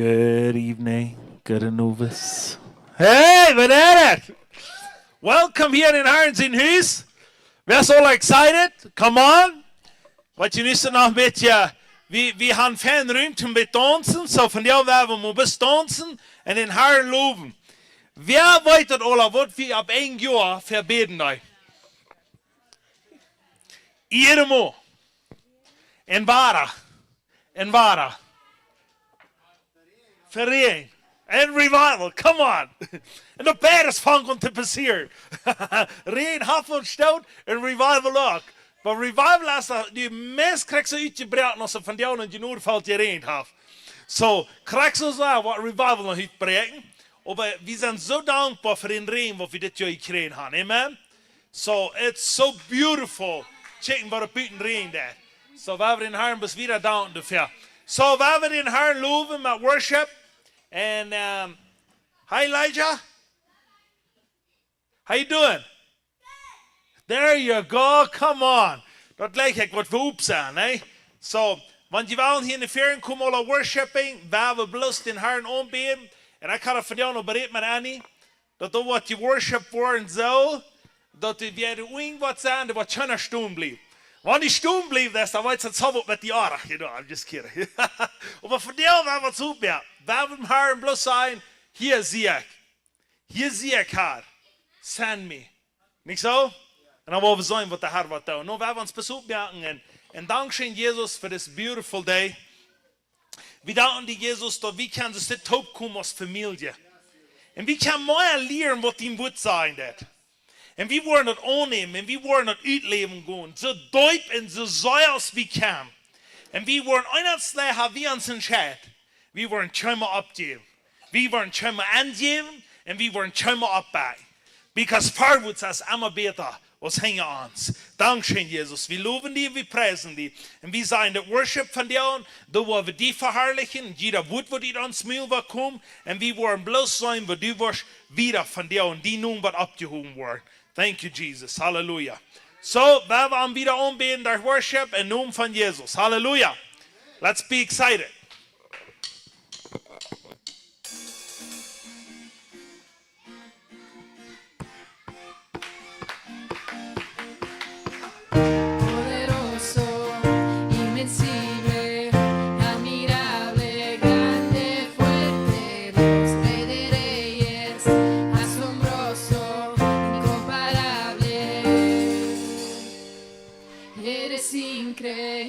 Good evening, good Anubis. Hey, wat is het? Welcome here in Harns in Huis. We're so excited. Come on. Wat je nu zo nog een beetje, we gaan veel ruimte met dansen. So van jou werden we best dansen en in haar loven. Wer weet het al wat we op 1 jaar verbeden nou? Iedereen. En wara. Verein. En revival, come on. En de bad vangen te passeren. Reen, half en stout en revival ook. Maar revival is die mens krijgt zo uitgebreid als ze van jou en je noord valt je reen half. So, krijg zo zo wat revival nog uitbrengen. Maar we zijn zo dankbaar voor de reen wat we dit jaar gekregen hebben. Amen. So, it's so beautiful. Checken wat er buiten reen dat. So, we hebben in Herren best weer danken dafür. So, we hebben in Herren loven met worship. And hi Elijah, how you doing? There you go, come on. Dat lijkt ik wat we op zijn, hè? So, want je wil hier in de ferien komen alle worshiping, waar we blust in Herren aanbeden. En ik had het van jou nog bereid met Annie, dat er wat je worship worden zou, dat we weer irgendwas zijn, dat wat schöner stoen blijft. Want die stoen blijft, dan weet je het zo wat met die oren. You know, I'm just kidding. Maar voor jou waar wat zo meer. Waar we haar bloß sein, hier zie ik haar. Send me. Niet zo? En dan willen we zien wat de Herr wat doen. Nou, we hebben ons bezoek maken en dankzij Jezus voor this beautiful day. We danken die Jezus dat we kunnen dus dit opkomen als familie. En we kunnen meer leren wat die moet zijn dat. En we worden het aannemen en we worden het uitleven gaan. Zo diep en zo zacht als we kunnen. En we worden einderslich haben wir uns entscheiden. We worden scheinbar abgeben. We worden scheinbar angeben und we worden scheinbar abbauen. Because vorwärts ist immer besser, was hängen uns. Dankeschön, Jesus. Wir loben dich, wir preisen dich. Und wir sagen, das Worship von dir, da wollen wir dich verherrlichen. Jeder Wut wird in uns Mühl kommen. Und wir wollen bloß sein, wo du wirst wieder von dir und die nun wird abgehoben werden. Thank you, Jesus. Halleluja. So, wir werden wieder anbeten durch Worship im Namen von Jesus. Halleluja. Let's be excited. Eres increíble.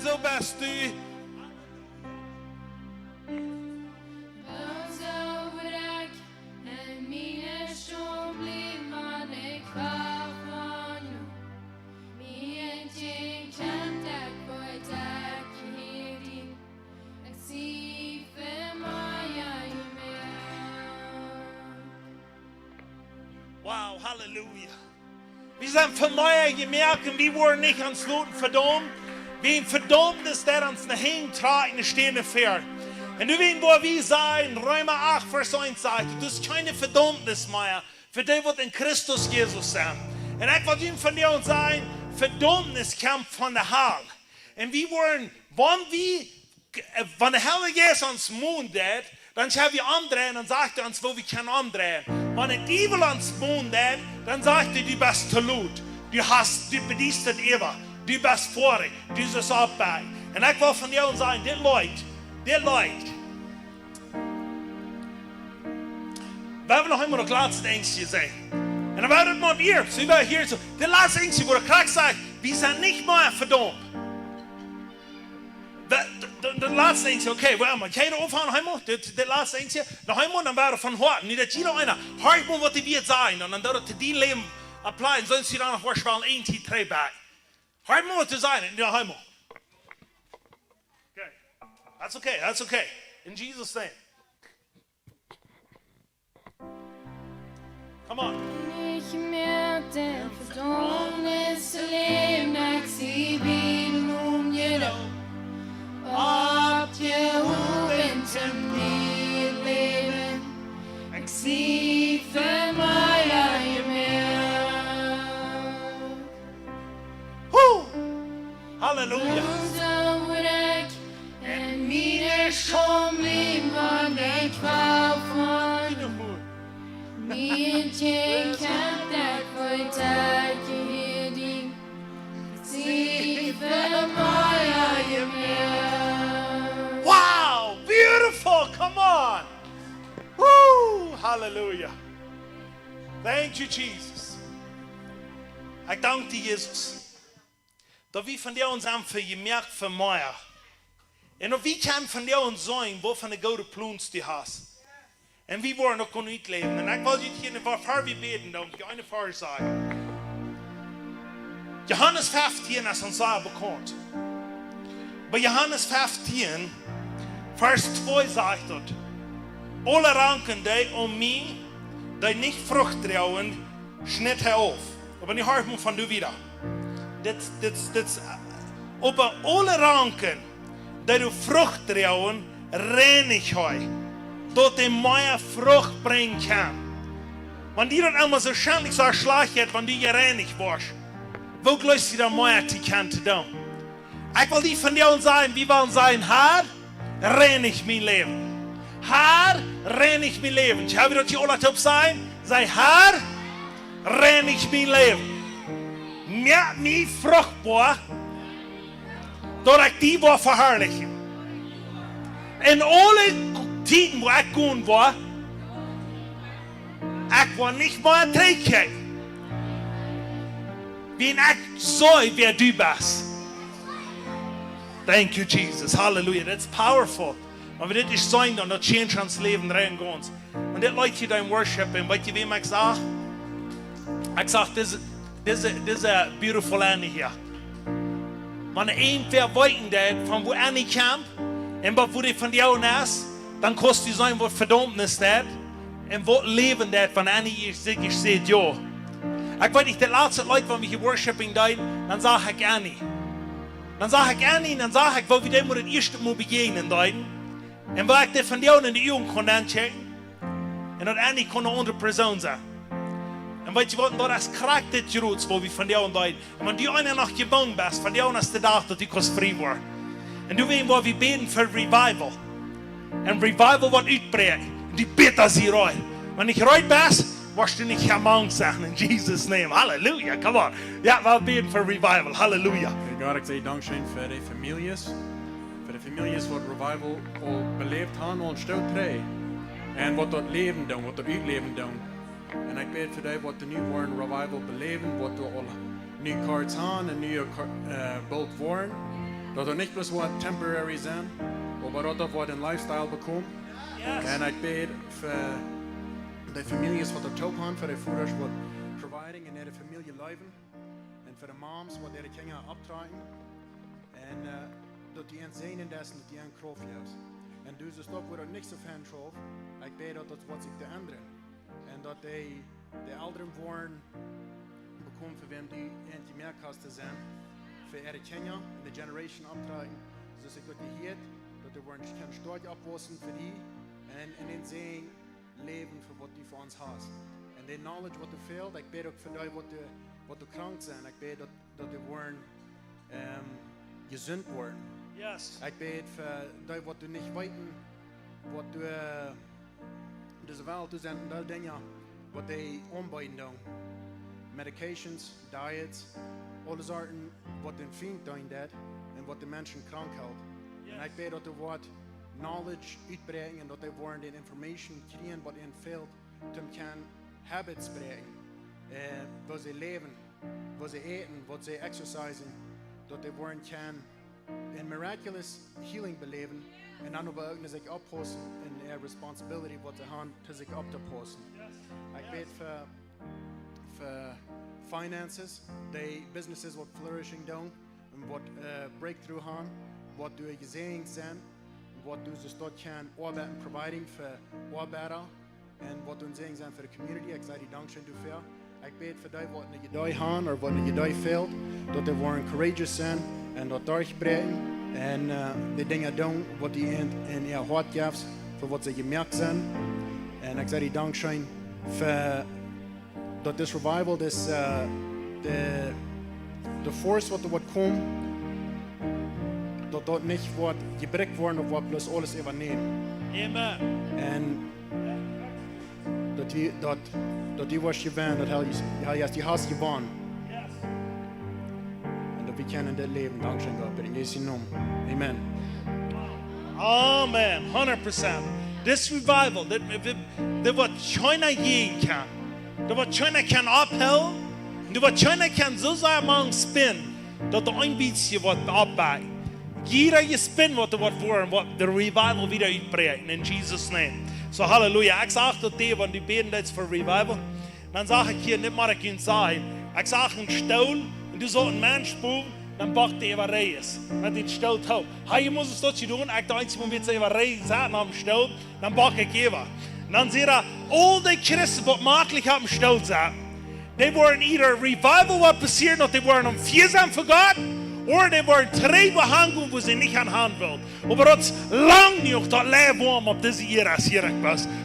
so bist du. Wow, Halleluja. Wir sind von Neuer gemerkt, wir wurden nicht ans Luten verdammt. Wir verdammt ist, der uns nach hinten trat in der stehende Fährt. Und du weißt, wo wir sein, Römer 8, Vers 1 sagt, du hast keine Verdammnis mehr, für die wird in Christus Jesus sein. Und ich will ihm von dir und sagen, Verdammnis kommt von der Hölle. Und wir wollen, wenn der Heilige Geist uns Mund hat, dann schauen wir andrehen und sagt er uns, wo wir können andrehen. Wenn der Teufel uns Mund hat, dann sagt er, du bist zu laut. Du bedienst das immer. Du bist vorig. Du bist abbei. Und ich will von dir und sagen, die Leute, wir haben noch immer das letzte Ängste sehen. Und dann werden wir hier, so wir hier so, die letzte Ängste, wo der Krieg sagt, wir sind nicht mehr verdammt. De laatste eens, oké, maar ga je er ophangen, helemaal? De laatste eens, dan helemaal, dan waren van hoorten. Niet dat je er een hard moet wat die weer zijn, en dan dat het die leven apply, dan zie je dan nog waarschijnlijk 1, 2, 3 bij. Hard moet het zijn, ja, helemaal. Okay, that's okay. In Jesus' name. Come on. Ich merkte, Verdammnis zu leben, exhibieren jeder. Ob Jehovah zu mir leben, ich sie für meine Halleluja. Unser Weg, en mir schon leben, wann ich war von mir, ich kann der Freitag hier die sie für meine Wow, beautiful, come on. Woo, hallelujah. Thank you, Jesus. Ich danke dir, Jesus. Da wir von dir uns haben für gemerkt für mehr. Und wie kann von dir uns sein, wovon der gute Plans du hast. Und wie wollen wir noch nicht leben. Und ich wollte hier eine Paar wir beten, da ich eine Paar sagen. Johannes 15 ist uns sehr bekannt. Bei Johannes 15, Vers 2 sagt dort, alle Ranken, die mich, die nicht Frucht trauen, schnitt er auf. Aber nicht hört man von du wieder. Aber alle Ranken, die du Frucht trauen, reinig heu, dort die mehr Frucht bringen kann. Wenn die dann einmal so schändlich so erschlagen hat, wenn du gereinigt warst, wo glaubst du dann mehr zu können zu tun? Ich will die von dir und sagen, wir wollen sagen, Herr, reinig mein Leben. Herr, reinig mein Leben. Ich habe das hier alle top sein. Sei, Herr, reinig mein Leben. Mir mich fruchtbar, dass ich die war verherrlichen. In alle Tiden, wo ich gut war, ich war nicht mehr erträglich. Wie ich so, wer du bist. Thank you, Jesus. Hallelujah. That's powerful. Und wenn das nicht sein, dann change uns Leben rein ganz. Und das Leute hier dein Worship, und weißt du, wem ich sage? Ich sage, this is a beautiful Annie hier. Wenn irgendwer weiten hat, von wo Annie kam, und wo die von dir ist, dann kostet es sein, wo Verdammnis hat, und wo Leben hat, wenn Annie sich sieht, ja. Ich weiß nicht, die letzte Leute, wenn wir hier Worshiping tun, dann sage ich Annie. Dann sage ich Annie, dann sage ich, wo wir dem das erste Mal begegnen tun, und wo ich die von dir in die Augen kann anschauen, und dass Annie kann eine andere Person sein. Und weißt du, das Charakter Jerusalem, wo wir von dir und tun. Und wenn du einer noch geboren bist, von dir hast du gedacht, dass du frei war. Und du weißt, wo wir beten für Revival. Und Revival wird ausbrechen. Und die beten sie rein. Wenn ich rein bin, wirst du nicht Mann sagen, in Jesus' name. Halleluja, come on. Ja, wir beten für Revival. Halleluja. God, ik zeg dankzij voor de families. Voor de families wat Revival al beleefd hebben, al een stuk terug. En wat dat leven doen, wat dat uitleven doen. En ik bid voor die wat de nieuwe worden Revival beleven, wat we al nieuwe kaarten hebben en nieuwe bulk worden. Dat er niet bloß wat temporary zijn, maar dat er wat een lifestyle bekomt. En ik bid voor de families wat er top hebben, voor de voeders wat providing in de familie leven. En voor de moms wat de kinderen opdragen. En dat die een zijn in dessen, dat die een krof heeft. En dus is dat waar er niks op hen trof. Ik bid dat dat wat zich te ändern. En dat de ouderen worden bekomen voor wem die in die meerkasten zijn. Voor de kinderen en de generation opdragen. Dus ik dat die hier, dat er worden geen stort opwassen voor die. En in zijn leven voor wat die voor ons has. En de knowledge wat er veelt, ik bid ook voor die wat er krank zijn. Ik bid dat er worden gezond worden. Yes. Ik bid voor die wat er niet weten, wat er dus wel te zijn, dat dingen wat die aanbieden doen. Medications, diets, alle soorten wat een vriend doen dat en wat de mensen krank houdt. En ik bid dat er wat knowledge uitbrengen en dat they worden in information krijgen wat in veld te kan habits brengen. Wat ze leven, wat ze eten, wat ze exercisen, dat they worden kan een miraculous healing beleven en dan ook zich oppassen in de responsibility wat ze hebben te zich op te passen. Ik bid voor finances, de businesses wat flourishing doen en wat breakthrough hebben, wat door gezien zijn. Wat doen ze tot kan arbeiden, providing voor arbeiders en wat doen ze zijn voor de community. Ik zei die dankzij doen veel. Ik bid voor die wat een gedij hebben of wat een gedij veelt, dat ze worden courageous zijn en dat durchbrengen en de dingen doen wat die in ihr hart geeft voor wat ze gemerkt zijn. En ik zei die dankzij voor dat this revival, de force wat er wordt komen. Dat niet wordt gebrekt worden of wat plus alles übernemen. Amen. En dat die was gewonnen, dat hij die has gewonnen. Yes. En dat we kennen dit leven dankzij God. In Jesu naam. Amen. Amen. 100%. This revival, dat wat China gehen kan, dat wat China kan ophelden, dat wat China kan zo zijn man spin, dat de een beetje wordt opbij. Jeder gespin wat er wordt voor en wat de revival wieder uitbrengt in Jesus' name. So halleluja. Ik zag dat die, want die beten dat voor revival. Dan zag ik hier niet maar ik je zeggen. Ik zag een stoel en du sollst een mens spoelen, dan bakt die even reis. Met die stoel toe. Hij je moet het tot doen. Ik dacht, ik moet even reis zetten aan de stoel, dan bak ik even. Dan zie je, al die christen wat makkelijk op de stoel zetten. Die worden either revival wat passiert, dat die worden om vierzam voor God. Oder die worden drei behangen, wo sie nicht anhand will. Aber das ist lang nicht das Lehrwurm auf diese Iras hier.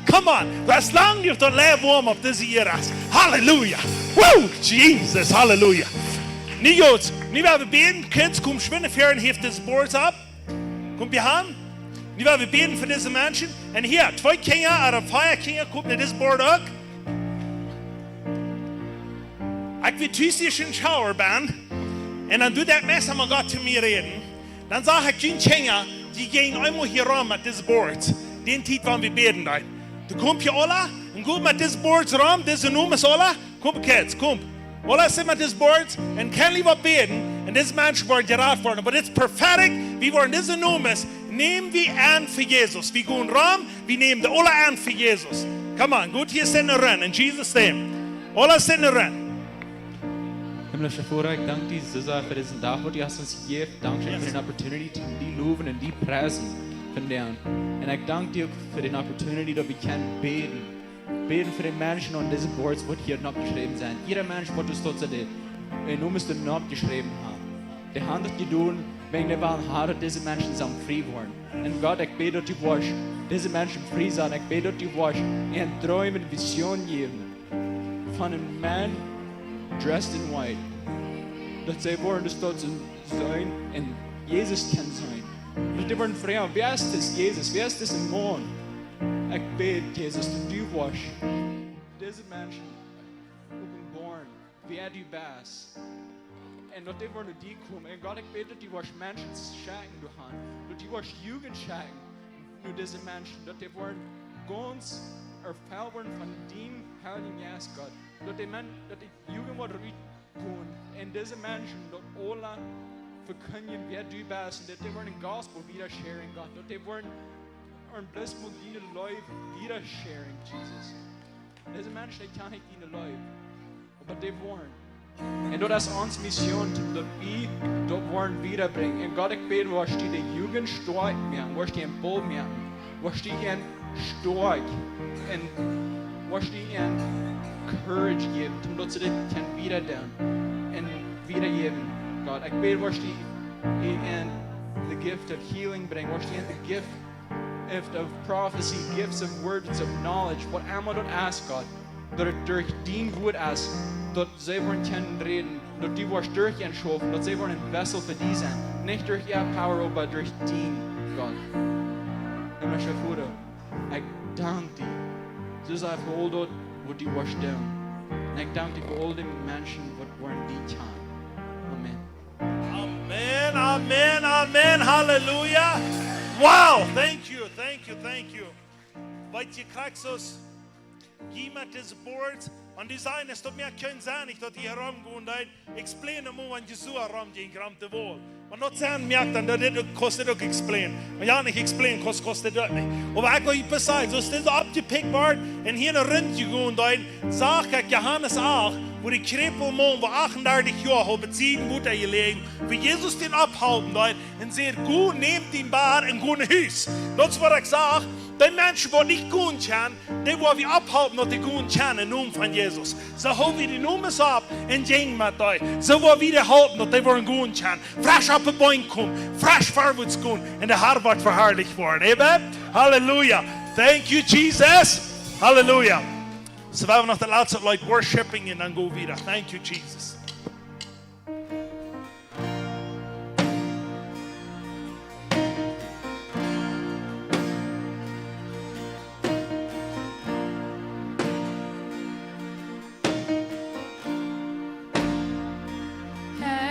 Come on, das ist lang nicht das Lehrwurm auf diese Iras. Halleluja. Woo, Jesus, Halleluja. Nu goed, nu werden we beten. Kids, kom schwinnen für und heft das Board ab. Kommt wir haben. Nu werden wir beten für diese Menschen. Und hier, 2 Kinder oder 4 Kinder, kommt in das Board auch. Ich will tüßig in Schauerbahn. En dan doet dat mensen met God te mij reden. Dan zag ik die Kinder, die gaan einmal hier rum met dit bord. Den tijd van we beden daar. Dan komt je alle, en goed met dit bord rum, deze noem is alle. Kom kids, kom. Alle zitten met dit bord, en kan liever beden. En deze mensen worden geraad worden. Maar dit is prophetic, wie worden deze noem is. Neem wie aan voor Jezus. We gaan rum, we nemen de alle aan voor Jezus. Come on, goed, hier zitten erin, in Jesus' name. Alle zitten erin. Himmlischer Vater, ich danke dir so sehr für diesen Tag, was du hast uns gegeben. Danke für den Opportunity, die loben und die preisen von dir. Und ich danke dir für den Opportunity, dass wir können beten. Beten für die Menschen und diese Boards, die hier abgeschrieben sind. Jeder Mensch, der du dort sitzt, nur musst du noch abgeschrieben haben. Die Hand hat getan, wegen der waren hart, diese Menschen sind frei geworden. Und Gott, ich bete, dass du warst, diese Menschen frei sind. Ich bete, dass du warst, ihnen Träume und Visionen geben. Von einem Mann, dressed in white. Dat zij worden dus tot zijn en Jezus kan zijn. Dat die worden vragen, wie is dit Jezus? Wie is dit een man? Ik bid, Jezus, dat du was. Deze mensen openbaar wie du bist. En dat die worden die komen. En God, ik bid dat die was mensen schenken door gaan. Dat die was jugend schenken door deze mensen. Dat die worden ganz erfüllt worden van die Heiligen Geist, God. Dat die jugend worden uitkomen. En deze mensen, dat alle verkündigen, wer du bist, und dass die wollen Gospel wieder sharing, Gott, dass die wollen bloß mit deine Leute wieder sharing, Jesus. Diese Menschen, die kann ich deine Leute, aber die wollen. Und das ist unsere Mission, dass wir dort wollen wiederbringen. Und Gott, ich bete, wo die Jugend stark machen, wo die ein Bull machen, wo die ein stark und wo die ein Courage geben, damit sie das wieder tun und wiedergeben. Gott, ich bete, wo die in the gift of healing bringen, wo die in the gift of prophecy, gifts of words of knowledge, what am I to ask, God? Dat het durch dien woord is, dat zij worden kunnen reden, dat die wordt durchgeschoven, dat zij worden een vessel voor die zijn. Niet durch jouw power, maar durch dien, God. Himmlische Vader, ik dank die. Dus ik voor al dat wat die wordt doen. En ik dank die voor al die mensen wat worden die gaan. Amen. Amen, amen, amen, hallelujah. Wow, thank you, thank you, thank you. Weet je, Kraxus, iemand is boord, en die zijn is dat meer kunnen zijn, ik dat die heromgaan, dat explain hem hoe Jezus heromging, gram te wol. Maar dat zijn merkt dan, dat dit kostet ook explain. Maar ja, niet explain, kostet dat niet. Maar ik wil je zeggen, zoals dit opgepikt wordt, en hier een rondje gaan, dan zag ik Johannes 8, wo die Krepelmann, wo 38 Jahre haben, 10 Mutter gelegen, wie Jesus den abhalten dort, und sagt, gut, nehmt den Bar und gut ein Haus. Das ist, was ich sage, die Menschen, die nicht gut kennen, die wollen wir abhalten, dass die gut kennen, im Namen von Jesus. So holen wir die Nummern ab und gehen mit euch. So wollen wir die halten, dass die wollen gut kennen. Frisch auf den Bein kommen, frisch vorwärts gehen, und der Herr wird verherrlicht worden. Amen? Halleluja. Thank you, Jesus. Halleluja. So we hebben nog de laatste like worshiping en dan go wieder. Thank you, Jesus.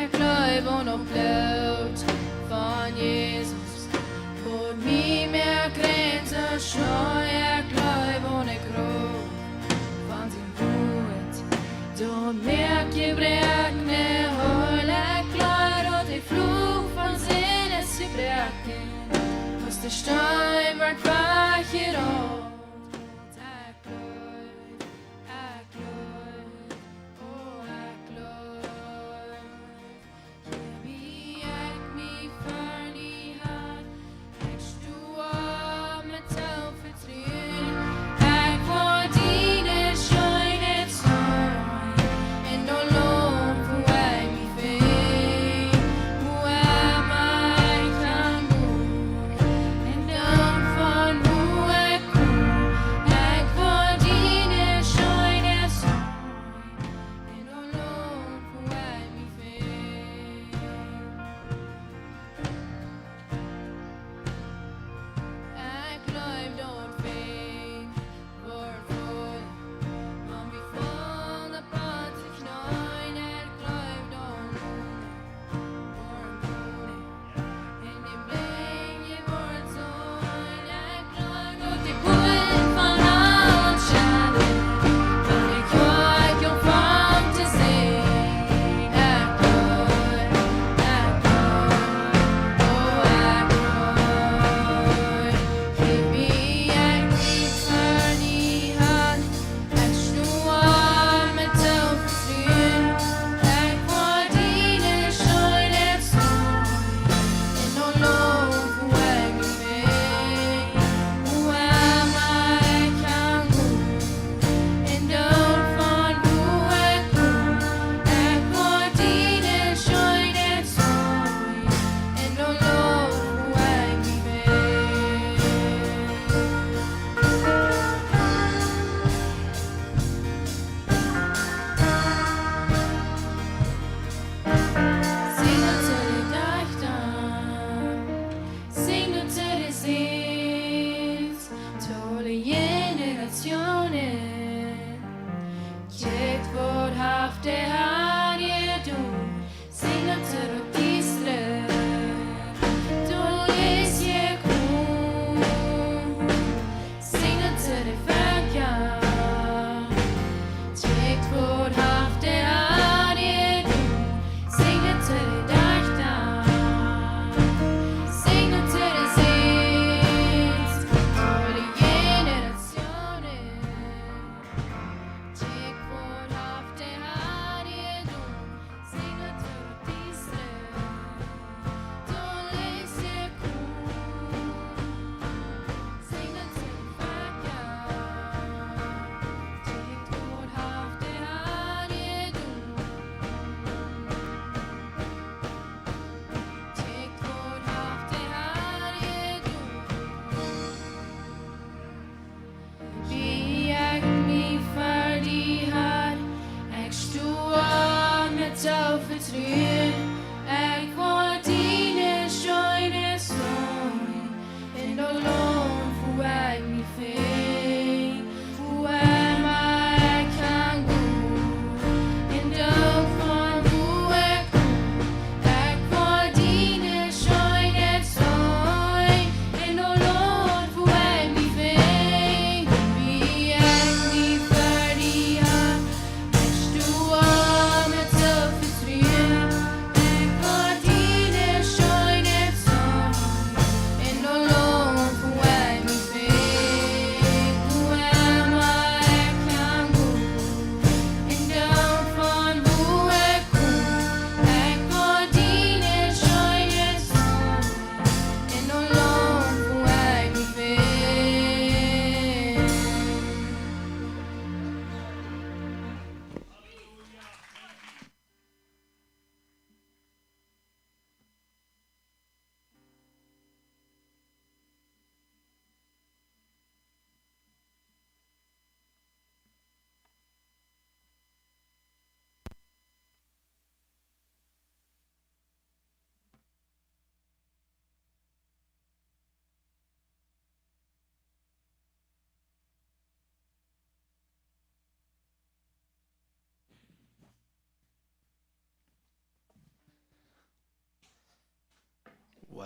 Ik geloof op bloed van Jezus. Voor mij meer grenzen scheu. Ik geloof op de kroon van zijn woord. Door merk je brekne hele klaar. Och de vloeg van zijn is te breken. Als de stein wordt wakker op. For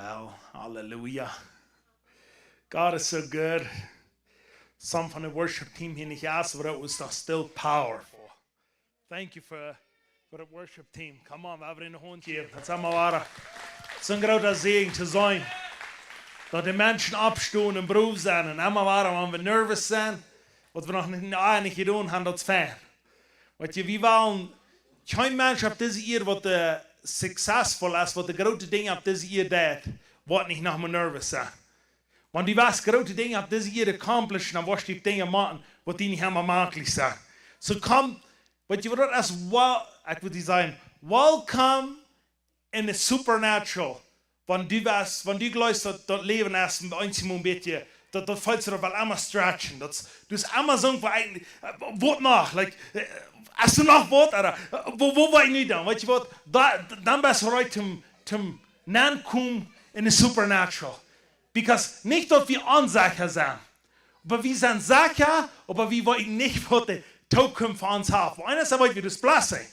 Well, hallelujah. God is so good. Some from the worship team hier nicht asked, but it was still powerful. Thank you for the worship team. Come on, we hebben in de hand hier. Het is allemaal waar. Het is een grote zegen te zijn. Dat de mensen opstaan en beroep zijn. En allemaal waar, wanneer we nervous zijn. Wat we nog niet gedaan hebben, dat is fijn. Want je, wie willen, geen mens op deze eer wat succesvol is, wat de grote dingen op deze eer deed, wat niet nog meer nervous zijn. Want die was grote dingen op deze eer accomplished, dan was die dingen maken, wat die niet helemaal mogelijk zijn. So kom, wat je wordt als ik wil zeggen, welcome in the supernatural. Want du geluistert dat leven is bij ons een beetje, dat valt er wel allemaal stretchen. Dus allemaal zo van, wat nog? Like, als er nog wat, wat wil je nu dan? Weet je wat? Dan ben je right om nankomen in the supernatural. Because nicht dat wir Ansager sind, aber wir sind sicher, aber wir wollen nicht, was die Zukunft für uns hat. Eines wollen wir das Blessing,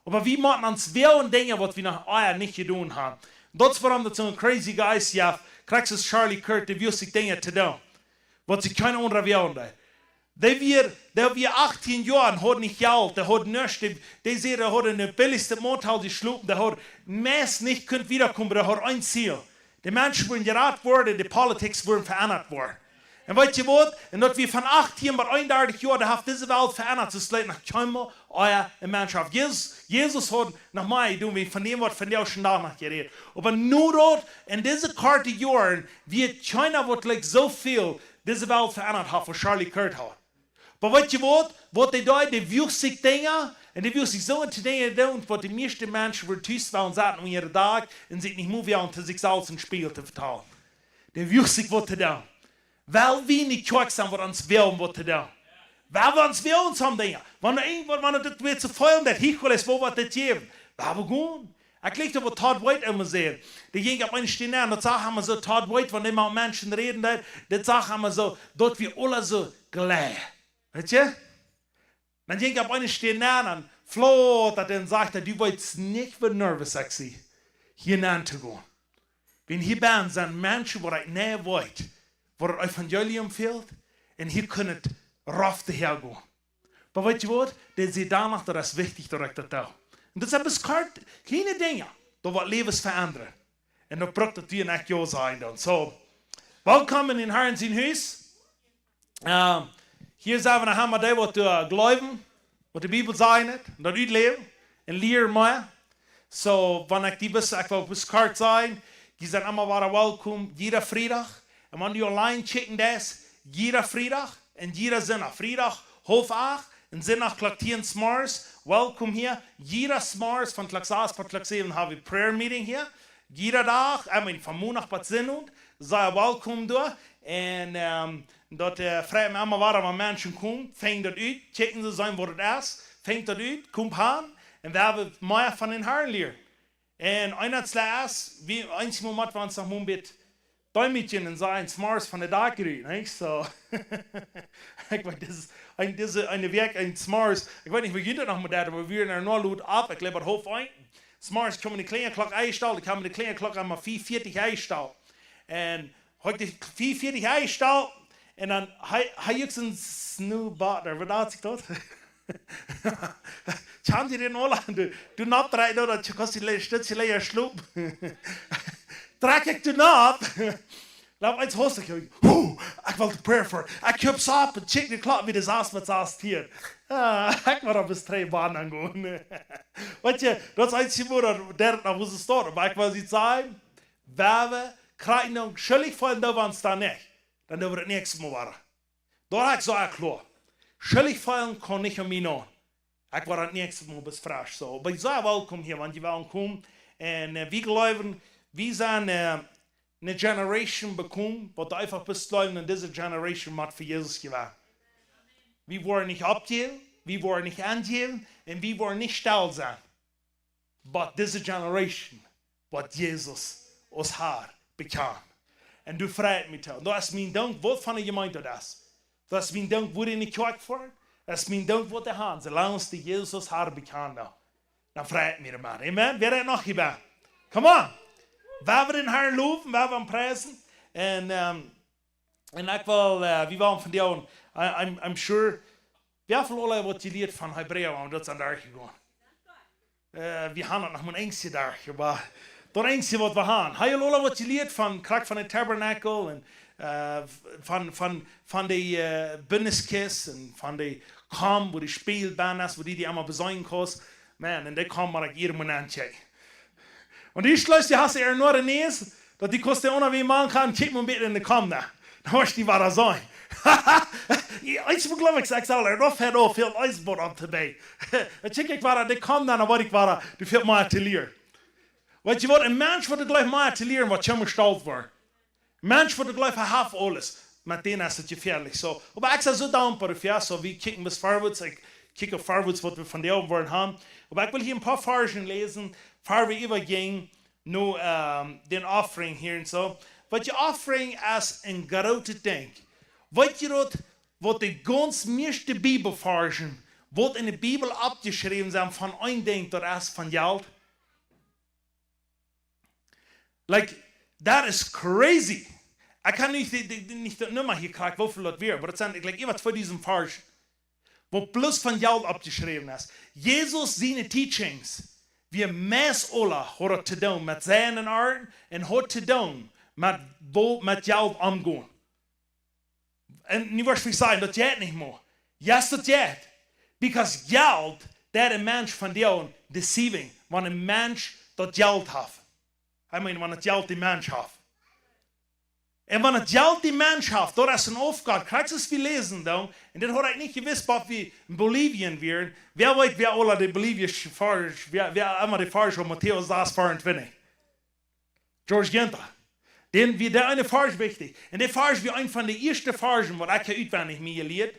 aber wir machen uns wählen Dinge, was wir noch nicht getan haben. Das ist warum das so ein crazy Geist ja, kriegst du Charlie Kirk, der will sich Dinge zu tun, was sie keine andere wählen. Der wir 18 Jahre hat nicht Geld, der hat nichts, der hat eine billigste Motel geschlagen, der hat meist nicht könnt wiederkommen, der hat ein Ziel. Die Menschen wurden geraten worden, die Politik wurden verändert worden. Und weißt du was? Und dass wir von 18 bis 31 Jahren auf diese Welt verändert, das ist nach keinmal euer Menschheit. Jesus hat nach mir getan, wie von dem, was von der schon danach geredet. Aber nur dort, in diese Karte Jahren, wird keiner, was so viel diese Welt verändert hat, was Charlie Kirk hat. Aber weißt du was die da, die wichtigen Dinge, und die will sich so in Dinge tun, was die meisten Menschen für Tüß wollen sagen, um ihren Tag, und sich nicht mehr wollen, sich selbst ein Spiel zu vertalen. Die will sich was zu tun. Weil wir nicht klar sind, was uns wollen, was zu tun. Weil wir uns wollen, some Dinge. Wenn das wird zu feiern, das Hichel ist, wo wir das geben. Weil wir gehen. Ich lege was Todd White immer sehen. Die ging auf eine Stelle an, das sagen wir so, Todd White, von dem auch Menschen reden, das sagen wir so, dort wir alle so gleich. Weißt du? Dann ging ich auf eine Stelle an, flott, und dann sagt er, du wolltest nicht mit nervös sein, hier hinein zu gehen. Wenn hier bin, sind Menschen, die ich nicht wollte, wo das Evangelium fehlt, und hier können rauf dahergehen. Aber weißt du was? Der sieht danach, das ist wichtig, dass ich das tue. Und das sind kleine Dinge, die was Lebens verändern. Und das braucht das wir nicht ja sein. So, willkommen in Herrn sein Haus. Hier zijn we naar hem wat geloven, wat de Bijbel zei, dat u leven en leer mij. So, wanneer ik die ik wil beschart zijn, die zijn allemaal waren welkom, jeder vrijdag. En wanneer je online checken das, jeder vrijdag en jeder zondag. Vrijdag, 7:30 en zondag klok 10 s'morgens. Welkom hier. Jeder s'morgens van klok 6 tot klok 7 hebben we prayer meeting hier. Jeder dag, van maandag tot zondag, zijn welkom door. En dat vrij allemaal waren mensen komen, vang dat uit, checken ze zijn wat het is, vang dat uit, komt aan, en we hebben meer van den Herrn leren. En eindelijk is, wie eens moment waren ze nog een beetje duimetjen en zijn smars van de dag gereden, so. Ik weet, dit is een werk, een smars, ik weet niet, wie jullie nog met dat, maar we weer naar Noord op, ik leef het hoofd een. Smars komen de kleine klok eistal, ik heb de kleine klok aan maar 4:40 eistal. En heute 4:40 eistal, en dan hij je een snoebater, wat had ik dat? Chant je in Holland, du not draaien dat je kost die stutje leer sloep. Draak ik du not? Laat eens hosten ik wil de prayer voor. Ik heb sap en check de klok wie de zaas met zaas hier. Ik moet op eens 3 banen gaan. Weet je, dat is iets waar der naar hoe ze staat. Maar ik wil iets zeggen, we krijgen nog schuldig van dat we ons daar niet. Dan doen we het niks meer waren. Daar heb ik zo klaar. Schuldig fallen kann nicht an mich noch. Ich war das nächste Mal bis frisch. So. Aber ich sage willkommen hier, wenn die wollen kommen. Und wir glauben, wir sind eine Generation bekommen, die einfach bis glauben, in dieser Generation macht für Jesus gewesen. Wir wollen nicht abgeben, wir wollen nicht angeben und wir wollen nicht still sein. But diese Generation, was Jesus uns hat, bekam. Und du fragst mich, das ist mein Dank, was von der Gemeinde das ist. Dat is mijn dank voor in de kerk voor. Dat is mijn dank voor de hand. Zolang ons de Jezus haar bekend. Dan vraag ik me ermaar. Amen. Wer er nog hierbij? Come on. Waar we den Herrn loven, waar we hem prijzen. En ik wil, wie waren van jou, I'm sure, wie veel alle wat je leert van Hebreeën, want dat is aan daar gegaan. We gaan het nog maar eentje daar, maar dat eentje wat we gaan. Hij alle wat je leert van kracht van het tabernakel en van de binnenskist en van de kam, waar de speelbaan is, waar die allemaal bezien kost. Man, en dat kan maar ik hier moet aanchecken. Und die Schluss, die hast du nur ineens, dat die kost er wie man kann, kijk maar een beetje in de kam da. Dan was die waar zijn. Iets geloof ik zal er nog heel veel ijsbord op te bij. Dan check ik waar de kam dan, wat ik waar, die veel meer te leren. Weet je wat, een mens wordt gleich meer te leren wat je gesteld wordt. Een mens wordt gleich half alles. Met denen is het gefährlich. So, aber ik zal zo dankbaar voor jou, so we kijken bis voorwaarts, ik kijk op voorwaarts wat we van jou worden hebben. Aber ik wil hier een paar versen lezen, waar we übergehen, nu den offering hier en zo. Wat je offering is een grote ding. Weet je dat, wat de ganz meeste Bibelversen, wat in de Bibel abgeschreven zijn van een ding, dat is van geld. Like, that is crazy. Ik kan niet de nummer hier krijgen, hoeveel dat weer, maar het zijn like, wat voor deze Versen. Wat plus van geld abgeschreven is. Jezus zijn teachings. We mes alle hadden te doen met zijn arten en had te doen met geld omgaan. En nu was ik zeggen dat je het niet meer. Yes, dat je het. Because geld, dat een mens van jou deceiving, wanneer een mens dat geld heeft. I mean, wanneer het geld die mens heeft. En wanneer het geld die mens heeft, dat is een opgave. Krijg je eens veel lezen dan. En dat had ik niet gewist, wat we in Bolivien weer. Wer weet wer alle de Boliviërs vars, wer allemaal de vars van Matthäus 6:24. George Genta. Den wie der eine Vers wichtig. En die Vers wie een van de eerste versen, wat ik uitwendig mee geleerd.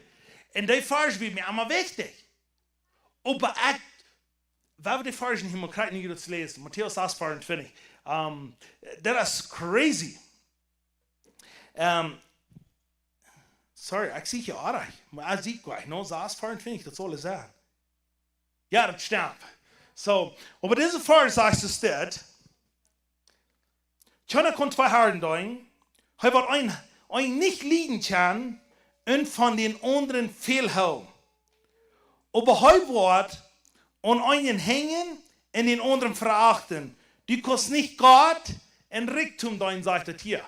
En die Vers wie mir allemaal wichtig. Aber ik, waar we die versen hier maar krijgen, niet te lezen. Matthäus 6:24. Dat is crazy. Sorry, ik zie je aardig. Maar ik zie het gleich. No, 6:24, dat zal het zijn. Ja, dat stimmt. So, aber diese Vers sagt es steht, Tjana kon zwei Herren doen, hij wordt een niet liegen kan, en van den anderen veel hou. Aber hij wordt aan einen hängen en den anderen verachten. Die kost niet Gott en Reichtum dein, sagt het hier.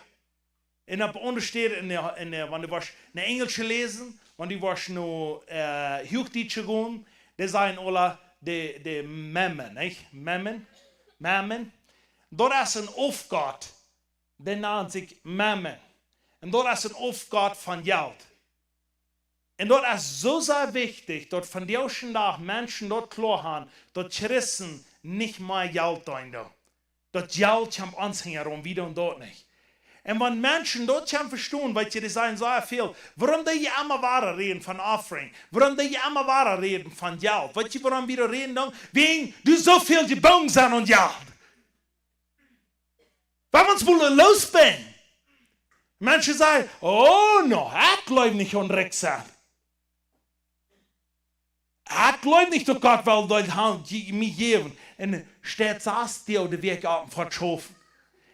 En dat ondersteht wanneer was een Engelsche lezen, wanneer was nu Hochdeutsch gegaan, die zijn alle de memmen, niet? Memmen. Dat is een opgave, die naam zich memmen. En dat is een opgave van geld. En dat is zo zeer wichtig, dat van deze dag mensen dat klaar hebben, dat Christen niet meer geld doen. Dat geld komt ons herum, wie doen dat niet. En wanneer mensen dat gaan verstaan, weet je, die zijn zo veel. Waarom dat je allemaal waar reden van offering? Waarom dat je allemaal waar reden van geld? Weet je waarom we reden dan? Wegen du zoveel gebogen zijn aan geld. Waarom ons willen losben? Mensen zeggen, oh no, ik geloof niet aan Rexer. Ik geloof niet dat God wil dat mij geven. En steeds saß die de werk op verschoven.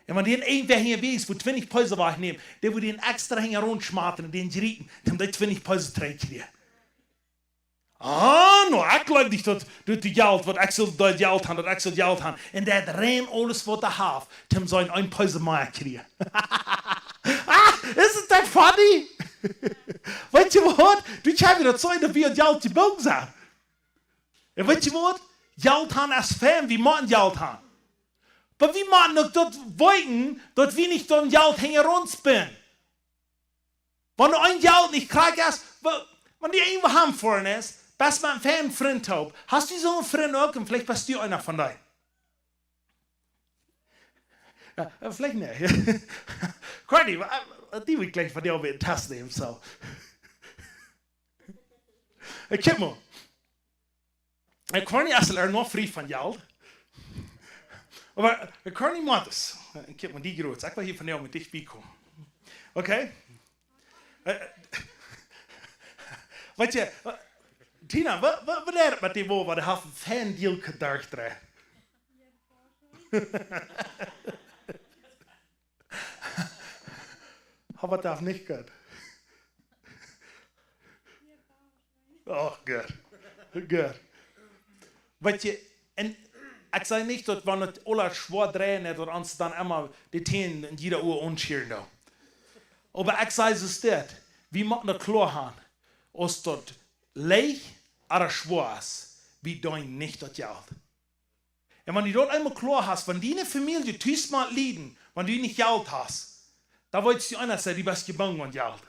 En wanneer een weg hier wees, wo 20 Päuse wegnehmen, der wo den extra Hänger rundschmaten und den gerieten, dann die 20 Päuse trägt. Ah, no, ik geloof niet dat die geld, wat ik zal dat geld hebben, dat ik zal geld hebben. En dat rein alles wat ik heb, dan zou een Päuse meer krijgen. Isn't that funny? Weet je wat? Du kannst wieder zeigen, dat wir geld gebogen zijn. En weet je wat? Geld hebben is fijn, wie moeten geld hebben. Aber wie man noch dort wollen, dort wir nicht so ein Geld hängen uns bin. Wenn du ein Geld nicht kriegst, wenn die irgendwo haben vorne ist, bist du ein Freund hat, hast du so einen Freund auch und vielleicht bist du einer von denen. Ja, vielleicht nicht. Corny, die will gleich von dir auch wieder testen nehmen, so. Kijk maar. Corny is er nog vrij van Geld. Maar ik kan niet anders. Ik heb me die groot. Ik wil hier van jou met dichtbij komen. Oké? Weet je, Tina, wat is het met die woorden waar de half fan deal gedacht heeft? Aber darf nicht gut. Oh, gut. Weet je, en ik zei niet dat wanneer het alle schwaar draaien, dat ons dan immer die teen in jeder uur onscheren. Aber ik zei es dit, wie moeten het klar gaan, als dat leeg oder schwaar is, wie doen niet dat geld. En wanneer je dat einmal klar hast, wenn die Familie thuis macht lieden, wenn du nicht Geld hast, dann willst du einer sagen, die bist gebannt von Geld.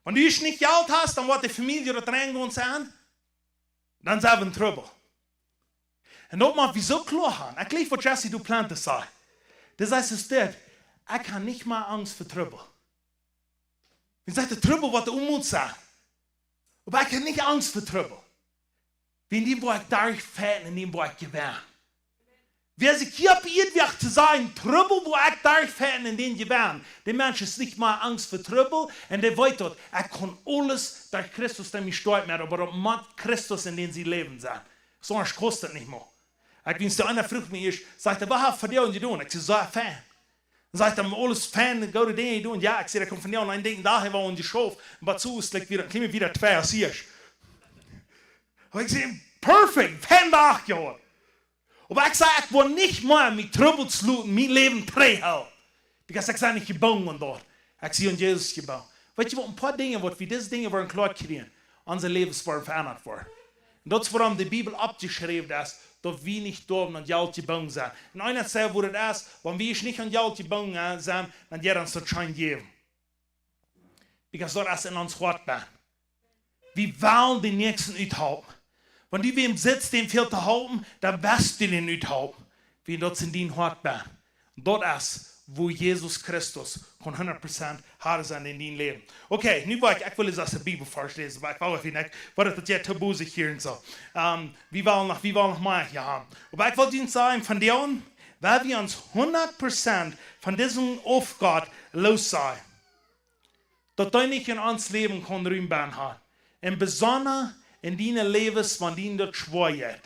Wenn du nicht Geld hast, dann wird die Familie das reingehen sein, dann sind wir in Trouble. Und das macht wir so klar haben. Ich glaube, was Jesse du planten sei. Das heißt, es ist, ich habe nicht mal Angst vor Trouble. Ich sage, Trouble wird unmut sein. Aber ich habe nicht Angst vor Trouble. In dem, wo ich durchfällt, in dem, wo ich gewähne. Wer sich hier beirrt zu sein, Trouble, wo ich durchfällt, in dem gewähne, der Mensch ist nicht mal Angst vor Trouble, und der weiß dort, er kann alles durch Christus, der mich steuert, aber das macht Christus, in dem sie leben sein. Sonst kostet es nicht mehr. Wenn der einer fragt mich, sagt er, was hast du für dich tun? Ich sage, so ein Fan. Dann sagt er, alles Fan, go to Dinge tun. Ja, ich sage, er kommt von dir und ein Ding daher war und die Schauf, aber zu ist wieder, kommen wieder 2 als hier. Und ich sage, perfekt, Fan da 8 Jahre. Aber ich sage, ich will nicht mal mit Trouble zu looten, mein Leben drehen. Weil ich sage, nicht geboren und dort. Ich sehe, und Jesus geboren. Weißt du, ein paar Dinge, wie diese Dinge wollen klar kriegen, unser Leben wird verändert worden. Und das ist, warum die Bibel abgeschrieben ist, dass wir nicht dürfen und Geld geboren sind. Und einer sagt, wo das ist, wenn wir nicht an Geld geboren sind, dann wird uns das schon geben. Weil das ist in uns Wort. Wir wollen den Nächsten aushalten. Wenn du wem sitzt, den viel zu halten, dann wirst du den aushalten. Wie das in dein Wort bin. Und das ist, wo Jesus Christus kann 100% hart sein in dein Leben. Okay, nu will ich will es aus der Bibel vorlesen, aber ich will nicht, weil das jetzt tabu sich hier und so. Wir wollen noch mehr hier haben. Aber ich wollte Ihnen sagen, von denen, weil wir uns 100% von diesem Aufgabe los sein, dass du nicht in uns Leben kann rühmen haben. Und besonders in deinen Lebens, wenn die das schwer wird.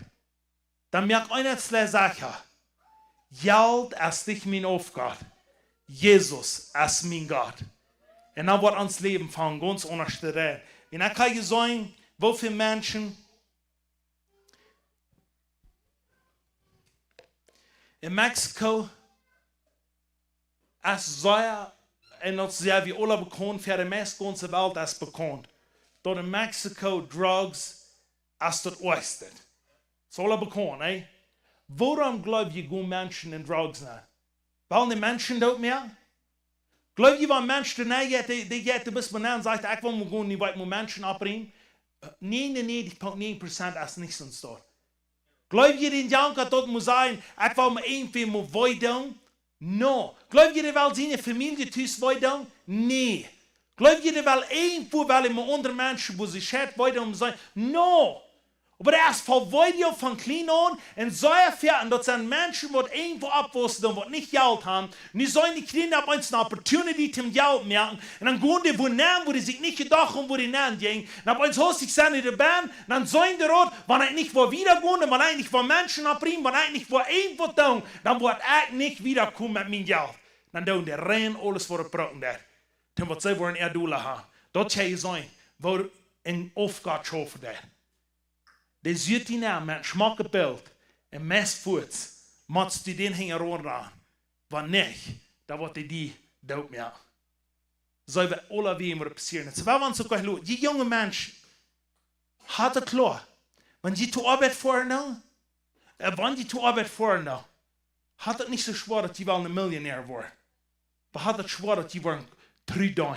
Dann merkt einer zu sagen, Geld ist nicht mein Aufgabe. Jesus ist mein Gott. Und dann wird uns Leben von ganz unterstützt. Und dann kann ich sagen, wo viele Menschen in Mexiko ist sehr, und das sehr wie alle bekannt, für die meiste ganze Welt ist bekannt. Dort in Mexiko, Drugs ist das Osten. Das ist alle bekannt, eh? Warum glaubt ihr, gehen Menschen in Drugs nach? Wollen die Menschen dort mehr? Glaubt ihr, wenn Menschen die geht bis man und sagt, ich will mal gehen, die wollen Menschen abbringen? 99,9% ist nicht so dort. Glaubt ihr, den Janker dort muss sein, ich will mal irgendwie mal weiter? No. Glaubt ihr, weil seine Familie tust weiter? Nee. Glaubt ihr, weil irgendwo, weil immer andere Menschen, wo sie schert weiter sein? No. Aber er ist voll Video von klein an und so erfährt, und das sind Menschen, die irgendwo abwussten und nicht Geld haben. Und die sollen die Kinder ab uns eine Opportunity zum Geld merken. Und dann gehen die wo nehmen, wo die sich nicht gedacht haben, wo die nehmen gehen. Und ab uns host ich seine der Band, dann sollen die rot, wenn er nicht wo wiedergehen, wenn er nicht wo Menschen abbringen, wenn er nicht wo irgendwo tun, dann wird er nicht wiederkommen mit meinem Geld. Dann tun die rein alles vor der Brücken der. Dann wird sie wollen Erdula haben. Das kann ich sein, wo ein Aufgabe schaffen der. De ziet die naam met schmakke beeld en mes voets, moet die den hingen rondaan. Wanneer, dan wordt die dood meer. Zo we alle weer maar passeren. Terwijl we ons ook wel die jonge mensen had het klaar. Wanneer die toe arbeid voor nou, wanneer die toe arbeid voor nou, had het niet zo zwaar dat die wel een miljonair wordt. Maar had het zwaar dat die worden terugdoen.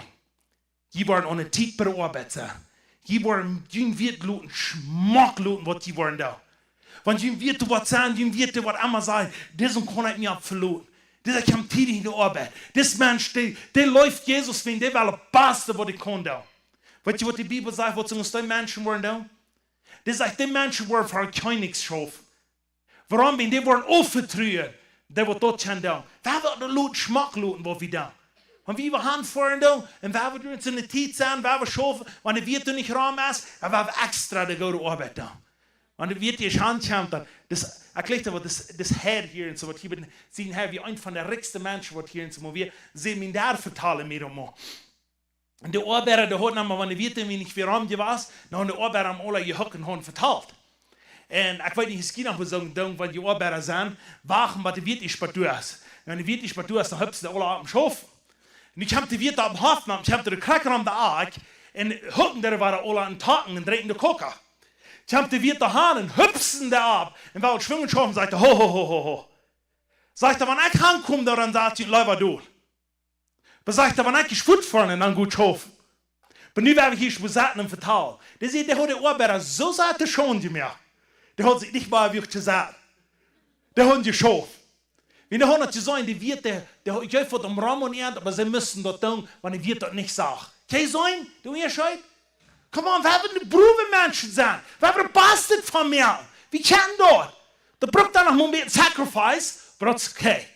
Die worden aan een tijd per arbeid zijn. Die worden, die wird looten, Schmack looten, was die wollen da. Wenn die wird was sagen, die wird was immer sagen, das kann ich mir verloren. Das kommt tief in die Arbeit. Das Mensch, der läuft Jesus, wenn der will, das Beste, was ich kann da. Weißt du, was die Bibel sagt, was uns die Menschen wollen da? Das sagt, die Menschen wollen für Königs schaffen. Warum? Wenn die wollen aufgetrühen, der wird dort schon da. Wer wird der Loot, Schmack looten, was wir da? Und wie wir haben vorhin da, und wenn wir uns in der Zeit sind, wenn wir schaffen, wenn der Wirt nicht Raum ist, dann werden wir extra die gute Arbeit da. Und dann wird die Handscham dann, das erklärt aber das Herr hier und so, was hier sehen her, wie ein von der reichsten Menschen, was hier und so, wir sehen ihn da vertalen mir immer. Und der Arbeiter, der hat nochmal, wenn er wird, wie nicht wie Raum was, dann der Arbeiter am Ola gehocken und vertalt. Und ich weiß nicht, es geht noch so ein Ding, weil die Arbeiter sagen, wachen, was der wird ich bei du hast. Wenn der wird ich bei du hast, dann hüpfst der Ola am Schof. Und ich habe die Wirt am Hafen, ich habe den Kracker am der Ark, und hocken der war der Ola an Taten und drehen der Koker. Ich habe die Wirt da Hahn, hüpfen der ab, und weil schwimmen schon, sagte, ho. Sagt er, wenn ich ankomme, dann sagt sie, Leute, du. Aber sagt er, wenn ich gut vorne, dann gut schaffen. Aber nu werden wir hier besatten und vertalen. Der sieht, der hat der Arbeiter so satt schon die mir. Der hat sich nicht mal wirklich gesagt. Der hat geschaffen. Wenn der hat zu sein, die wird, der hat ja von dem Raum und Erd, aber sie müssen das tun, wenn die wird das nicht sagt. Kann ich sein, du Erscheid? Come on, wir haben eine Brudermenschen sein. Wir haben ein Bastard von mir. Wie kann das? Da braucht er noch ein bisschen Sacrifice, aber das ist okay.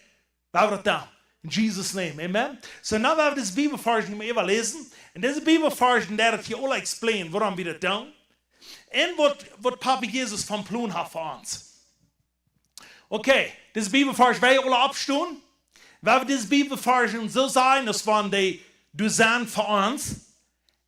Wir haben das da. In Jesus' name, amen. So now we have this Bibelvers die wir even lesen. Und diese Bibelvers, der hat hier alle explain, warum wir das tun. Und was Papa Jesus vom Plun hat für uns. Okay, diese Bibelvers werden alle abstehen. Wir haben diese Bibelvers so sein, dass wenn die du sein für uns.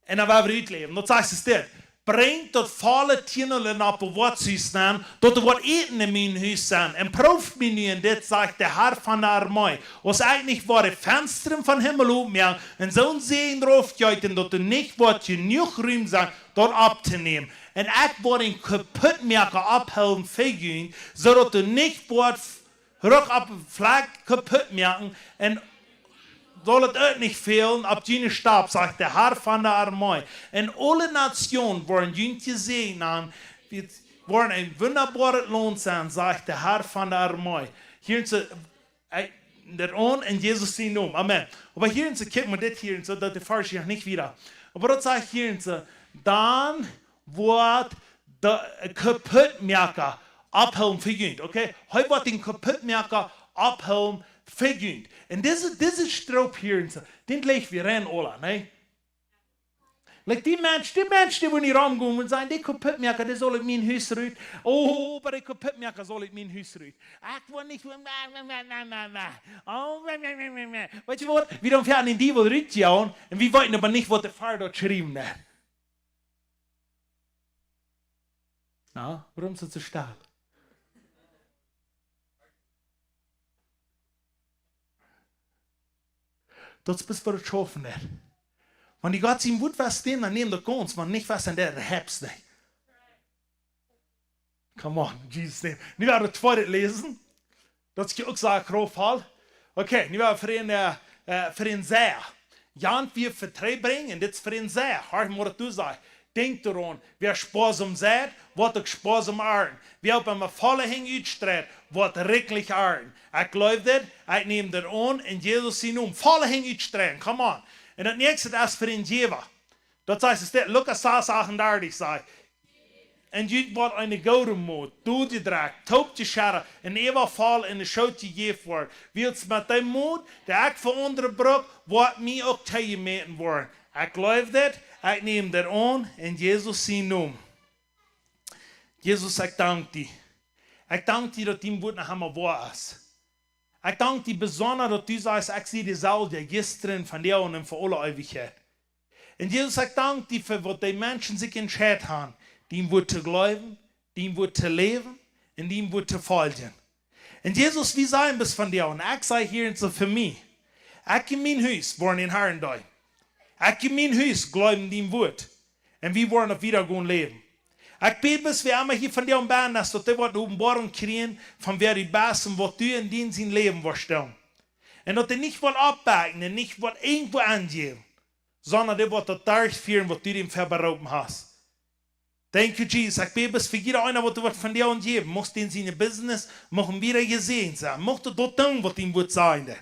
Und dann werden wir uitleben. Dat zegt ze dit. Breng tot volle tienelen op wat ze staan, tot wat eten in mijn huis zijn. En proef me nu, en dit zegt de Herr van de Armee. Als eigenlijk waar de vensteren van hemel opmerken, en zo'n zee erop juiten, dat er niet wat genoeg ruimte zijn, dat op te nemen. En ik word een kapotmerken ophouden figuren, zodat er niet wordt rug op een vlek kapotmerken, en soll es auch nicht fehlen, ab jene Stab, sagt der Herr von der Armee. Und alle Nationen wollen jene gesehen haben, wollen ein wunderbares Lohn sein, sagt der Herr von der Armee. Hier in der Ohn in Jesus sein Namen. Amen. Aber hier in kippen wir das hier in so, dass der Vers hier nicht wieder. Aber das sagt hier in so, dann wird der Kaputtmerker abholen vergönnt. Okay? Heute wird den Kaputtmerker abholen vergönnt. Und diese Stroop hier, den legt wir rein, Ola, ne? Like die Menschen, die in die Raum gehen und sagen, die Kaputmerker, die soll mein Haus rühren. Oh, aber die Kaputmerker soll mein Haus rühren. Ich will nicht, oh, weißt du was? Wir haben in die, wo rührt ja, und wir wollten aber nicht, was der Pfarrer dort schrieben hat. Na, warum ist es so still? Dat is voor het schoffen daar. Want die gaat zien wat was dan neem de kans, maar niet was aan de hebst. Come on, Jesus name. Nu gaan we het tweede lezen. Dat is je ook zo grof. Oké, nu gaan we voor een zeer. Jan weer vertreib brengen, en dit is voor een zeer. Hard moet het toezeggen. Denk erom, wer sparsam seid, wordt ook sparsam arm. Wie op een volle hing uitstreedt, wordt rijkelijk arm. Ik geloof dit, ik neem dit aan in Jezus zijn naam. Volle hing uitstreedt, come on. En dat nächste is voor een Jewa. Dat zegt het dit, Lukas 6:38 zei. En je wordt een gouden moed, dood je draagt, toopt je scherren, en eeuwig val in de schoot je geef wordt. Wilt met die moed, die ik voor anderen brok, wordt mij ook tegenmeten worden. Ik geloof dit. Ik neem dat aan in Jezus zijn naam. Jezus, ik dank die. Ik dank die dat die woord naar hem waar is. Ik dank die bijzonder dat u zegt, ik zie dezelfde gisteren, vandaag en voor alle eeuwigheid. En Jezus, ik dank die voor wat die mensen zich entscheiden hebben, die woord te geloven, die woord te leven en die woord te volgen. En Jezus, wie zijn bis vandaag? En ik zeg hier en zo voor mij. Ik in mijn huis worden in Herren daar. Ik in mijn huis geloven die woord. En we worden op wieder gaan leven. Ik bid bis we allemaal hier van jou ben, dat we wat openbaring krijgen van wer die beste wat u in die zijn leven wordt staan. En dat hij niet wordt opbakken en niet wordt irgendwo aangeven. Sondern dat wordt het daar vieren wat u hem verberopen hast. Thank you, Jesus. Ik bid bis voor jeder einer wat wordt van jou geven. Mocht in zijn business, mogen wieder gezien zijn. Mocht het dat doen wat hij moet zijn.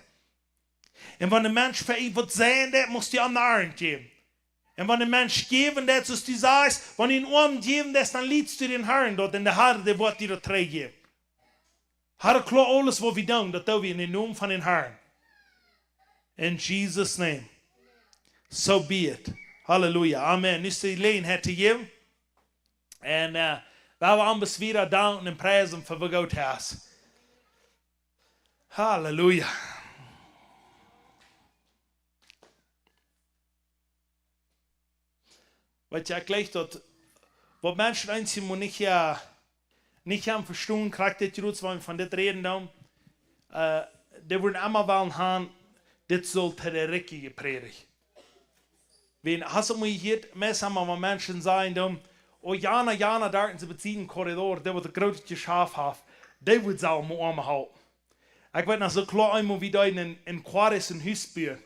En wanneer de mens voor iets wat zijn, dat moest je aan de arm geven. En wanneer de mens geven, dat zoals du zegt, wanneer je een arm geven, dat dan liedst du den Herrn dort. En de Herr, dat wordt je dat teruggeven. Herr, klaar alles wat we doen, dat doen we in de naam van de Herrn. In Jesus' name. So be it. Halleluja. Amen. Nu is de gelegenheid te geven. En we Weil wir ambes wieder danken und preisen für was Gott hast. Halleluja. Weil ich gleich dort, wo Menschen einziehen, wo nicht haben verstanden, kriegt das Jutz, weil wir von das reden haben, die würden immer wollen haben, das sollte der richtige Predigt. Wenn, hast du mir hier, meistens haben wir Menschen sagen, oh Jana, da in sie beziehen Korridor, der wird der größte Schaf hat, der wird auch mal umhalten. Ich weiß noch so klar einmal, wie da in Quares in Hüsbier.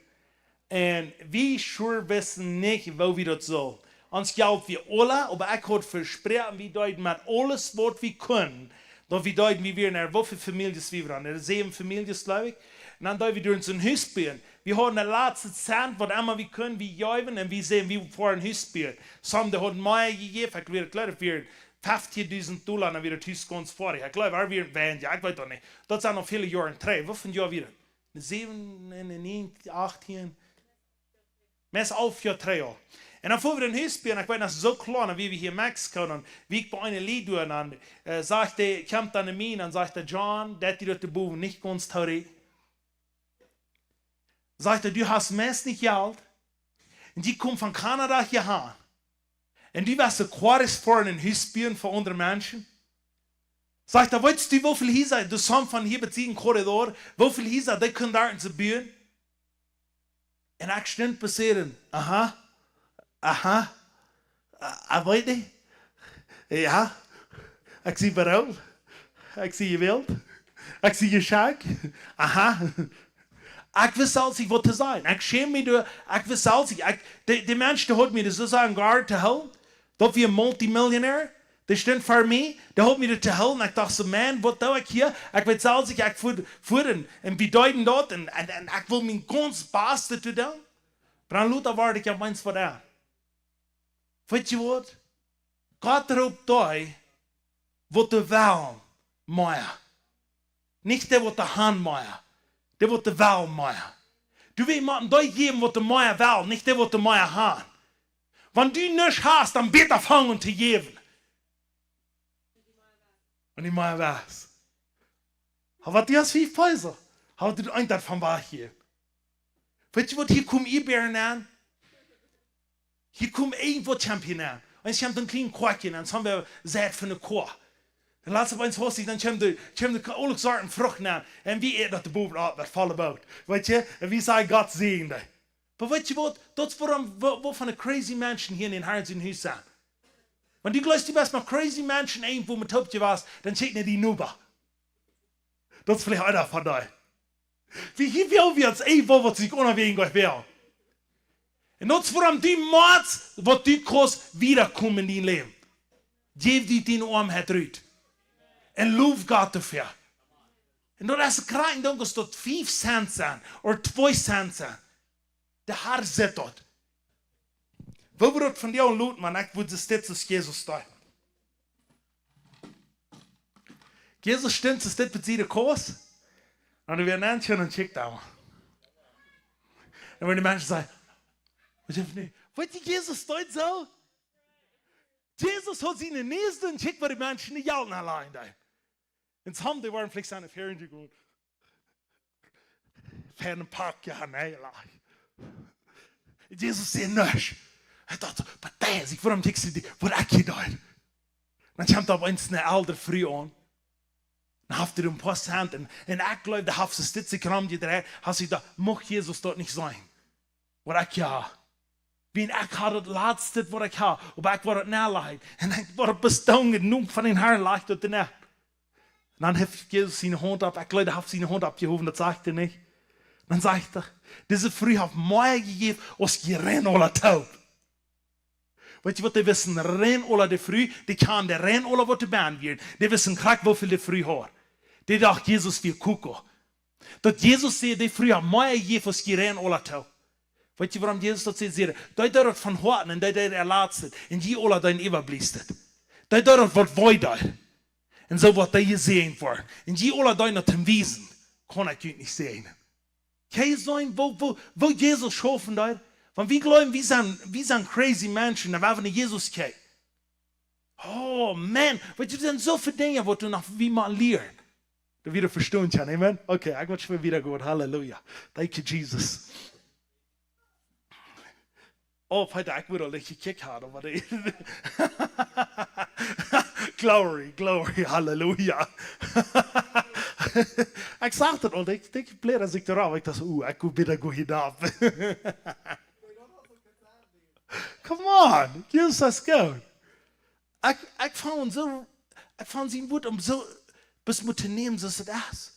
Und wir sure wissen nicht, wo wir das soll. Uns glaubt wir alle, aber ich habe versprochen, wir deuten mit alles, was wir können. Dann wir deuten, wie wir in der Woffe Familie wir waren. In der 7 Familien, glaube ich. Und dann deuten wir durch ein Haus bauen. Wir haben eine letzte Zeit, was immer wir können, wir jäuben und wir sehen, wie wir vor ein Haus bauen. Some haben mehr gegeben, ich würde klar, wir $50.000 dann wieder Haus ganz vor. Ich glaube, wir werden, ja, ich weiß doch nicht. Das sind noch viele Jahre drei. Wofür Jahr wieder? 7, 9, 18. Meist auf Jahr 3 Jahre. En dan voor we een huis ben, ik weet nog zo klaar, wie wir hier in Mexiko, dan wie ik bij een lied doe, en dan zegt hij, komt dan naar mij, en zegt hij, John, dat die de boven niet ganz teuren. Zegt hij, du hast meest niet geld, en die komt van Kanada hierheen. En die was de kwaadjes voor een huis ben voor andere mensen. Zegt hij, weet je hoeveel hier zijn, de som van hier beziehen corridor, hoeveel hier zijn, die kunnen daar in zijn buren. En ik stond passeren, aha. Weet je? Ja. Ik zie Barol. Ik zie je wild. Ik zie je schaak. Aha. Ik wist als ik wat te zijn. Ik schäme me door. Ik wist als ik. De mensen die had me zo zijn guard te helpen. Dat we een multimiljonair. Die stond voor mij. Die had me te helpen. Ik dacht zo, man, wat doe ik hier? Ik weet als ik voeren. En bedeuten dat. En ik wil mijn ganz beste te doen. Maar Luther word ik ja mens voor dat. Weet je wat? God roept daar wat de wel maaien. Niet de wat de hand maaien. De wat de wel maaien. Du weet maar dat geven wat de maaien wel, niet de wat de maaien hand. Want du niks hast, dan beter vangen te geven. En die maaien was. Wat die als 5 Häuser? Houdt du een dat van waar hier? Weet je wat, hier kom je beren aan? Hier komt irgendwo Champion an. Und ich habe einen kleinen Quackchen, und dann haben wir Saat von der Kuh. Dann lassen wir uns hostig, dann kommen die alle Sorten Fruchten an. Und wie eet dat de boven af, dat vallen bout. Weet je? En wie zei Gott sehen da. Aber weet je wat? Dat is wat van de crazy Menschen hier in den Herren in Huis zijn. Want die gelooft die best maar crazy Menschen irgendwo mit Hupje was, dann schickt er die Nuba. Dat is vielleicht einer von da. Wie hier will wir uns irgendwo, was sich unerwähnt euch will. En dat is waarom die maat wat die kost wiederkomen in die leven. Geef die in om het uit. En loof God ervoor. En dat is krijgen dan als dat 5 cent zijn. Of 2 cent zijn. De haar zet dat. Wil we dat van jou loot, man? Ik wil de steeds als Jezus staan. Jezus stimmt, is dit met de kost? En dan weer een en check daar. En wanneer de mensen zeggen, weet je, Jezus staat zo? Jezus had zijn nächsten en check waar de mensen niet jou naar alleen daar. En soms die waren vielleicht seine Ferien gegaan. Van Park, ja, nee, Jezus zei niks. Hij dacht, maar deze, ik waarom tekst die, wat ik je daar? Dan komt op eens een ouder vrouw aan. Dan heeft hij een pas hand en ik geloof, dat heeft ze stitsen kram die eruit. Hij zei, dat mag Jezus dat niet zijn. Wat ik ja. Wie ik had het laatste wat ik had, maar ik word het naleid. En ik word bestaan genoemd van in haar leicht tot de nacht. En dan heeft Jezus zijn hand op, ik geloof, dat heeft zijn hand opgehoven, dat zegt hij niet. Dan zegt hij, deze vrouw heeft mij gegeven als je renola taub. Weet je wat, die wissen, renola de vrouw, die kan de renola wat de baan weer. Die wissen krak hoeveel de vrouw hoort. Die dacht, Jezus wil koeken. Dat Jezus zei, die vrouw heeft mij gegeven als je renola taub. Weet je waarom Jezus dat zei? Dat dat van hoorten en dat dat laatst het. En die ola dan overbliest het. Dat dat wat wij daar. En zo wat dat je zien voor. En die ola dan dat hem wezen. Kon ik je niet zien. Kan je zijn, wo Jezus schoven daar? Want wie geloven, wie zijn crazy mensen, en waar we naar Jezus kijken. Oh man, weet je, er zijn zoveel dingen wat du nog wie man leert. Dat wieder verstehen kann, amen? Okay, ik moet schon wieder gut, halleluja. Thank you, Jesus. Oh, heute, ik moet al een gekickt hebben, maar det glory, glory, halleluja. Ik zag het al, ik bleef als ik eraf, ik dacht, ik moet weer goed hieraf. Come on, Jesus is goed. Ik vond zijn woord om zo bis moeten nemen zoals het is.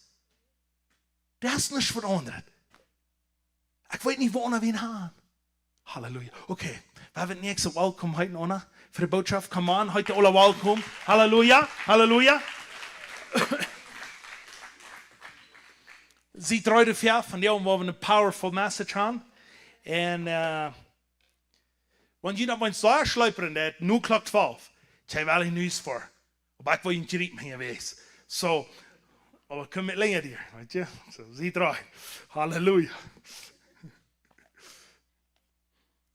Dat is niet veranderd. Ik weet niet waar we gaan. Halleluja. Okay, we hebben het nächste welkom heute noch. Für die Botschaft, come on, heute alle welkom. Halleluja, halleluja. Sie dreude vier von der wo wir eine powerful message haben. En wenn je nog eens daar sluiperen dat, nu klok 12. Ik heb wel nieuws voor. Maar ik wil je niet meer wezen. So, aber kom met länger hier, weet je. So, sie drei. Halleluja.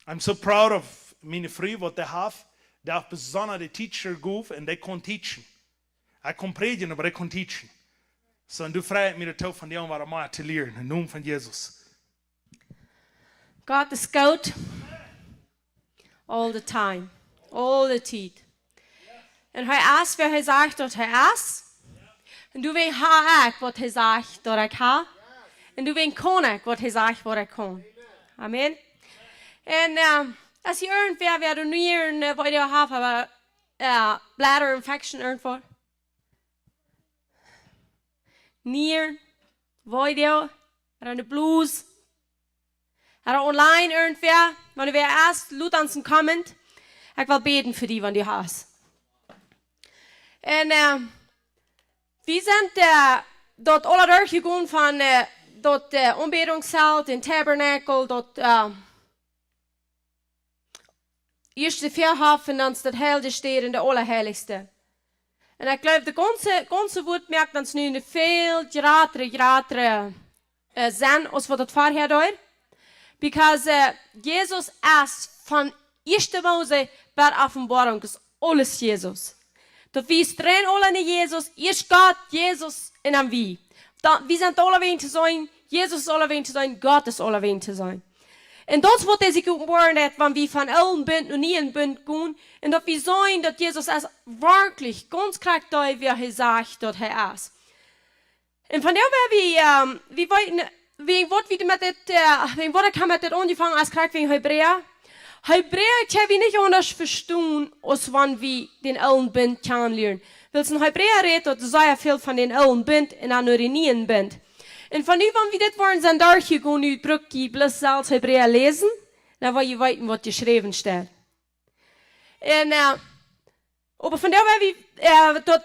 I'm so proud of meine Frau, what they have. Die have besondere teacher goof en die kon teachen. Ik kon predigen, aber die kon teachen. So, en du vrijheid mir de van die waar maar te leren. In naam van Jezus. God is goed. All the time. All the tijd. En hij is waar hij zegt dat hij is. En du weet ha ik wat hij zegt dat ik ha. En du weet kon ik wat hij zegt wat ik kon. Amen. En als je irgendwer wer du nieren wat je have aber bladder infection irgendwo. Nieren. Wat je aan de blues. Er online irgendwer, wenn du wer erst Lutanzen kommend, ich will beten für die, wenn die hast. Und wir sind dort alle durchgegangen von dort Umbetungszelt, den Tabernakel, dort erste Vierhafen, dann das Helde steht in der Allerheiligste. Und ich glaube, der ganze Wort merkt uns nu viel gratere Sinn, als was das vorher dort. Because Jesus is van eerste Mose bij Offenbarung, is alles Jesus. Dat we streng alle in Jesus, eerst God, Jesus en dan wie. We zijn alle ween te zijn, Jesus is alle ween te zijn, God is alle ween te zijn. En dat is wat deze geboren heeft, wanneer we van allen bent en niet in bent gaan. En dat we zijn dat Jesus is werkelijk, ganz krachtig, wie hij zegt dat hij is. En van daar we weten, wegen wat ik met dit angefangen als krijg wegen Hebräer. Hebräer heb ik niet anders verstaan als wanneer we den allen bent kennenlernen. Weil een Hebräer redt dat sehr veel van den allen bent en dan nur nie bent. En van nu wanneer we dit waren zijn doorgegaan, nu bruk je bloß zelfs Hebräer lezen, dan wil je weten wat geschreven staat. En aber van daar we tot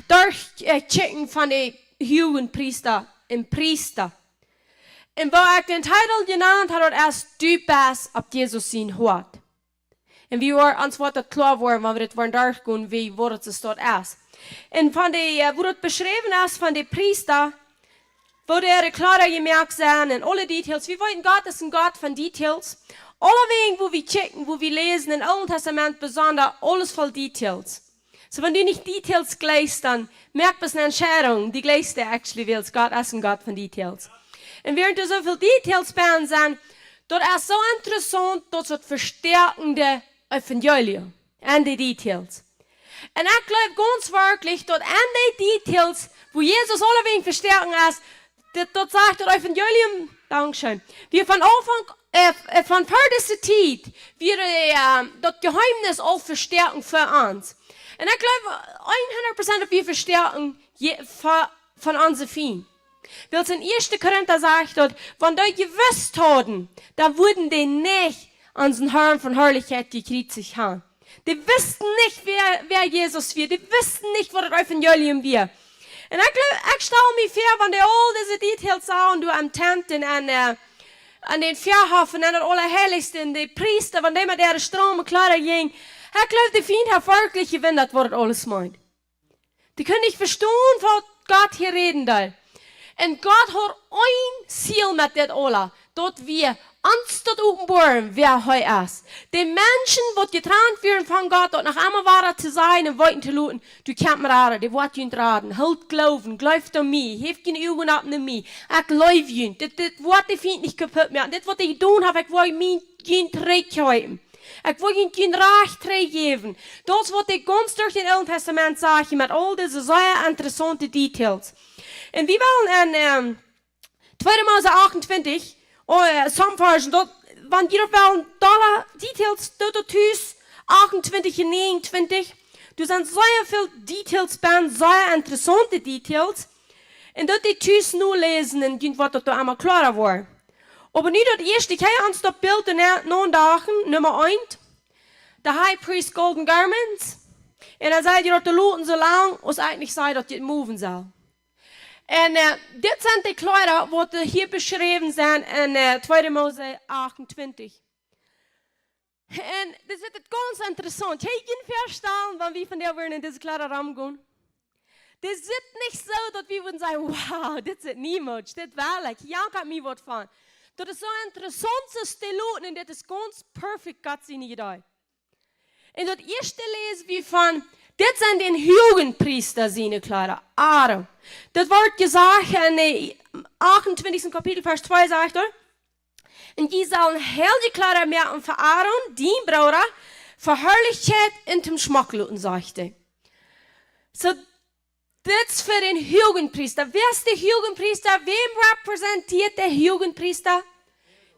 doorchecken van de huwenpriester en priester. En waar ik den titel genannt had, als du bist op Jesus zijn hoort. En wie waren ons wat het klaar worden, wanneer we het waren doorgegaan, wie wat het staat is. En van de, wo het beschreven is van de priester, wo de klaar gemerkt zijn en alle details. We weten, God is een God van details. Alle wegen, wo we checken, wo we lezen in het Oude Testament, besonders alles vol details. So, wenn du nicht Details gleichst, dann merkt man eine Entscheidung, die gleichst du actually willst. Gott ist ein Gott von Details. Und während du so viel Details bei uns sind, das ist so interessant, das ist verstärkende Evangelium. Und die Details. Und ich glaube ganz wirklich, dass an die Details, wo Jesus alle wegen verstärken ist, das sagt das Evangelium, Dankeschön, wir von Anfang, von vorderster Zeit, wir das Geheimnis auch verstärken für uns. Und ich glaube, 100% wir verstärken von unseren Feinden. Weil es in 1. Korinther sagt, wenn die gewusst haben, dann würden die nicht an den Herrn von Herrlichkeit gekreuzigt haben. Die wussten nicht, wer Jesus wird. Die wussten nicht, was das Evangelium wird. Und ich glaube, ich stelle mir vor, wenn die all diese Details sahen, du am Tent und an den Vierhafen, an den Allerheiligsten, die Priester, wenn die mit der Strom klar ging, ich glaube, die Feind hat wirklich gewinnt, was das alles meint. Die können nicht verstehen, was Gott hier reden will. Und Gott hat ein Ziel mit das alle. dort wir uns dort openbaren, wer heu ist. Die Menschen, die getrennt werden von Gott, dort nach einmal waren zu sein und wollten zu luten, du kannst mir raten, die wollen ihn raten, halt glauben, glaubt an mich, hebt keine Augen ab an mich, ich glaube ihn, das wird die Feind nicht kaputt machen, das, was ich tun habe, ich will mir kein Trick halten. Ich will ihnen kein Recht geben. Das, was ich ganz durch den Alten Testament sage, mit all diese sehr interessanten Details. Und wir wollen in 2. Mose 28, Samversion, dort, wenn jeder wollen, Dollar Details, dort 28 und 29, du sind sehr viele Details bei, sehr interessante Details. Und dort die Tüß nur lesen, und die wird dort einmal klarer war. Aber nicht das erste, ich habe uns das Bild in 9 Tagen, Nummer 1, der High Priest Golden Garments. Und er sagt, ihr dort looten so lang, als eigentlich sei, dass ihr moven soll. Und das sind die Kleider, die hier beschrieben sind in 2. Mose 28. Und das wird ganz interessant. Ich kann verstehen, wenn wir von der würden in diese Kleider rangehen. Das ist nicht so, dass wir würden sagen, wow, das ist niemals, das ist wirklich, ja, kann mir was von. Das ist so interessant, das zu looten, und das ist ganz perfekt, Gott seine Idee. Und das erste lesen wir von, das sind den Jugendpriester seine Kleider, Aaron. Das wird gesagt in 28. Kapitel, Vers 2, sagt er. Und die sollen helle Kleider merken für Aaron, die Bruder, für Herrlichkeit in dem Schmuckluten, sagt er. So, das für den Jugendpriester. Wer ist der Jugendpriester? Wem repräsentiert der Jugendpriester?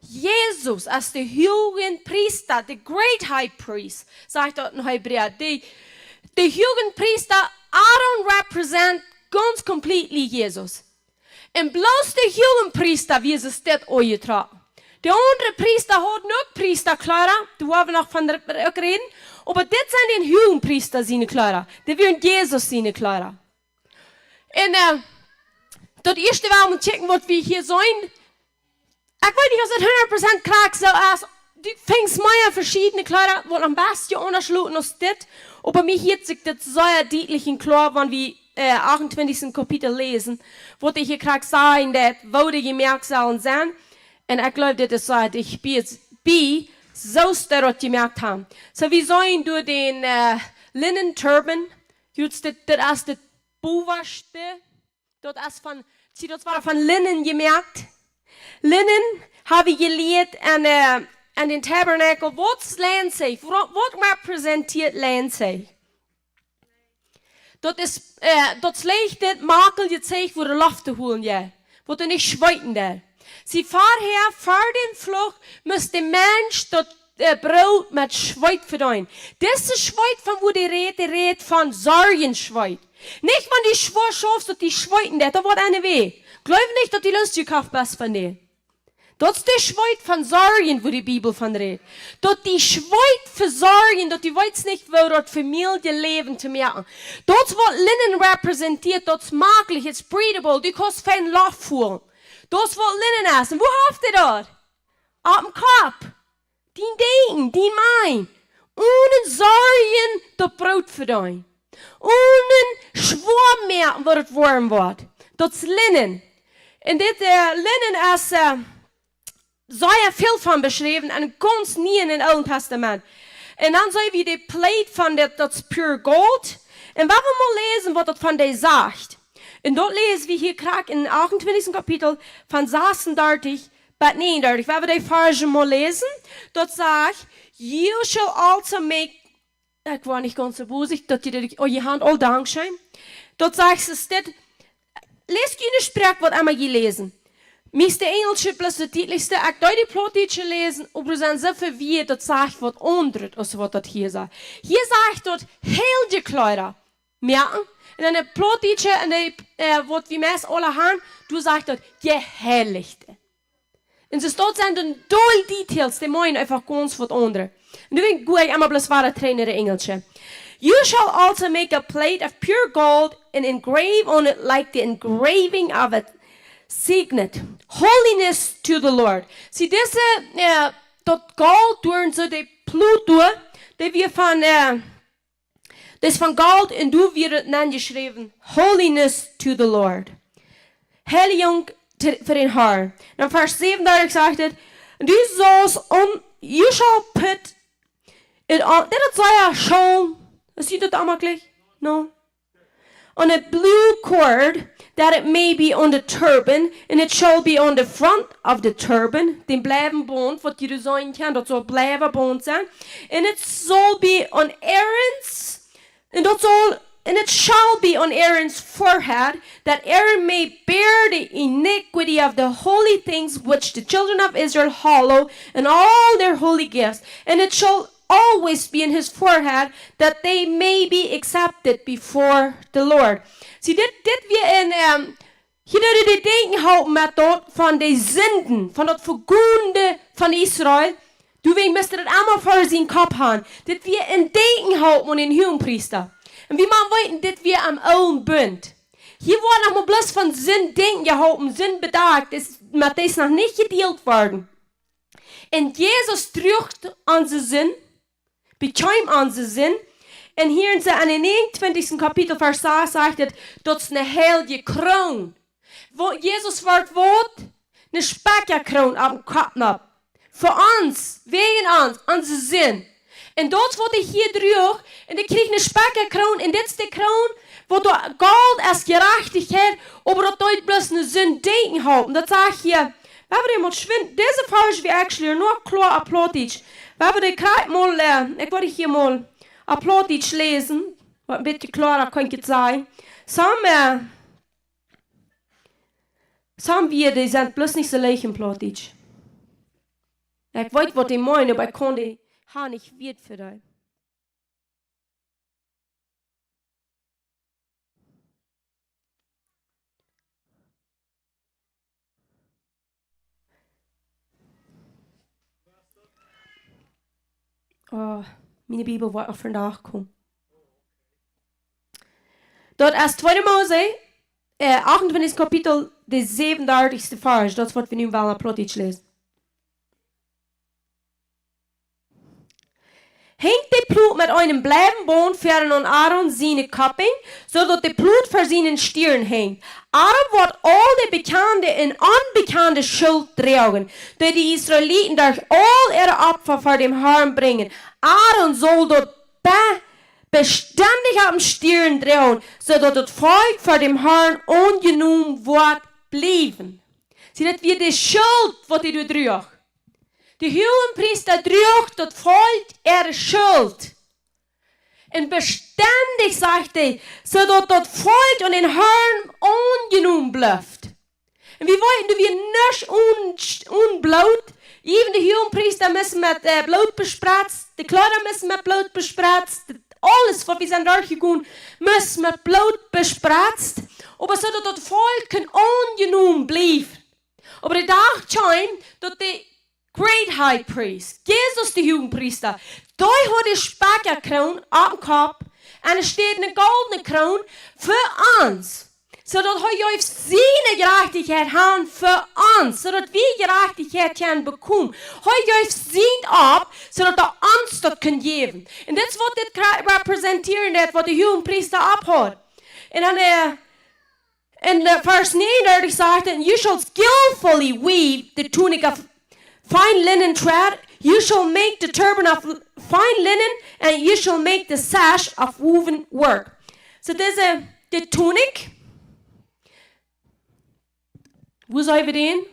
Jesus als der Jugendpriester, der Great High Priest, sagt dort in Hebräer. Der Jugendpriester Aaron repräsentiert ganz completely Jesus. Und bloß der Jugendpriester, wie es das angetragen. Der andere Priester hat noch Priesterkleider, da wollen wir noch von reden, aber das sind den Jugendpriester seine Kleider. Die werden Jesus seine Kleider. Und das erste war, um zu checken, was wir hier sein. Ich weiß nicht, ob es 100% klar so ist. Du fängst mehr verschiedene Kleider, die am besten unterschluten als das. Aber mir hier sich das sehr deutlich in klar, wenn wir 28. Kapitel lesen, wo ich hier gerade sagen, dass wo die gemerkt sollen sein. Und ich glaube, das ist so, ich bin so stark gemerkt haben. So, wir sollen durch den Linnen Turban, das ist das Buwaste, das war von Linnen gemerkt. Linnen habe ich gelehrt an den Tabernakel. Was ist Landsay? Was repräsentiert Landsay? Das leuchtet Makel gezeigt, wo der Luft zu holen, ja. Wo du nicht schweiten da. Sie vorher, vor dem Flucht, muss der Mensch das Brot mit Schweit verdienen. Das ist Schweit, von wo die Rede von Sorgenschweit. Nicht, wenn die Schwur schaffst, dass die Schweiten da wird eine weh. Glaub nicht, dass die Lust gekauft ist von dir. Das ist der Schweit von Sorgen, wo die Bibel von redet. Dort die Schweit für Sorgen, dort die weiß nicht, wo dort Familienleben zu merken. Dort wird Linnen repräsentiert, dort ist maglich, it's breathable, du kannst kein Loch fühlen. Das wird Linnen essen. Wo habt ihr dort? Auf dem Kopf. Die Ding, die mein. Ohne Sorgen, das Brot verdienen. Ohne Schwurmerken, wo das warm wird. Das ist Linnen. Und das Linnen ist, sehr viel von beschrieben, und ganz nie in den Alten Testament. Und dann sehen wir die Plate von das Pure Gold. Und wenn wir mal lesen, was das von der sagt. Und dort lesen wir hier gerade in 28. Kapitel von 36 bis 39. Wenn wir die Verse mal lesen, dort sagt, you shall also make, ich war nicht ganz so busig, dass ihr Hand all Dankeschön. Dort sagt es, lest ihr Sprech, was einmal gelesen. Mr. Engelsche plus de titligste, ik doe die plottietje lezen, maar er zijn zoveel wie dat zegt wat onder als wat dat hier zegt. Hier zegt dat heel die kleider. Merken? En dan een plottietje en wat we meest alle gaan, du zegt dat je heiligste. En ze staat zijn dan dol details, die mooien einfach ganz wat onder. En nu ben ik goed einmal bloß ware trainer Engelsche. You shall also make a plate of pure gold and engrave on it like the engraving of a signet. Holiness to the Lord. Zie, deze, dat goud door zo de ploet door, die wir van, dat is van goud en door weer het naam geschreven. Holiness to the Lord. Heilig für den Herrn. Dann Vers 37 sagt es, du sollst you shall put it on, das sei ja schon, sieht das einmal gleich? No? On a blue cord, that it may be on the turban, and it shall be on the front of the turban, den blijven bond, wat je zijn kan, dat zal blijven bond zijn. And it shall be on Aaron's, and it shall be on Aaron's forehead, that Aaron may bear the iniquity of the holy things which the children of Israel hallow, and all their holy gifts. And it shall always be in his forehead, that they may be accepted before the Lord. Zie, dit weer in, hier hadden de denken houden met dat van de zinden, van dat vergoende van Israël. Du, wij moesten het allemaal voor zijn kop hebben. Dit weer in denken houden van een hohenpriester. En wie man weten, dit weer am oude bund. Hier wordt nog maar bloß van zin denken gehouden, zin bedacht, maar dat is nog niet gedeeld worden. En Jezus terug aan zijn zin, bekam aan zijn zin. En hier in zijn 29. kapitel vers 6 zegt het, dat is een heilige kroon. Jezus wordt wat? Een spekkerkroon op de kop. Voor ons, wegen ons, onze zin. En dat wordt hier terug. En ik krijg een spekkerkroon. En dit is de kroon, wat door goud als gerechtigheid, aber dat nooit bloß een zin denken houden. Dat zeg je, we hebben iemand schwind. Deze vers wie actually nog klaar applaudit. We hebben de krijg mal, ik word hier mal applaudit lezen. Wat een beetje klarer kan ik het zeggen. Samen wir, die zijn bloß niet zo leeg in applaudit. Ik weet wat die meinen, aber ik kon die haar niet weten voor die. Oh, mijn Bibel wordt nog vandaag komen. Dat is 2 Mose, 28 kapitel, de 37e vers. Dat is wat we nu wel een plotje lezen. Hengt de Blut mit einem Bleibenbohn fern an Aaron seine Kapping, sodass de Blut für seinen Stirn hängt. Aaron wird all de bekannte und unbekannte Schuld tragen, die Israeliten durch all ihre Opfer vor dem Herrn bringen. Aaron soll dort beständig am Stirn tragen, sodass das Volk vor dem Herrn ungenommen wird bleiben. Sie dat wie de Schuld, wat die du trägst. De hohenpriester droeg dat volk schuld. En beständig, sagt hij, zodat dat volk aan den Herrn ongenomen blijft. En wie weten, dat we niet onbloot. Even de hohenpriester müssen met bloot bespratst. De kleider müssen met bloot bespratst. Alles wat we zijn doorgegaan, muss met bloot bespratst. Maar zodat dat volk ongenomen blijft. Maar de dag kwam dat de great high priest, Jesus de hohenpriester, die hat de spekkerkroon op de kop en er steht een goldene kroon voor ons. Zodat hij juist zijn gerechtigheid heeft voor ons, zodat we gerechtigheid kunnen bekomen. Hij juist zijn op, zodat hij ons dat kan geven. En dit is wat dit representeren, wat de hohenpriester ophoudt. En dan in vers 39 zegt het, you shall skillfully weave the tunic of fine linen thread, you shall make the turban of fine linen, and you shall make the sash of woven work. So there's the tunic. Hoe zou je het?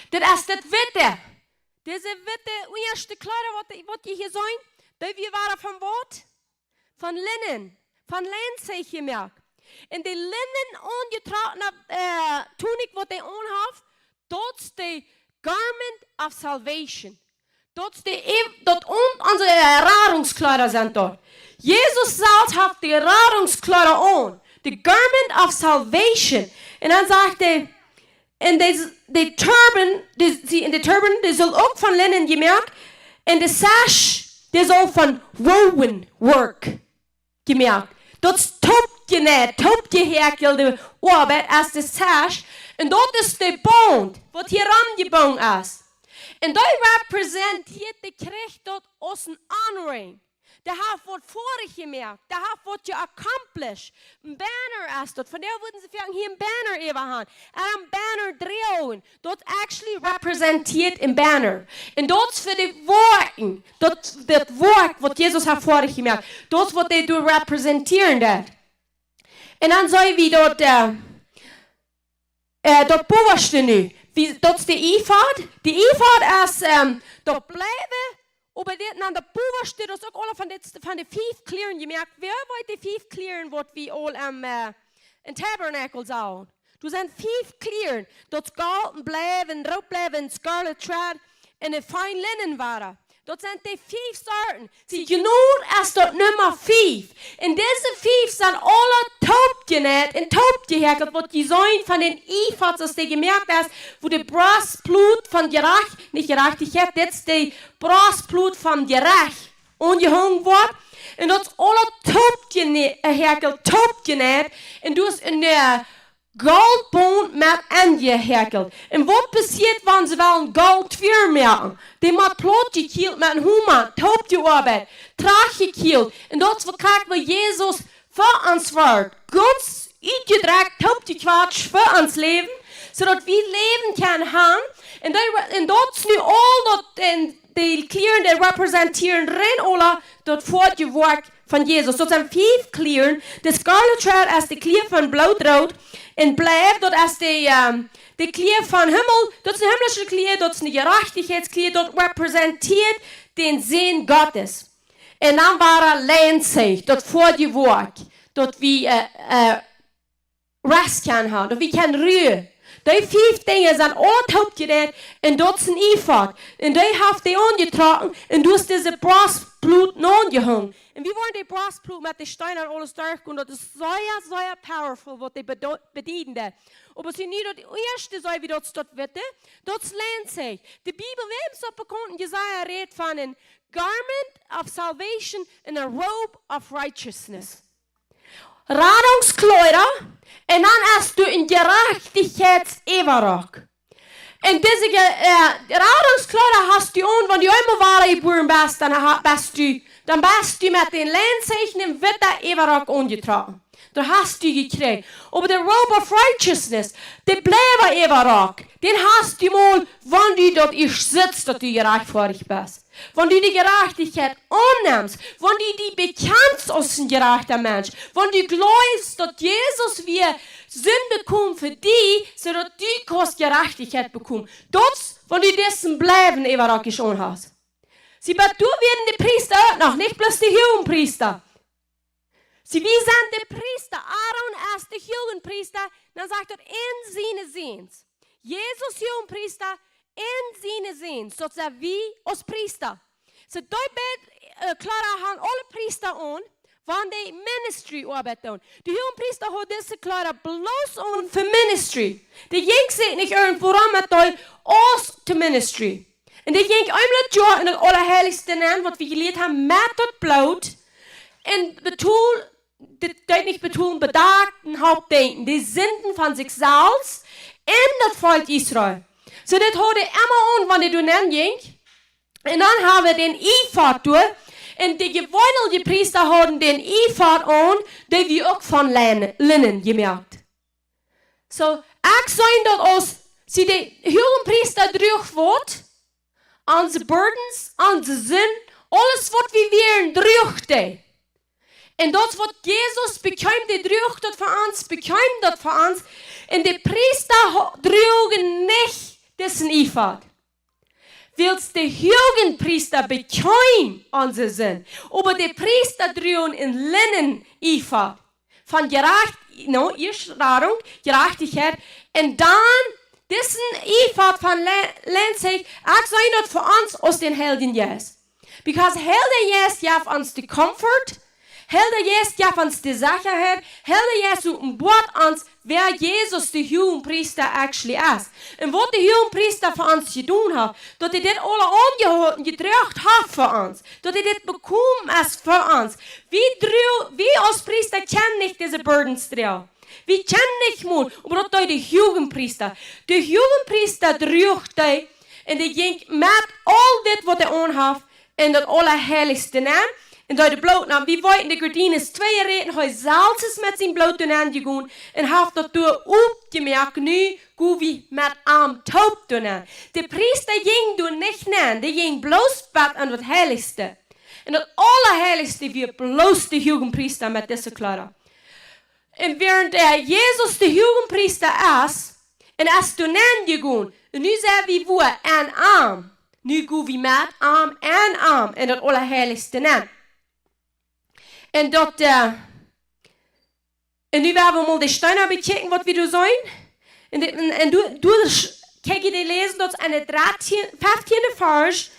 Dat is het witte. Deze witte eerste kleider wat je hier zijn, die waren van wat? Van linnen. Van lin zeg je merkt. En de linnen ongetrokken tunic wat hij aanheft, dat is de garment of salvation. Dat onze Erfahrungskleider sind dort. Jesus selbst hat die Erfahrungskleider an. The garment of salvation. En dan zegt hij, en de turban, die zal ook van linnen gemerkt. En de sash, die zal van woven work gemerkt. Dat is topgeherkelde arbeid als de sash. En dat is de bond, wat hier aangebonden is. En dat representeert de kracht tot ons aanreng. Det har fått vorig gemerkt. Det har fått je accomplished. Een banner is dat. Van daar worden ze vangen hier een banner even aan. En een banner draaien. Dat actually representeert een banner. En dat is voor de woorden. Dat woord wat Jezus heeft vorig gemerkt. Dat is wat hij doet representeren dat. En dan zei we dat bovenste nu. Dat is de ephod. De ephod is dat blijven. Aber dit aan de bovenste, dat is ook alle van de 5 kleren gemerkt. Wer weet de 5 kleren wat we al in tabernakel zagen? Er zijn 5 kleren. Dat goud blijven, rood blijven, scarlet thread en een fijn linnen waren. Dat zijn de 5 soorten. Zie je nu is dat nummer 5. En deze 5 zijn alle toopje net en toopje herkeld. Wat je zijn van den ephod, als je gemerkt hebt, wo de brastbloed van gerecht, niet gerechtigheid, dit is de brastbloed van gerecht, ongehangen wordt. En dat is alle toopje herkeld, toopje net. En dus een goldbond met Anje herkeld. En wat passiert wanneer ze wel een goldvier maken? Die moet plotje kielt met een humor, toopje arbeid, traagje kielt. En dat is wat kijk wat Jezus voor ons wordt. Gods uitgedraagt toopje kwatsch voor ons leven, zodat we leven kunnen gaan. En dat is nu al dat de kleren die representeren rein dat voortje werk van Jezus. Dat zijn 5 kleren. De scarlet thread is de kleur van blauw-rood. En blijf, dat is de kleur van hemel. Dat is de hemelse kleur, dat is de gerechtigheidskleur. Dat representeert den zin Gottes. En dan waren leinzig, dat voortje werk. Dat we rest kunnen hebben, dat we kunnen ruwen. Die 5 dingen zijn altijd opgedaan en dat is een ephod. En die heeft die aangetrokken en dus deze brastbloed aangehangen. En wie worden die brastbloed met de stein en alles durchgegaan? Dat is zeer powerful wat die bedienen. Aber sie niet dat eerste zei wie dat weten, dat is leinzig. De Bibel, we hebben zo bekend in Jesaja redt van een garment of salvation en een robe of righteousness. Radungskleider en dan hast du een gerechtigheidseverrock. En deze Radungskleider hast du aan, wanneer je eenmaal waar geboren bist, dan bist du met een leinzeichen en witte Everrock aangetrokken. Dat hast du gekregen. Aber de robe of righteousness, de blijven Everrock, den hast du mal, wanneer du dort sitzt, dat du gerechtvaardig bist. Wanneer du die Gerechtigkeit annimmst, wanneer du die bekennst als een gerechter Mensch, wanneer du glaubst, dat Jezus weer Sünde kommt für dich, zodat du kannst Gerechtigkeit bekommen. Dat, wanneer du dessen blijven Everrock anhast. Sie, aber du werden die Priester auch noch, nicht bloß die Jugendpriester. Sie, wie sind die Priester? Aaron ist der Jugendpriester, dann sagt er, in seine Sehens. Jesus Jugendpriester, in seine Sehens, dat zijn wie als priester. So, daar klaar hangen alle priester aan, van de ministry arbeid doen. De Jugendpriester had deze klaar bloos aan voor ministry. De ging zich niet erin waarom het daar als de ministry. En die ging eenmaal het jaar in het allerheiligste naam, wat we geleerd hebben, met het bloed. En dat niet bedoelen, bedachten, hoopdenken, de zinden van zichzelf en dat volk Israël. So, dat had hij immer aan, wanneer du nan ging. En dan hebben we den ephod door. En de gewöhnliche priester hadden den ephod aan, die we ook van linnen gemerkt. So, ik zei dat als ze de huilenpriester droeg wordt, onze burdens, onze zin, alles wat we weer droegden. En dat wat Jezus bekam, die droeg dat voor ons, bekam dat voor ons. En de priester droegen niet dessen ephod. Wils de Jugendpriester bekam onze zin. Aber de priester droegen een linnen ephod. Van gerechtigheid. En dan dessen ephod van leinzig. Ik zei dat voor ons als den helden jes. Because helden jes gaf ons de comfort. Helden jes gaf ons de zekerheid. Helden jes bood ons wer Jesus de Jugendpriester actually is. En wat de Jugendpriester voor ons gedaan heeft, dat hij dit alle aangehouden, gedreigd heeft voor ons. Dat hij dit bekomen is voor ons. Wie als priester kennen niet deze burdens dragen. We kennen niet meer, maar dat de Jugendpriester. De Jugendpriester droeg en die ging met al dit wat hij aan heeft in dat allerheiligste naam. in de bloot nam. Wie wollten de Gardines 2 reden, hij zelfs is met zijn bloot doen aangegaan en heeft dat door opgemerkt nu, hoe wie met arm taub doen. De priester ging doen niet na, die ging bloos bad aan het heiligste. En het allerheiligste weer bloos de hugenpriester met deze klaren. En während Jezus de hugenpriester is, en is toen aangegaan, en nu zijn we voor en arm. Nu gaan we met arm en arm in het allerheiligste naam. En dat, en nu werden we mal de steinen bekijken, wat we doen zijn. En kijk je die lezen, dat is aan het 15e vers.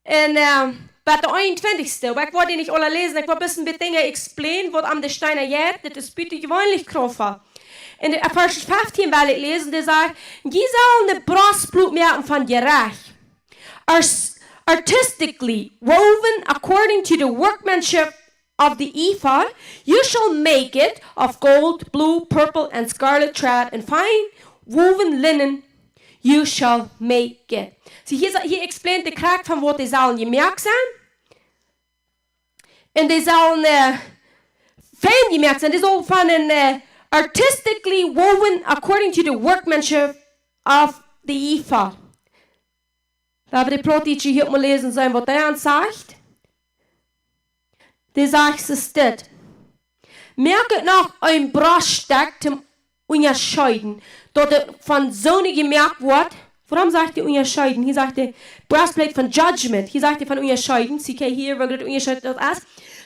En bij de 21ste, maar ik wil die niet alle lezen, ik wil een beetje dingen explain, wat aan de steinen gaat, dat is bitte gewöhnlich kroffen. In de vers 15 wil ik lezen, die zegt, je zal een brastbloed merken van je recht. Artistically woven according to the workmanship of the ephod, you shall make it of gold, blue, purple, and scarlet thread, and fine woven linen. You shall make it. So hier explaint de kracht van wat die zullen gemerkt zijn. En die zullen fijn gemerkt zijn. Die zullen van een artistically woven according to the workmanship of the ephod. Laten we de plotje hier mal lezen zijn wat hij aan zegt. Die zegt ze dit. Merk het nog een braststek te onderscheiden, dat het van zo'n gemerkt wordt. Waarom zegt hij onderscheiden? Hier zegt hij breastplate van judgment. Hier zegt hij van onderscheiden. Zie je hier, waar het onderscheiden is.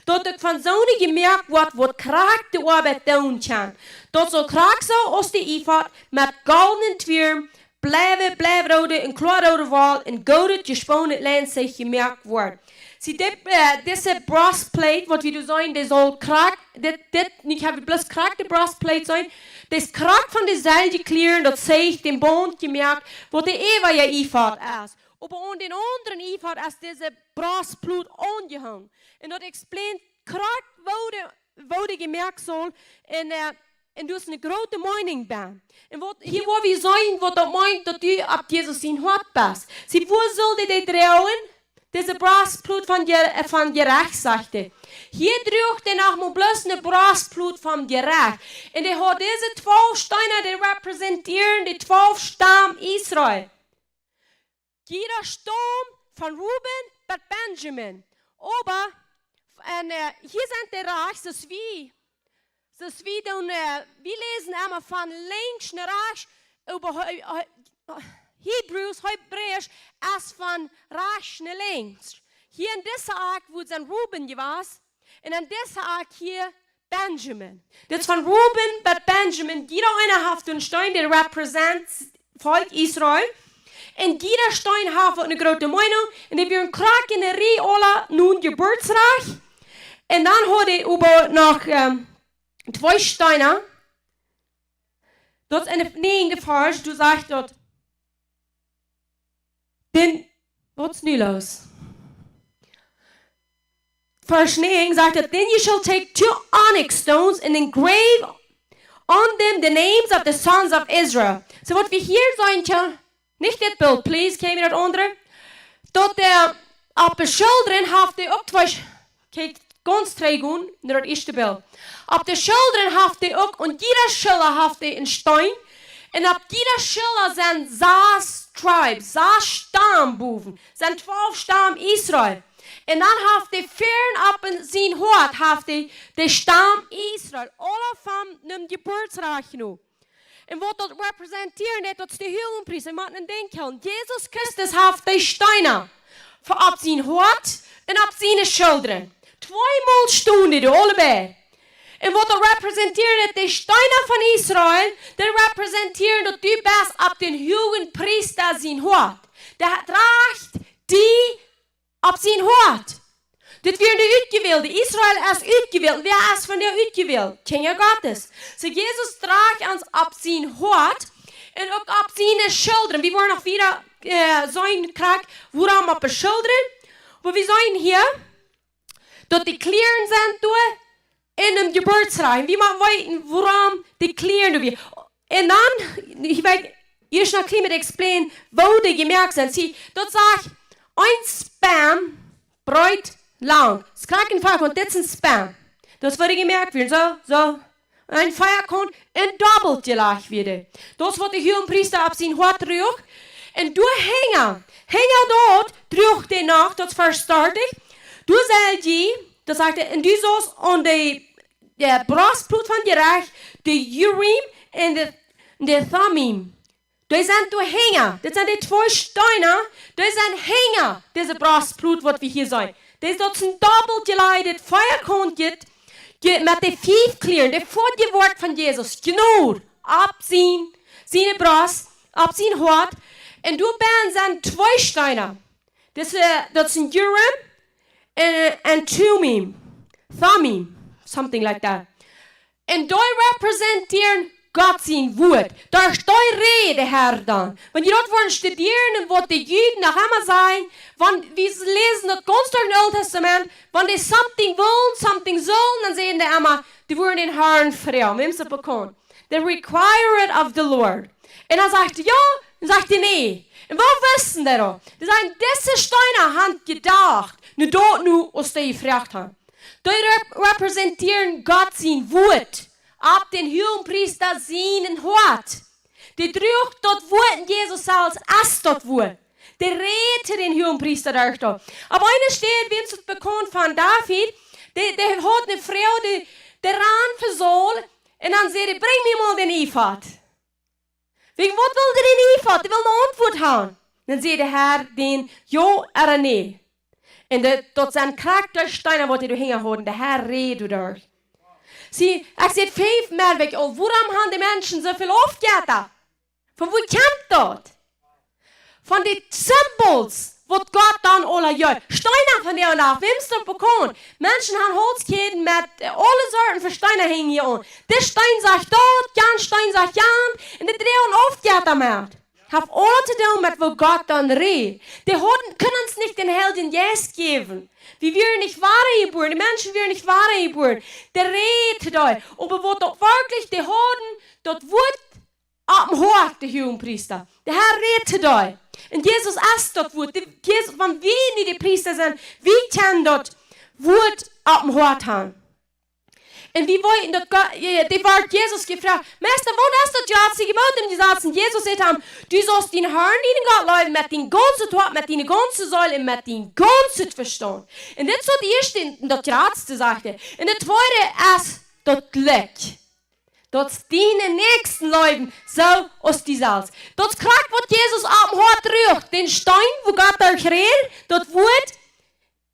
Dat het van zo'n gemerkt wordt, wat kracht de arbeid doen kan. Dat zo kracht zo als de ephod met gouden twier, blijven rode en klaarrode wal en gouden gesponnen lijn zich gemerkt wordt. Zie, deze breastplate, wat we doen zijn, dit zal kracht, niet hebben plus kracht de breastplate zijn. Dit kracht van dezelfde kleren, dat zich den bond gemerkt, wat de Eva je ephod is. Op den anderen ephod is deze breastplate aangehangen. En dat explaint kracht, wat de gemerkt zal, en dus een grote mening ben. En wat, hier waar we zijn, wat dat meint, dat u op Jezus zijn hart bent. Zie, voor zullen die trouwen? Deze breastplate van je recht, zegt hij. Hier droeg hij nog maar bloos een breastplate van je recht. En hij had deze 12 steinen, die representeren de 12 stam Israël. Jeder stam van Ruben tot Benjamin. Aber, en hier zijn de rechts, dus wie doen, we lezen immer van links naar rechts, over Hebräisch als van rechts naar links. Hier in deze ark wordt zijn Ruben geweest, en in deze ark hier Benjamin. Dit is van Ruben tot Benjamin. Jeder einer heeft een stein die represent volk Israël. En jeder stein heeft een grote meinung. En die werden krak in de rij alle nun geburtsrecht. En dan had hij over nog 2 steinen. Dat is in de 9e vers, du zegt dat. Wat is nu los? Vers 9 zegt dat, then you shall take 2 onyx stones and engrave on them the names of the sons of Israel. So wat we hier zijn, niet dit beeld, please, kijk je dat onder? Dat op de schilderen heeft hij ook 2, kijk, ganz treigen, naar het eerste beeld. Op de schilderen heeft hij ook, en jeder schilder heeft hij een stein. En op jeder schilder zijn 6 tribes, 6 stamboven, zijn 12 stam Israël. En dan heeft hij fern op zijn hoofd, heeft hij de stam Israël, alle van een geboortsrecht genomen. En wat dat representeert, dat is de huilenpriester. Maar dan denk je, Jezus Christus heeft de steinen op zijn hoofd en op zijn schilderen. 2 maal stonden die allebei. En wat dat representeert, de steinen van Israël, dat representeert dat u best op den huilenpriester zijn hoofd. Dat draagt die op zijn hoofd. Dit weer de uitgewilde. Israël is uitgewild. Wie is van de uitgewild? Kinder Gottes. So Jezus draagt ons op zijn hoofd en ook op zijn schilderen. We worden nog weer zijn krak, waarom op de schilderen. Maar we zijn hier, dat die kleren zijn toe in een geboortsrecht. Wie mag weten waarom die kleren weer. En dan, ik weet, eerst nog met explain, waar die gemerkt zijn. Zie, dat zegt, een spam bruid lang. Es krijgt een Feuer und dit ist ein Span. Das wurde gemerkt werden, so. Ein Feuer kommt en dobbelt gleich wieder. Das wird der Hohenpriester ab sein Hort terug. Und du hänger dort, terug die Nacht, das verstartet. Du sollst je, das sagt er, und du sollst an der Brustblut von dir reich, die Urim und der Thummim. Das sind die Hänger, das sind die 2 Steine, das sind Hänger, diese Brustblut, was wir hier sehen. Das ist ein doppelt geleitet, Feuer kommt jetzt, mit den 5 Klieren, der vor dem Wort von Jesus, genau, abziehen, seine Brust, abziehen Hort, und du sind 2 Steine. Das sind Urim and Thummim, something like that. Und die repräsentieren Gott sein Wort. Da ist die Rede, Herr, dann. Wenn ihr dort wollen studieren und was die Juden nach immer sein, wenn wir lesen das ganz durch das Alte Testament, wenn die something wollen, something sollen, dann sehen die immer, die wollen den Herrn fragen. Wem sie bekommen? They require it of the Lord. Und dann sagt er ja, dann sagt er nee. Und wo wissen die da? Die sagen, diese Steine haben gedacht, nur dort nur, was die gefragt haben. Die repräsentieren Gott sein Wort. Ab den Hohenpriester seinen Hort. Die drückt dort Wort Jesus als dort Wort. Die redet den Hohenpriester durch dort. Aber eine steht, wie es bekommt von David, der hat eine Frau, die ran versohlt, und dann sagt er, bring mir mal den Ephod. Wegen, was will der den Ephod? Der will eine Antwort haben. Dann sagt der Herr den, ja oder nee. Und dort sind Charaktersteine, die du hingeholt, der Herr redet durch. Sie, ich sehe 5 Mal weg, oh, warum haben die Menschen so viel aufgehört? Von wo kommt das? Von den Symbols, was Gott dann alle gehört. Steine von der nach, wem ist das bekommen? Menschen haben Holzketten mit alle Sorten von Steinen hängen hier an. Der Stein sagt dort, Jan Stein sagt Jan, und die drehen aufgehört damit. Hat alles zu tun mit, wo Gott dann redet. Die können uns nicht den Helden jetzt geben. Wir werden nicht wahre geboren, die Menschen werden nicht wahre geboren. Der redet da. Aber wo dort wirklich die Hoden, dort wird ab dem Hort, der Hohenpriester. Der Herr redet da. Und Jesus ist dort Wort. Jesus, wenn wir nicht die Priester sind, wie kann dort Wort ab dem Hort haben? Und wir wollten dort, die war Jesus gefragt, Meister, wo ist das Gott sie gebaut? Und die sagten, Jesus sagt, du sollst den Herrn, den Gott leiden, mit den ganzen Tod, mit den ganzen Säule, mit den ganzen Verstand. Und das ist so die erste, das Ratste sagte. Und das zweite ist das Glück. Das dienen nächsten Leuten, so aus die Salz. Das kriegt, was Jesus ab dem Hort rührt, den Stein, wo Gott euch redet, das Wort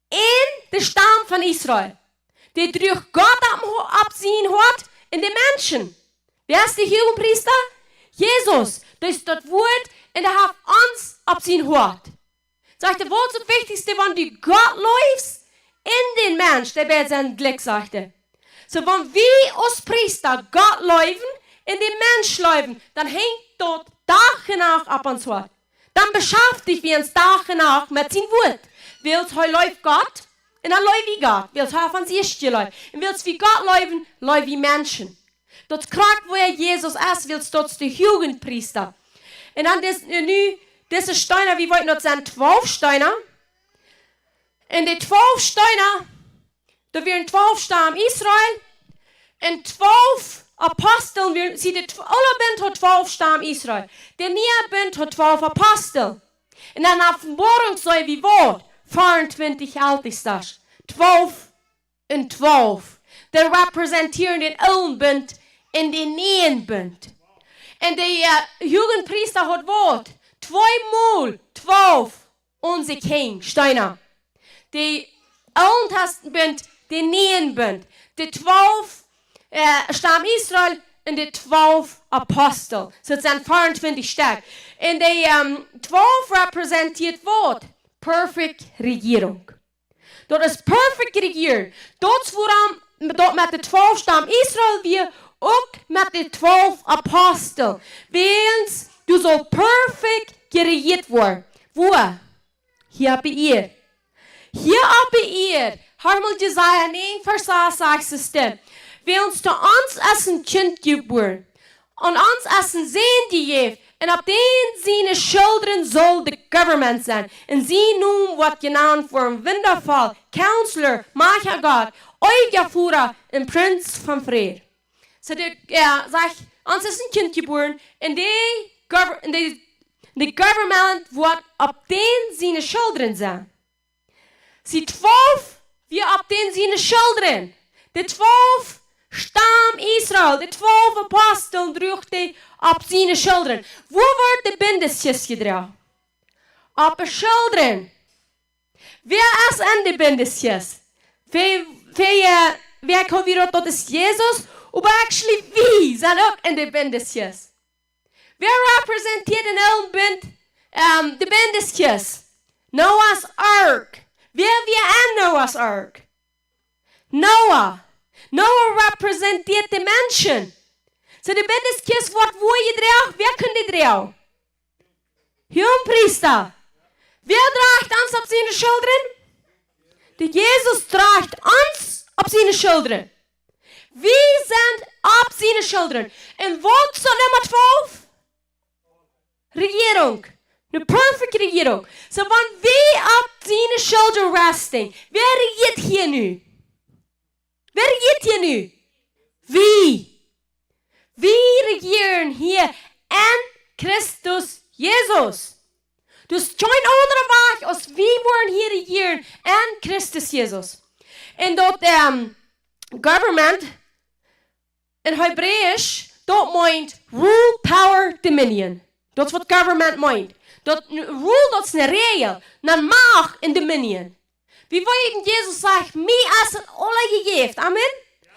in den Stamm von Israel. Die durch Gott abziehen hat in den Menschen. Wer ist der Hohenpriester? Jesus. Das ist das Wort, und er hat uns abziehen hat. Sagt er, was ist das Wichtigste, wenn du Gott läufst in den Mensch, der wird sein Glück, sagt er. So, wenn wir als Priester Gott laufen, in den Mensch laufen, dann hängt dort Tag und Nacht ab uns Wort. Dann beschäftigt wir uns Tag und Nacht mit seinem Wort. Willst du, läuft Gott? Und dann läuft wie Gott. Willst du von sich läuft. Und willst du wie Gott laufen, läuft wie Menschen. Dort kriegt, wo Jesus ist, willst du dort der Jugendpriester. Und dann diese Steine, wie wollten dort sind 12 Steine. Und die 12 Steine, da werden 12 Stamm Israel. Und 12 Apostel, sie alle Bund hat 12 Stamm Israel. Der Bund hat 12 Apostel. Und dann Offenbarung so wie Wort. 24 alt ist das. 12 und 12. Die repräsentieren den alten Bund in den neuen Bund. Und der Jugendpriester hat Wort. 2 mal 12 unsere King, Steiner. Die Alten Testament, den neuen Bund. Die 12 Stamm Israel und die 12 Apostel. So es sind 24 Stück. Und die 12 repräsentiert Wort. Perfect Regierung. Dort ist perfect regieren. Dort woran dort mit den 12 Stamm Israel wir auch mit den 12 Apostel. Wenn's du soll perfekt geregiert werden. Wo? Hier bei ihr. Hier bei ihr. Hör mal Jesaja 9, Vers 8 sagt es denn. Wenn uns zu uns als ein Kind geboren und uns als ein Sehen die En op den zijn schilderen zal de government zijn. En sie nun wordt genaamd voor een wonderful counselor, macher God, uitgevoerder en prins van vrede. So zegt, ons is een kind geboren en de government wordt op den zijn schilderen zijn. Sie 12, wir op den zijn schilderen. De 12 stam Israël, de 12 apostelen droeg die op zijn schilderen. Wo wordt de bindesjes gedragen? Op de schilderen. Wie is in de bindesjes? Wie kan weer dat is Jezus? Maar actually wie zijn ook in de bindesjes? Wie representeert in elk bind de bindesjes? Noah's ark. Wie in Noah's ark? Noah. Noah representeert de mensen. So de bindesjes wordt wo je draagt. Wie kan die dragen? Hohenpriester. Wie draagt ons op zijn schilderen? De Jezus draagt ons op zijn schilderen. Wie zijn op zijn schilderen? En wat is nummer 12? Regierung. Een perfecte regierung. So wanneer wie op zijn schilderen resten, wie regiert hier nu? Wie regiert hier nu? Wie? Wie regieren hier en Christus Jezus? Dus geen andere weg als wie worden hier regieren en Christus Jezus. En dat government in Hebreeuws, dat meint rule, power, dominion. Dat is wat government meint. Dat rule, dat is een regel, een macht en dominion. Wie weten Jezus zegt, mij is het alle gegeven. Amen?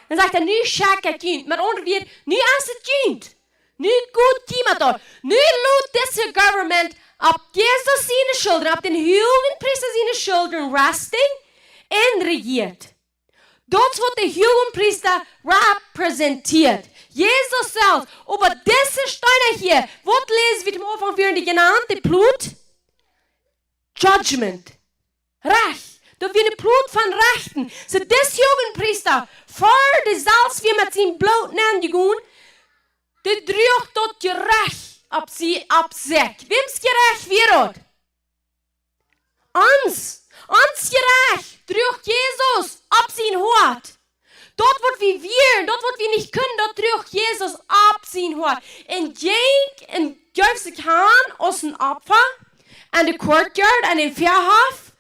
Dan zegt hij, nu schak ik kind. Maar ongeveer, nu is het kind. Nu goed iemand door. Nu loopt deze government op Jezus zijn schilderen, op de heilige priester zijn schilderen resting en regeert. Dat is wat de heilige priester representeert. Jezus zelf, over deze steinen hier, wat lezen we hem over de genaamde bloed? Judgment. Recht. Dat we de bloed van rechten. So deze heilige priester, voor de zelfs weer met zijn bloed aangegaan, de droeg tot je recht op zich. Wem's gerecht wereld? Ons gerecht droeg Jezus op zijn hoofd. Dat wat we weer, dat wat we niet kunnen, dat droeg Jezus op zijn hoofd. En geef zich aan als een opfer en de courtyard en een verhof.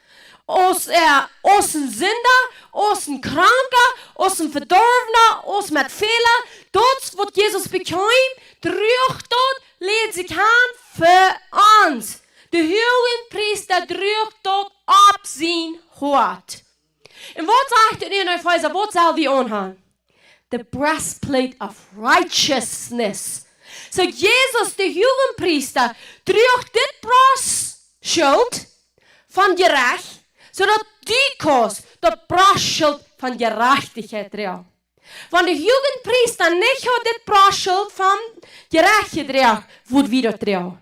Als een zinder, als een kranke, als een verdorvene, als met velen. Dat is wat Jezus bekijmt, droeg dat, leed zich aan voor ons. De heilige priester droeg dat op zijn hoofd. En wat zegt het in Epheser? Wat zal die aangaan? The breastplate of righteousness. So Jezus, de heilige priester, droeg dit brastschild van gerecht, zodat die koos dat brastschild van gerechtigheid draagt. Want de heilige priester niet had dit brastschild van gerechtigheid draagt, wordt wie dat draagt.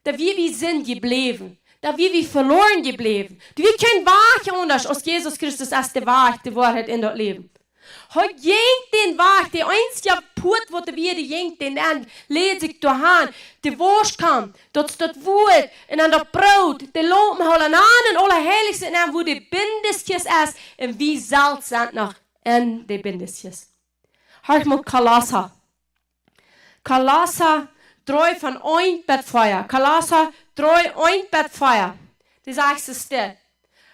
Dat wie zijn gebleven. Dat wie verloren gebleven. Dat wie geen wagen anders als Jezus Christus als de Wahrheit, de Wahrheit in dat leven. Hij jengt den Wahrheit, de einzige Put, wat de weer jengt den en leed zich doorheen. De worst kwam, dat woord en dan dat brood, de lopen houden aan en alle heiligste en dan wo de bindesjes is en wie zal zijn nog in de bindesjes. Hart moet Kolosser. Kolosser 3 van 1 bed fire. Kolosser 3 1 bed fire. Das erste stil.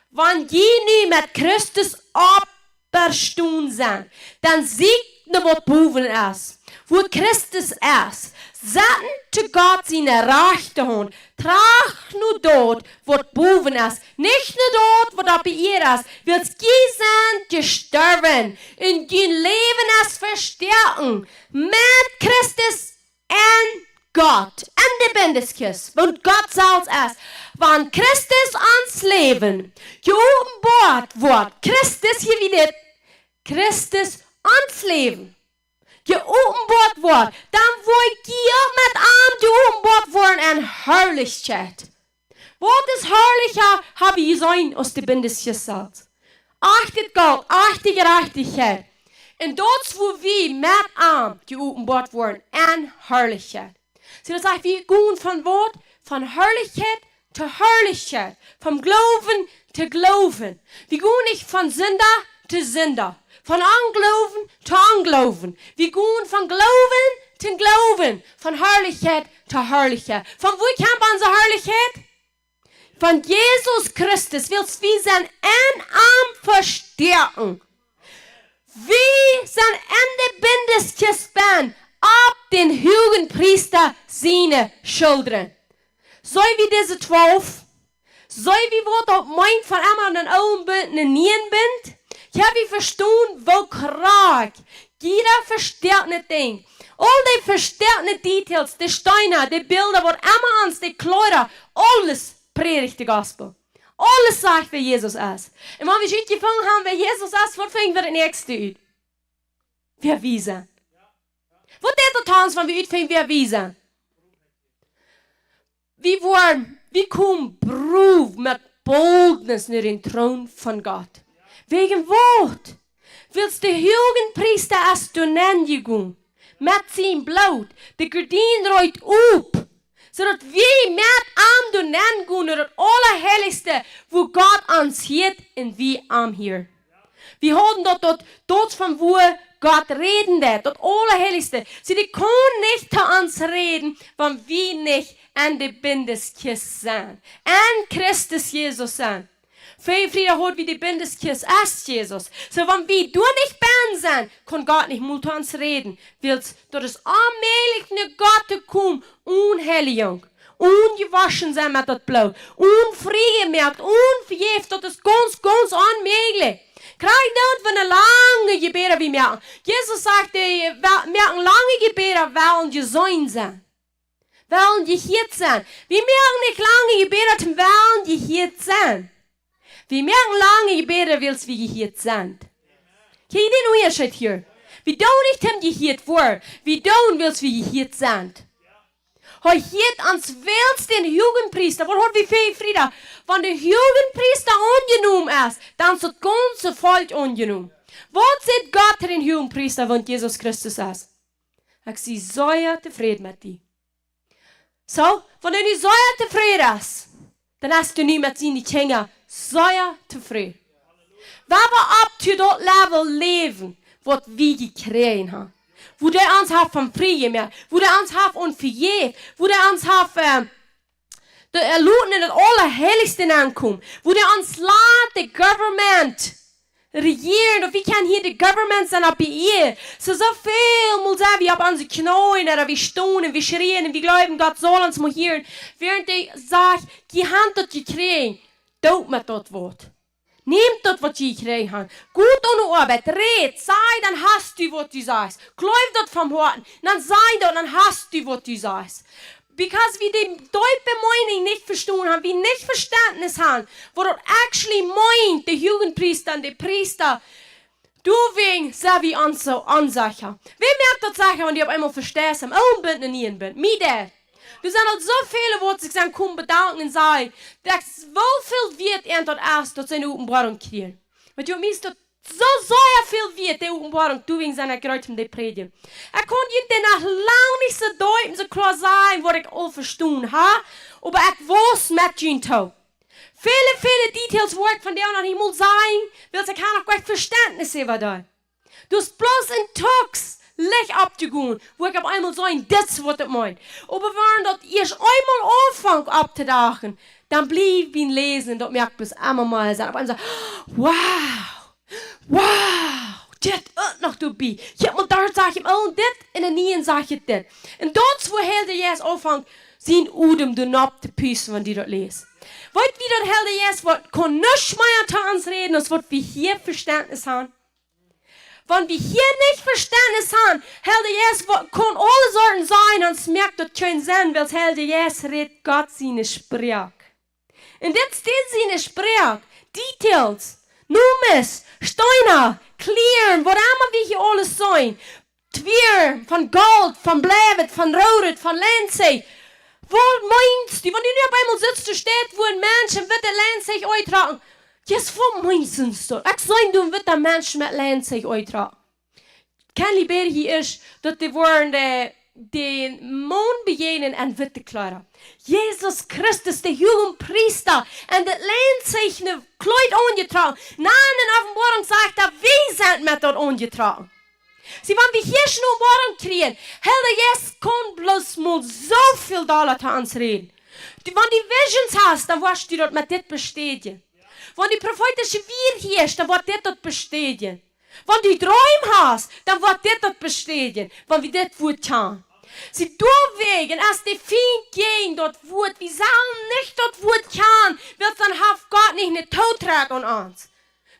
Wanneer je nu met Christus opperstoen zijn, dan ziet je wat boven is. Wo Christus is. Zetten te God zijn rechterhand. Traag nu dat wat boven is. Niet nu dat wat op hier is. Wilt je zijn gestorven. En je leven is versterken. Met Christus en God. En de bindesjes. Want God zelfs is. Wanneer Christus ons leven geopenbaard wordt. Christus, je weet het. Christus ons leven geopenbaard wordt. Dan word je met hem geopenbaard worden en herrlichheid. Wat is herrlicher hebben je zijn als de bindesjes zelfs. Acht het goud, acht de gerechtigheid. En dat is hoe we met hem geopenbaard worden en herrlichheid. Sie das sagt, wir gehen von Wort, von Herrlichkeit zu Herrlichkeit, vom Glauben zu Glauben. Wir gehen nicht von Sünder zu Sünder, von Anglauben zu Anglauben. Wir gehen von Glauben zu Glauben, von Herrlichkeit zu Herrlichkeit. Von wo kommt unsere Herrlichkeit? Von Jesus Christus willst wir sein Arm verstärken. Wie sein Ende bindes gespannt ab den höheren Priester seine Schultern. So wie diese 12, so wie wir dort meint von einmal an den Augen binden und Nien bind, ich habe verstanden, wo Krag, jeder verstärkte Ding, all die verstärkten Details, die Steine, die Bilder, wo einmal ans, die Kleider, alles predigt die Gospel. Alles sagt, wer Jesus ist. Und wenn wir uitgevonden haben, wer Jesus ist, wat vinden wir het nächste uit? Wer wie zijn? Wat deed het ons, wenn wir uitvinden, wer wie zijn? Wir kommen Beruf mit Boldness naar den Thron von Gott. Wegen Wort. Willst du Jugendpriester als du nennen gehen? Mit sein Blut. Die Gardinen reut op. Zodat wir met am du nennen gehen naar het Allerheiligste, wo Gott uns hielt und wir am hier. Wir haben dort von wo Gott reden dort Allerheiligste. Sie können nicht zu uns reden, wenn wir nicht an die Bindeskist sind. An Christus Jesus sind. Veel Frieden hat wie die Bindeskist ist Jesus. So wenn wir du nicht band sind, kann Gott nicht mit uns reden. Willst du das allmählich nach Gott zu kommen, Unheiligung, ungewaschen sein mit das Blut, unfreigemerkt, unverjeft, das ist ganz, ganz unmöglich. Krijg dat we een lange gebeden wie merken. Jesus sagte, merken lange gebeden wollen gezond zijn. Wollen geheerd zijn. Wir merken nicht lange gebeden, wollen geheerd zijn. Wir merken lange gebeden, willst wir geheerd zijn. Kijk je den Unterschied hier? Wir doen nicht hem geheerd worden. Wir doen willst wir geheerd zijn. Hij hiet ans welst den Jugendpriester. Wat hoort wie veel Frieda? Wenn der Jugendpriester ongenomen ist, dann ist das ganze Volk ongenomen. Wat zegt Gott den Jugendpriester, wenn Jesus Christus ist? Ik zie zeer tevreden met die. So, wenn du nicht zeer tevreden ist, dann hast du nicht mit seinen Kindern zeer tevreden. Wir wir ab zu dat Level leben, was wir gekriegt haben. Wo der uns hat vom Frieden mehr, wo der uns hat und verjährt, wo der uns hat der Erluten in das Allerheiligste ankommen, wo der uns lässt, der Government regieren, und wir können hier die Government sein, ab hier. So viel muss sein, wir haben unsere Knien, oder wir stehen, wir schreien, wir glauben, Gott soll uns mal hören. Während er sagt, die Hand dort gekriegt, tut mit dort Wort. Nehmt das, was ihr gekriegt habt. Gut ohne Arbeit, red, sei, dann hast du, was du sagst. Glaub das vom Horten, dann sei das, dann hast du, was du sagst. Because wir die deutsche Meinung nicht verstanden haben, wir nicht Verständnis haben, was das actually meint, der Jugendpriester und der Priester, du wegen, sei wie uns so ansachen. Wer merkt das Sachen, wenn die auf einmal verstehst, am Augenbind und nie bin? Mir der. Du sind halt so viele, wo sich dann kommen, bedanken und sagen, dass so viel wird er dort erst, dass seine Uppenbarung kriegen. Weil du misst, dass so viel wird, die Uppenbarung, du wegen seiner Kreuz und der Predigt. Konnte ihn nach lang nicht so deuten, so klar sein, was ich auch verstanden habe, aber ich wusste mit ihm tau. Viele Details, wo ich von der noch nicht mal sagen, weil ich kann auch kein Verständnis über da. Du hast bloß in Tux, Licht abzugehen, wo ich auf einmal sagen, das ist, was ich meine. Aber wenn das erst einmal anfangen abzudachen, dann blieb ich lesen, das merkt bis einmal mal sein. Auf einmal sagen, wow, das ist noch dabei. Ich hab mir da sag ich, oh, das, und dann nie sag ich das. Und dort, wo Helder jetzt anfängt, sind Udem du noch zu püssen, wenn die das lesen. Wollt wie das Helder jetzt, was kann nicht mehr zu uns reden, als was wir hier Verständnis haben? Wenn wir hier nicht Verständnis haben, Helder jetzt kann alle Sorten sein, und es merkt das schön sein, weil Helder jetzt redet Gott seine Sprache. Und jetzt steht seine Sprache, Details, Nummers, Steine, Klieren, was immer wir hier alles sein. Twier, von Gold, von Bleibt, von Rodet, von Lenzig. Was meinst du, wenn du nicht auf einmal sitzt, du steht, wo ein Mensch wird der Lenzig eintragen? Yes, wat meinst du? Ik zei doen wat de mensen met lijn zich uitdragen. Kan lieber hier is dat de woorden den Mond begegnen en witte kleuren. Jezus Christus, de hoge priester, en dat leent zich een kleid aangetragen. Na een openbaring zegt dat wij zijn met dat aangetragen. Zie, wanneer we hier een openbaring krijgen, Helder Jezus kon bloos mal zoveel dollar te ons reden. Wanneer die visions hast, dan wordt die dat met dit bestätigen. Wanneer die prophetische wier hier is, dan wordt dit dat bestätigen. Wanneer die droom hast, dan wordt dit dat bestätigen. Wanneer we dit wordt gaan. Sie durchwegen, als die Feind gehen, dort wird, wir sollen nicht dort wird kann, wird dann hat Gott nicht eine Todtrag an uns.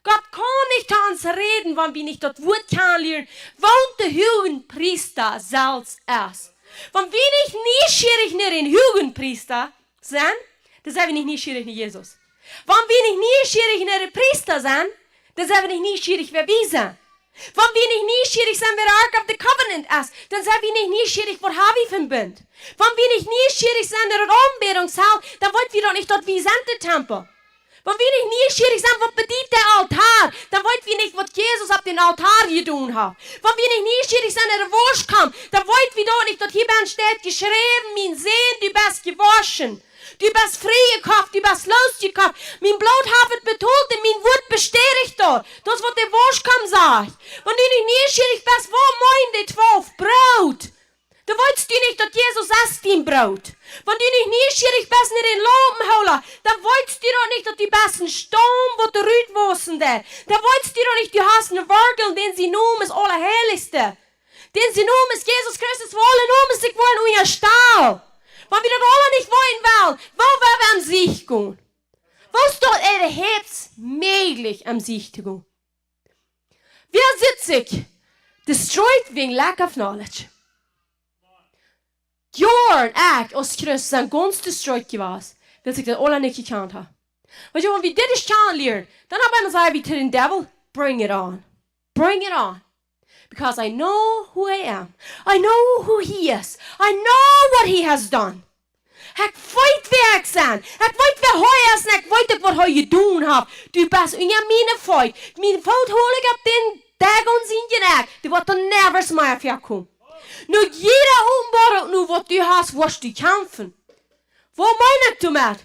Gott kann nicht zu uns reden, wenn wir nicht dort wird kann lernen, wohnt der Hugenpriester selbst erst. Wenn wir nicht neugierig nach den Hugenpriester sind, dann sind wir nicht neugierig nach Jesus. Wenn wir nicht neugierig nach den Priester sind, dann sind wir nicht neugierig, wer wir sind. Wenn wir nicht neugierig sind, wer der Ark of the Covenant ist, dann sind wir nicht neugierig, wo wir von sind. Wenn wir nicht neugierig sind, der Anbetungssaal, dann wollen wir doch nicht dort wie sind der Tempel. Wenn wir nicht neugierig sind, was bedient der Altar, dann wollen wir nicht, was Jesus auf den Altar getan hat. Wenn wir nicht neugierig sind, der Waschkamm, dann wollen wir doch nicht, dort hier steht geschrieben, mein Sehen, du bist gewaschen. Du bist freigekauft, du bist losgekauft. Mein Blut hat betont und mein Wort bestätigt dort. Das, was der Waschkamm sagt. Wenn du nicht neugierig bist, wo meint die 12 Brot? Dann willst du nicht, dass Jesus isst dein Brot. Wenn du nicht neugierig bist in den Lampenholer, dann willst du doch nicht, dass die besten Stamm, wo der Rüd wissen, dann willst du doch nicht, du hast einen Wörgel, den sie nun ist Allerheiligste. Den sie nun ist Jesus Christus, wo alle nun sich wollen, in ihr Stall. Wenn wir das alle nicht wollen, wo werden wir am Sieg gehen? Wo ist dort Herz möglich, am Sieg zu gehen? Wer sitzt sich? Destroyed wegen lack of knowledge. Jorn, als Christus sind ganz destroyed gewesen, weil sich das alle nicht gekannt haben. Weil wenn wir das nicht kennenlernen, dann haben wir gesagt, wie zu den Devil, bring it on. Bring it on. Because I know who I am. I know who he is. I know what he has done. Ik weet wie ik ben. Ik weet wie hij is en ik weet wat hij gedaan heeft. Du bist in mijn fout. Mijn fout hol ik op den dag ons in je nek. Die wordt er nergens meer voor komen. Nu jeder openbaring nu wat du hast, wirst du kämpfen. Wat meen ik damit?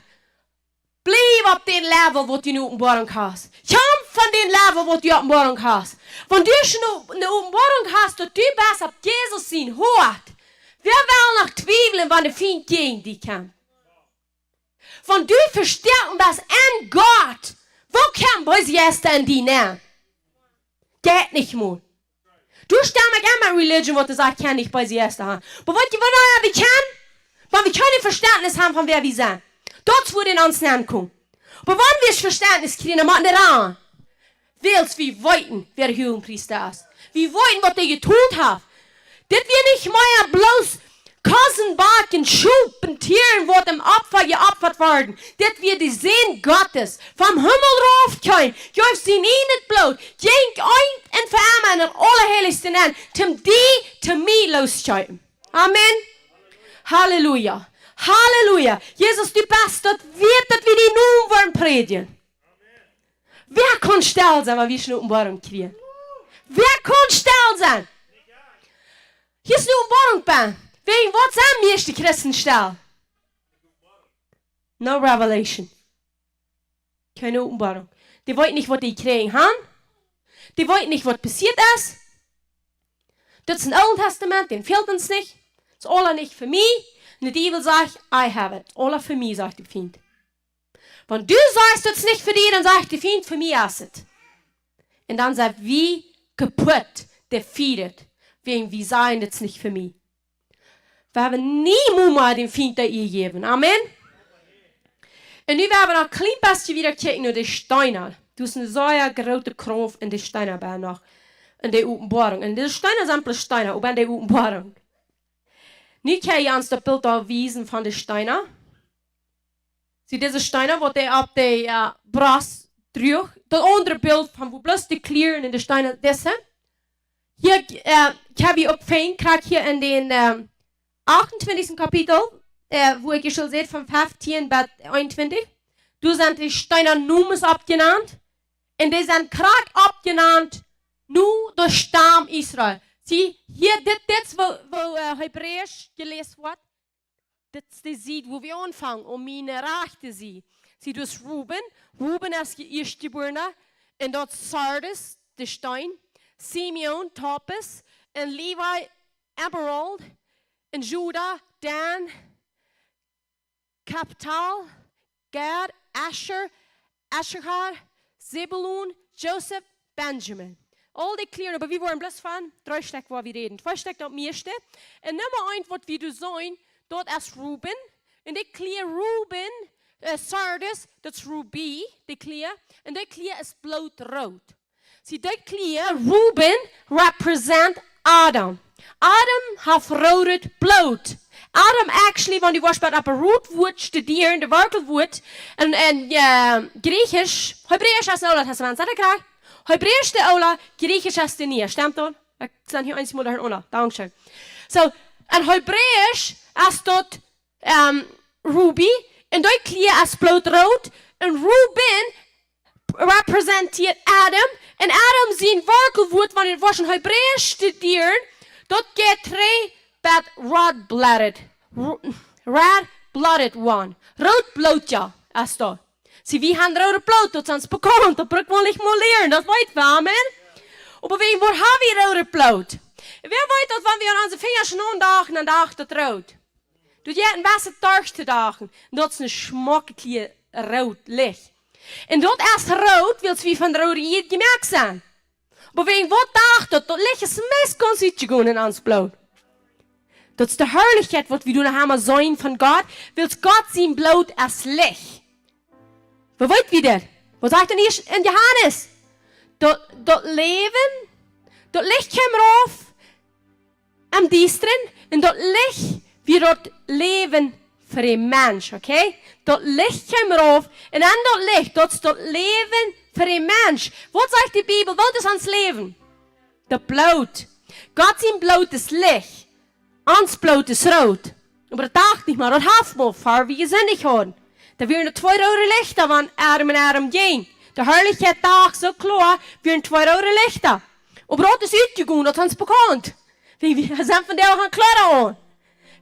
Blijf op den level wat du nu openbaring hast. Kämpf van den level wat du openbaring hast. Wenn du schon eine Openbaring hast, dass du bist auf Jesus sein Hort, wer will noch zweifeln, wenn der Feind gegen dich kämpft? Wenn du verstärken bist an Gott, wo kämpft bei Jesus an die näher? Geht nicht mehr. Du stammst gerne mit Religion, wo du sagst, kann nicht bei Jesus haben. Aber wollt ihr, was wir können? Wenn wir keine Verständnis haben, von wer wir sind. Dort würde in uns näher kommen. Aber wenn wir das Verständnis kriegen, dann machen wir das an. Willst wir wollten, wer der Hohenpriester ist. Wir wollten, was der getan hat. Das wir nicht mehr bloß Kassenbacken, Schuppen, Tieren, wo dem Opfer geopfert worden. Das wir die Sehn Gottes vom Himmel raufkommen. Gäuf sie nie nicht bloß. Jenk ein und für einmal in Allerheiligsten an, zum die, zum mir losschreiben. Amen. Halleluja. Halleluja. Jesus, du bist, das wird, dass wir die nun wollen predigen. Wer kann still sein, wenn wir eine Openbaring kriegen? Wer kann still sein? Hier ist eine Openbaring. Wegen was sind wir die Christen still? No revelation. Keine Openbaring. Die wollten nicht, was die kriegen haben. Die wollten nicht, was passiert ist. Das ist ein Alten Testament, den fehlt uns nicht. Das ist alles nicht für mich. Und die Bibel sagt, I have it. Alles für mich, sagt der Feind. Wenn du sagst, das ist nicht für dich, dann sagt der Feind, für mich ist es. Und dann sagt wie kaputt, defeated, wegen wir sagen, das ist nicht für mich. Wir haben niemals dem Feind da ihr geben. Amen. Und nu werden wir noch ein klein bisschen wieder gucken nach den Steinen. Du hast eine sehr große Kraft in den Steinen noch. In der Openbaring. Und die Steine sind bloß Steine, aber in der Openbaring. Nu kan je ons dat beeld aanwijzen van de Steine. Zie deze Steine wat hij op de bras terug. Dat andere beeld van hoe bloß de kleren in de Steine deze. Hier kan je ook fijn krijgen hier in den 28. Kapitel, wo ik je schon seht von 15 bis 21. Du sind die Steine Numes abgenannt. Und die sind krank abgenannt, nur durch Stamm Israel. Zie, hier, dit is wo Hebräisch gelesen wordt. Dit is de ziet wo we aanvangen om mijn raag te zien. Zie dus Ruben is je eerstgeborene. En dat Sardis, de steen. Simeon, Topis. En Levi, Emerald. En Judah, Dan, Kaptal, Gad, Asher, Issachar, Zebulun, Joseph, Benjamin. Al die kleren, aber wir wollen bloß von 3 Stück, wo wir reden. 2 Stück das meiste. Und Nummer 1, was wir du sein, dort ist Ruben. Und die Kleur Ruben, Sardis, das ist Ruby, die Kleur. Und die Kleur ist blutrot. Sie, die Kleur Ruben represent Adam. Adam hat rotes Blut. Adam actually, wenn die Wortspart ab Rootwood studieren, der Werkelwood, und Griechisch, Hebräisch ist ein Ola Testament, seid ihr klar? Hebräisch der Ola, Griechisch ist der nie, stimmt das? Ich sage hier eins mal Ola, dankeschön. So, und Hebräisch ist dort Ruby, und dort Klier ist blutrot, und Ruben repräsentiert Adam, und Adam sieht Werkelwood, wenn die Wortspart Hebräisch studieren, dort geht 3 bad red-blooded one. Rood bloed ja, is dat. Zie, wie gaan rode bloed tot ons bekend, dat bruk wel niet meer leren, dat weet we, amen. Aber wegen, wo haben wir rode bloed? Wer weet dat, wenn wir onze vingers aandagen en dagen dat rood? Doet je een beste dag te dagen, dat is een schmakkelijk rood licht. En dat is rood, wil wie van de rode hier gemerkt zijn. Aber wegen, wat dacht dat licht is meest consistent gewoon in ons bloed. Dat is de Herrlichkeit, wat we doen haben zijn van God. Wils God zijn bloed als licht. Wat weet wie dat? Wat zegt dan eerst in Johannes? Dat leven, dat licht komt eraf. Am diesteren. En dat licht, wie dat leven voor een mens. Oké? Okay? Dat licht komt eraf. En dan dat licht, dat is dat leven voor een mens. Wat zegt de Bijbel? Wat is ons leven? Dat bloed. God zijn bloed is licht. Ons bloed is rood. Aber dat dacht niet, maar dat heeft me voor wie gezinnig houden. Da wären 2 rode Lichter, wenn Adam und Adam ging. Der Herrlichkeit dag so klar, wären 2 rode Lichter. Aber das ist uitgegaan, dat ons bekannt. Wir sind von der auch ein Kleider an.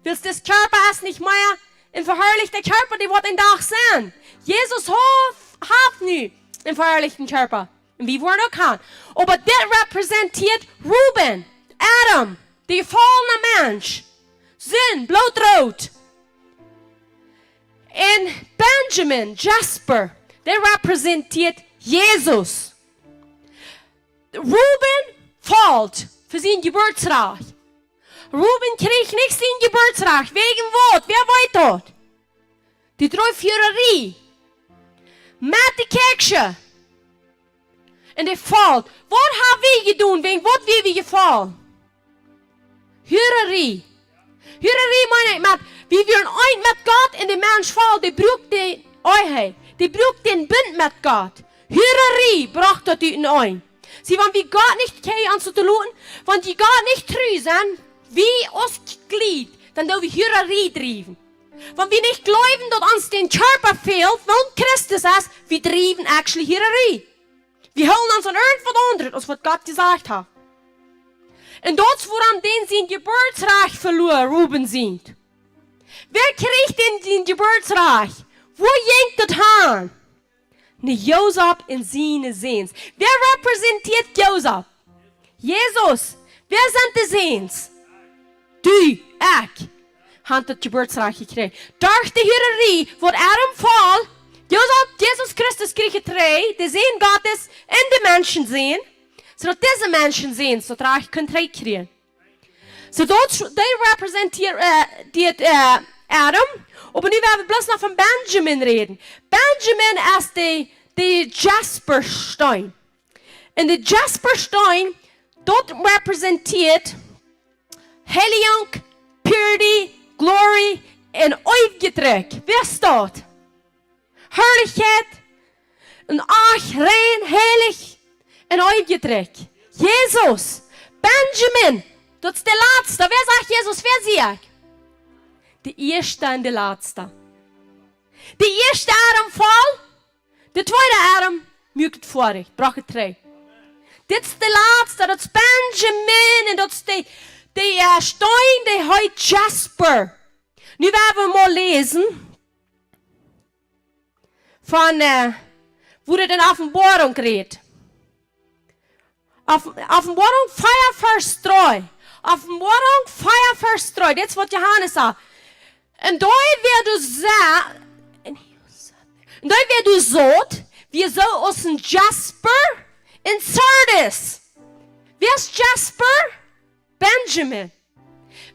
Willst das Körper ist nicht mehr ein verherrlichter Körper, die wird ein Tag sein. Jesus hat nie einen verherrlichten Körper. Und wie wollen auch kann. Aber das repräsentiert Ruben, Adam, der gefallene Mensch. Sinn, blutrot. Und Benjamin, Jasper, der repräsentiert Jesus. Ruben fällt für sein Geburtsrecht. Ruben kriegt nicht sein Geburtsrecht. Wegen was? Wer weiß das? Die 3 Führerie. Mit die Kirche. Und der fällt. Was haben wir getan? Wegen was wir gefallen? Führerie. Führerie meine ich mit, wie wir ein mit Gott in den Mensch fallen, die braucht die Einheit. Die braucht den Bund mit Gott. Führerie braucht das in ein. Sie, wenn wir Gott nicht kennen anzutun, wenn die Gott nicht treu sind, wie uns Glied, dann dürfen wir Führerie treiben. Wenn wir nicht glauben, dass uns den Körper fehlt, wenn Christus ist, wir treiben actually Führerie. Wir holen uns an irgendwas anderes, als was Gott gesagt hat. Und dort, woran den sein Geburtsrecht verloren, Ruben sind. Wer kriegt denn den Geburtsrecht? Wo jenkt das an? Ne Josef in seine Sehns. Wer repräsentiert Josef? Jesus. Wer sind die Sehns? Du, ich. Haben das Geburtsrecht gekriegt. Durch die Hierarchie, wo Adam fall, Jesus Christus kriegt 3, die Sehen Gottes in die Menschen sehen. Zodat diese Menschen sehen, so Reich können kriegen. So dort, die repräsentiert Adam. Aber nu werden wir bloß noch von Benjamin reden. Benjamin ist die Jasperstein. Und der Jasperstein, dort repräsentiert Heiligung, Purity, Glory und Aufgetrag. Wer ist dort? Herrlichkeit, und rein, heilig. En uitgetrek. Jesus. Benjamin. Dat is de laatste. Wer sagt Jesus? Wer sagt? De eerste en de laatste. De eerste Adam fall. De tweede Adam mukt vorig. Brach het 3. Dit is de laatste, dat is Benjamin en dat is de Stein, die heet Jasper. Nu werden we mal lesen von, wo er den Offenbarung redet. Offenbarung 4 vers 3. Offenbarung 4 vers 3. Dit is wat Johannes sagt. En daar werd du zot, wie zo als een Jasper in Sardis. Wer ist Jasper? Benjamin.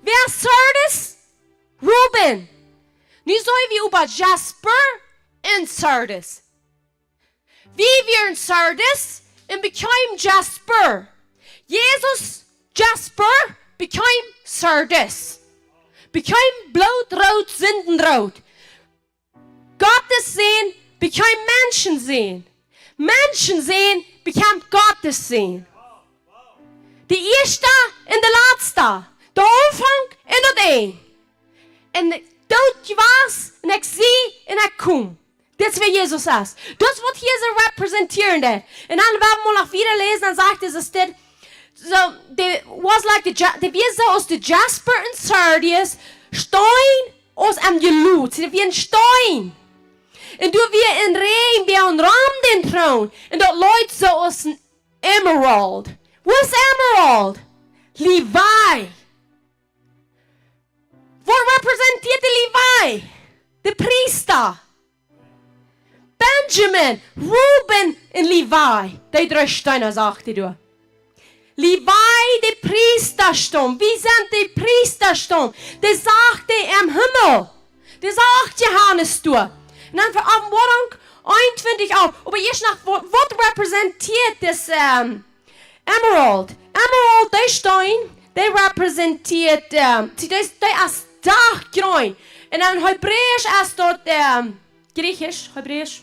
Wer ist Sardis? Reuben. Nu sollen wir über Jasper in Sardis. Wie wir in Sardis und became Jasper. Jesus, Jasper, became Sardis. Became bloedrood, zindenrood. Gottes sehen, became Menschen sehen. Menschen sehen, became Gottes sehen. Die eerste en de laatste. De aanvang en het eind. En dood was, en ik zie en ik kom. Dit is wat Jezus is. Dat is wat Jezus representeerde. En dan werden we nog weer lezen, dan zegt hij dit. So, there was like the wie so aus der Jasper and Sardius, Stein aus am Gelut, wie ein Stein. Und du wie ein Regen, wie ein Raum den Thron. Und dort Leute so aus ein Emerald. Wo ist Emerald? Levi. Wo repräsentiert der Levi? Der Priester. Benjamin, Reuben und Levi. Die drei Steine, sagte du. Levi, der Priestersturm. Wie sind die Priestersturm? Der sagte im Himmel. Der sagt Johannes du. Und dann für Offenbarung 21 auch. Aber erst nach, was repräsentiert das Emerald? Emerald, der Stein, der repräsentiert, der ist dachgrün. Und dann Hebräisch ist dort, Griechisch, Hebräisch,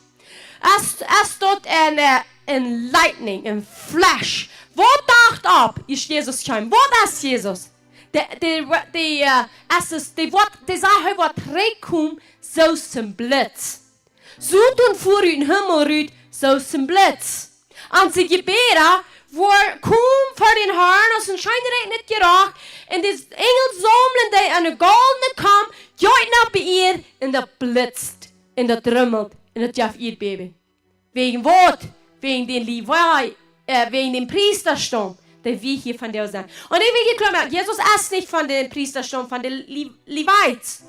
ist dort ein Lightning, ein Flash. Wat dacht ab is Jezus gekomen? Wat is Jezus? Die Sache wat terugkomt zoals een blitz. Zo toen voor u in hemel ruit zoals een blitz. En ze gebeden voor kom voor den Herrn als een schijnrijk niet geraakt. En de engel zamelen die aan de goldene kam, juit naar bij ihr en dat blitzt. En dat rummelt en dat jaf ihr baby. Wegen wat? Wegen den Levi. Wegen dem Priestersturm, der wir hier von der sind. Und ich will hier klar, Jesus ist nicht von dem Priestersturm, von den Levites.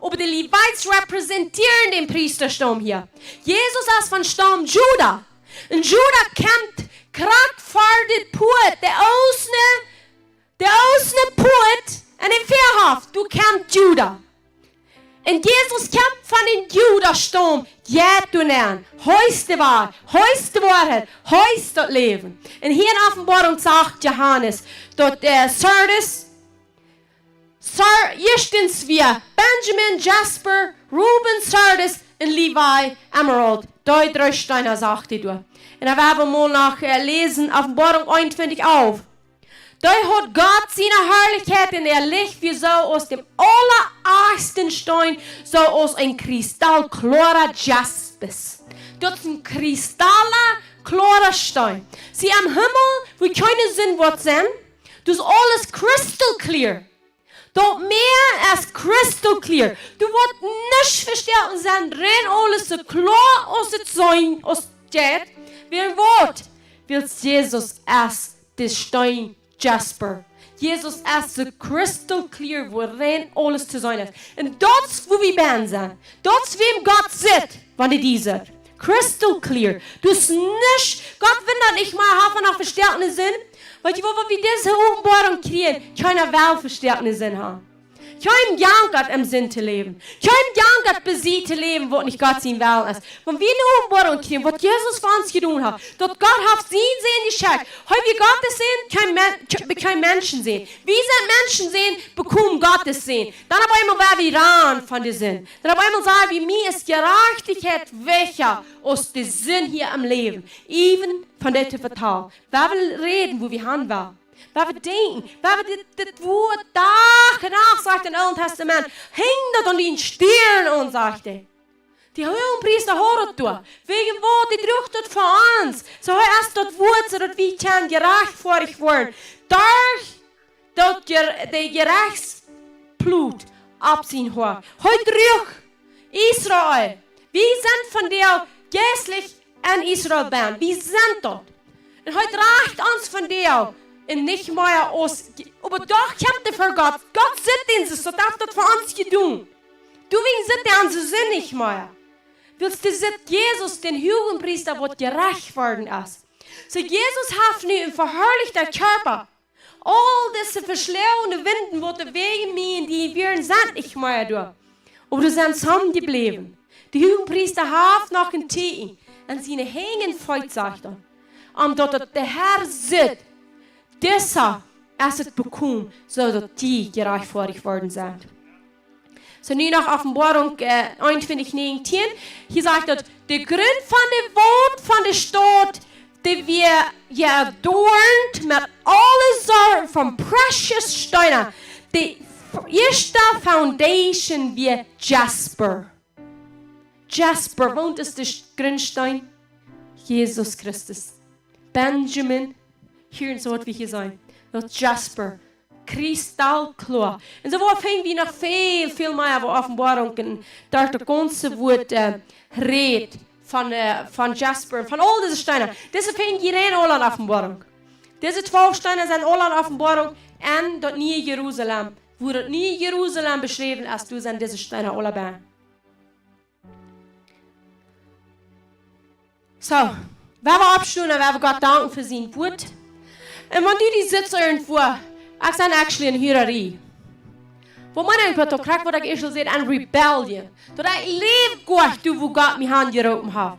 Aber die Levites repräsentieren den Priestersturm hier. Jesus ist von Stamm Juda. Und Juda kämpft gerade vor den Put, der außen Put, an dem Verhaft, du kämpft Juda. Und Jesus kämpft von den Judasturm. Ja, du Herrn. Höchste Wahrheit, höchste Leben. Und hier in Offenbarung sagt Johannes, dort Sardis, erstens wir, Benjamin, Jasper, Reuben, Sardis und Levi, Emerald. Die drei Steine sagte du. Und dann werden wir mal noch lesen, Offenbarung 21 auf. Da hat Gott seine Herrlichkeit in der Licht wie so aus dem allerersten Stein, so aus ein kristallklarer Jaspis. Das ist ein kristallklarer Stein. Sie am Himmel, wo keine Sinn wird sein, das ist alles crystal clear. Dort mehr als crystal clear. Du wirst nicht verstärken sein, rein alles so klar aus dem Sein, aus dem wie ein Wort. Weil Jesus erst das Stein Jasper. Jesus ist so crystal clear, wo rein alles zu sein ist. Und dort, wo wir sind, dort, wem Gott sitzt, wenn er diese. Crystal clear. Du bist nicht, Gott will das nicht mal haben nach verstärkenden Sinn. Weil wo wir diese Offenbarung kriegen, keine verstärkenden Sinn haben. Kein Gott im Sinn zu leben. Kein Gott besiegt zu leben, wo nicht Gott sein Willen ist. Wenn wir eine Offenbarung kriegen, was Jesus für uns getan hat, dort Gott hat sein Sehen geschenkt. Heute wir Gottes sehen, kein Menschen sehen. Wie sind Menschen sehen, bekommen Gottes sehen. Dann aber einmal werden wir ran von dem Sinn. Dann aber einmal sagen wir, mir ist Gerechtigkeit welcher aus dem Sinn hier am Leben. Even von der Vertal. Wer will reden, wo wir haben waren. Waar we denken, waar we dit woord dag en nacht, sagt im Alten Testament, hing dat aan die Stirn und sagte. Die Hohenpriester hören du. Wegen wo die druchtet von uns. So erst dort Wurzel, dort wie kann gerecht vor ich worden. Durch dort die Gerechtsblut abziehen hör. Heute ruch Israel. Wir sind von dir geistlich an Israel band. Wir sind dort. Und heute reicht uns von dir und nicht mehr aus. Aber doch kommt er für Gott. Gott sitzt in sich, so darf das für uns tun. Du wegen sitzt er an sich nicht mehr. Willst du sehen, Jesus, den Hohenpriester, wird gerecht worden ist. So Jesus hat nu ein verherrlichter Körper. All diese verschleunde Winden, wo die Wege mir, die wir sind nicht mehr durch. Aber du sind zusammengeblieben. Die Hohenpriester hat noch ein Tee an seine hängen Feuerzeichen. Und dort der Herr sitzt, deshalb ist es bekommen, so dass die gerecht vor dich worden sind. So nu nach Offenbarung 21:19. Hier sagt dort, der Grund von der Wohn von der Stadt, die wir adornt mit allen Sorten von precious Steinen. Die erste Foundation wie Jasper. Jasper, wohnt ist der Grundstein? Jesus Christus. Benjamin, hier so wie hier sein. Jasper. Kristallklar. Und so fängt wir noch viel mehr auf Offenbarungen, da der ganze Wort redet von Jasper, von all diesen Steinen. Diese fängt hier alle an Offenbarung. Diese 12 Steine sind alle an Offenbarung und dort nie Jerusalem. Wo dort nie Jerusalem beschrieben ist, du sind diese Steine alle bei. So, wir werden abstehen und wir werden Gott danken für sein Wort. Und wenn du die sitzt irgendwo, ich sage actually eine Hierarchie. Wo man einfach da kriegt, was ich schon sehe, eine Rebellion. Dass ich lebe Gott, du, wo Gott mich angerufen hat.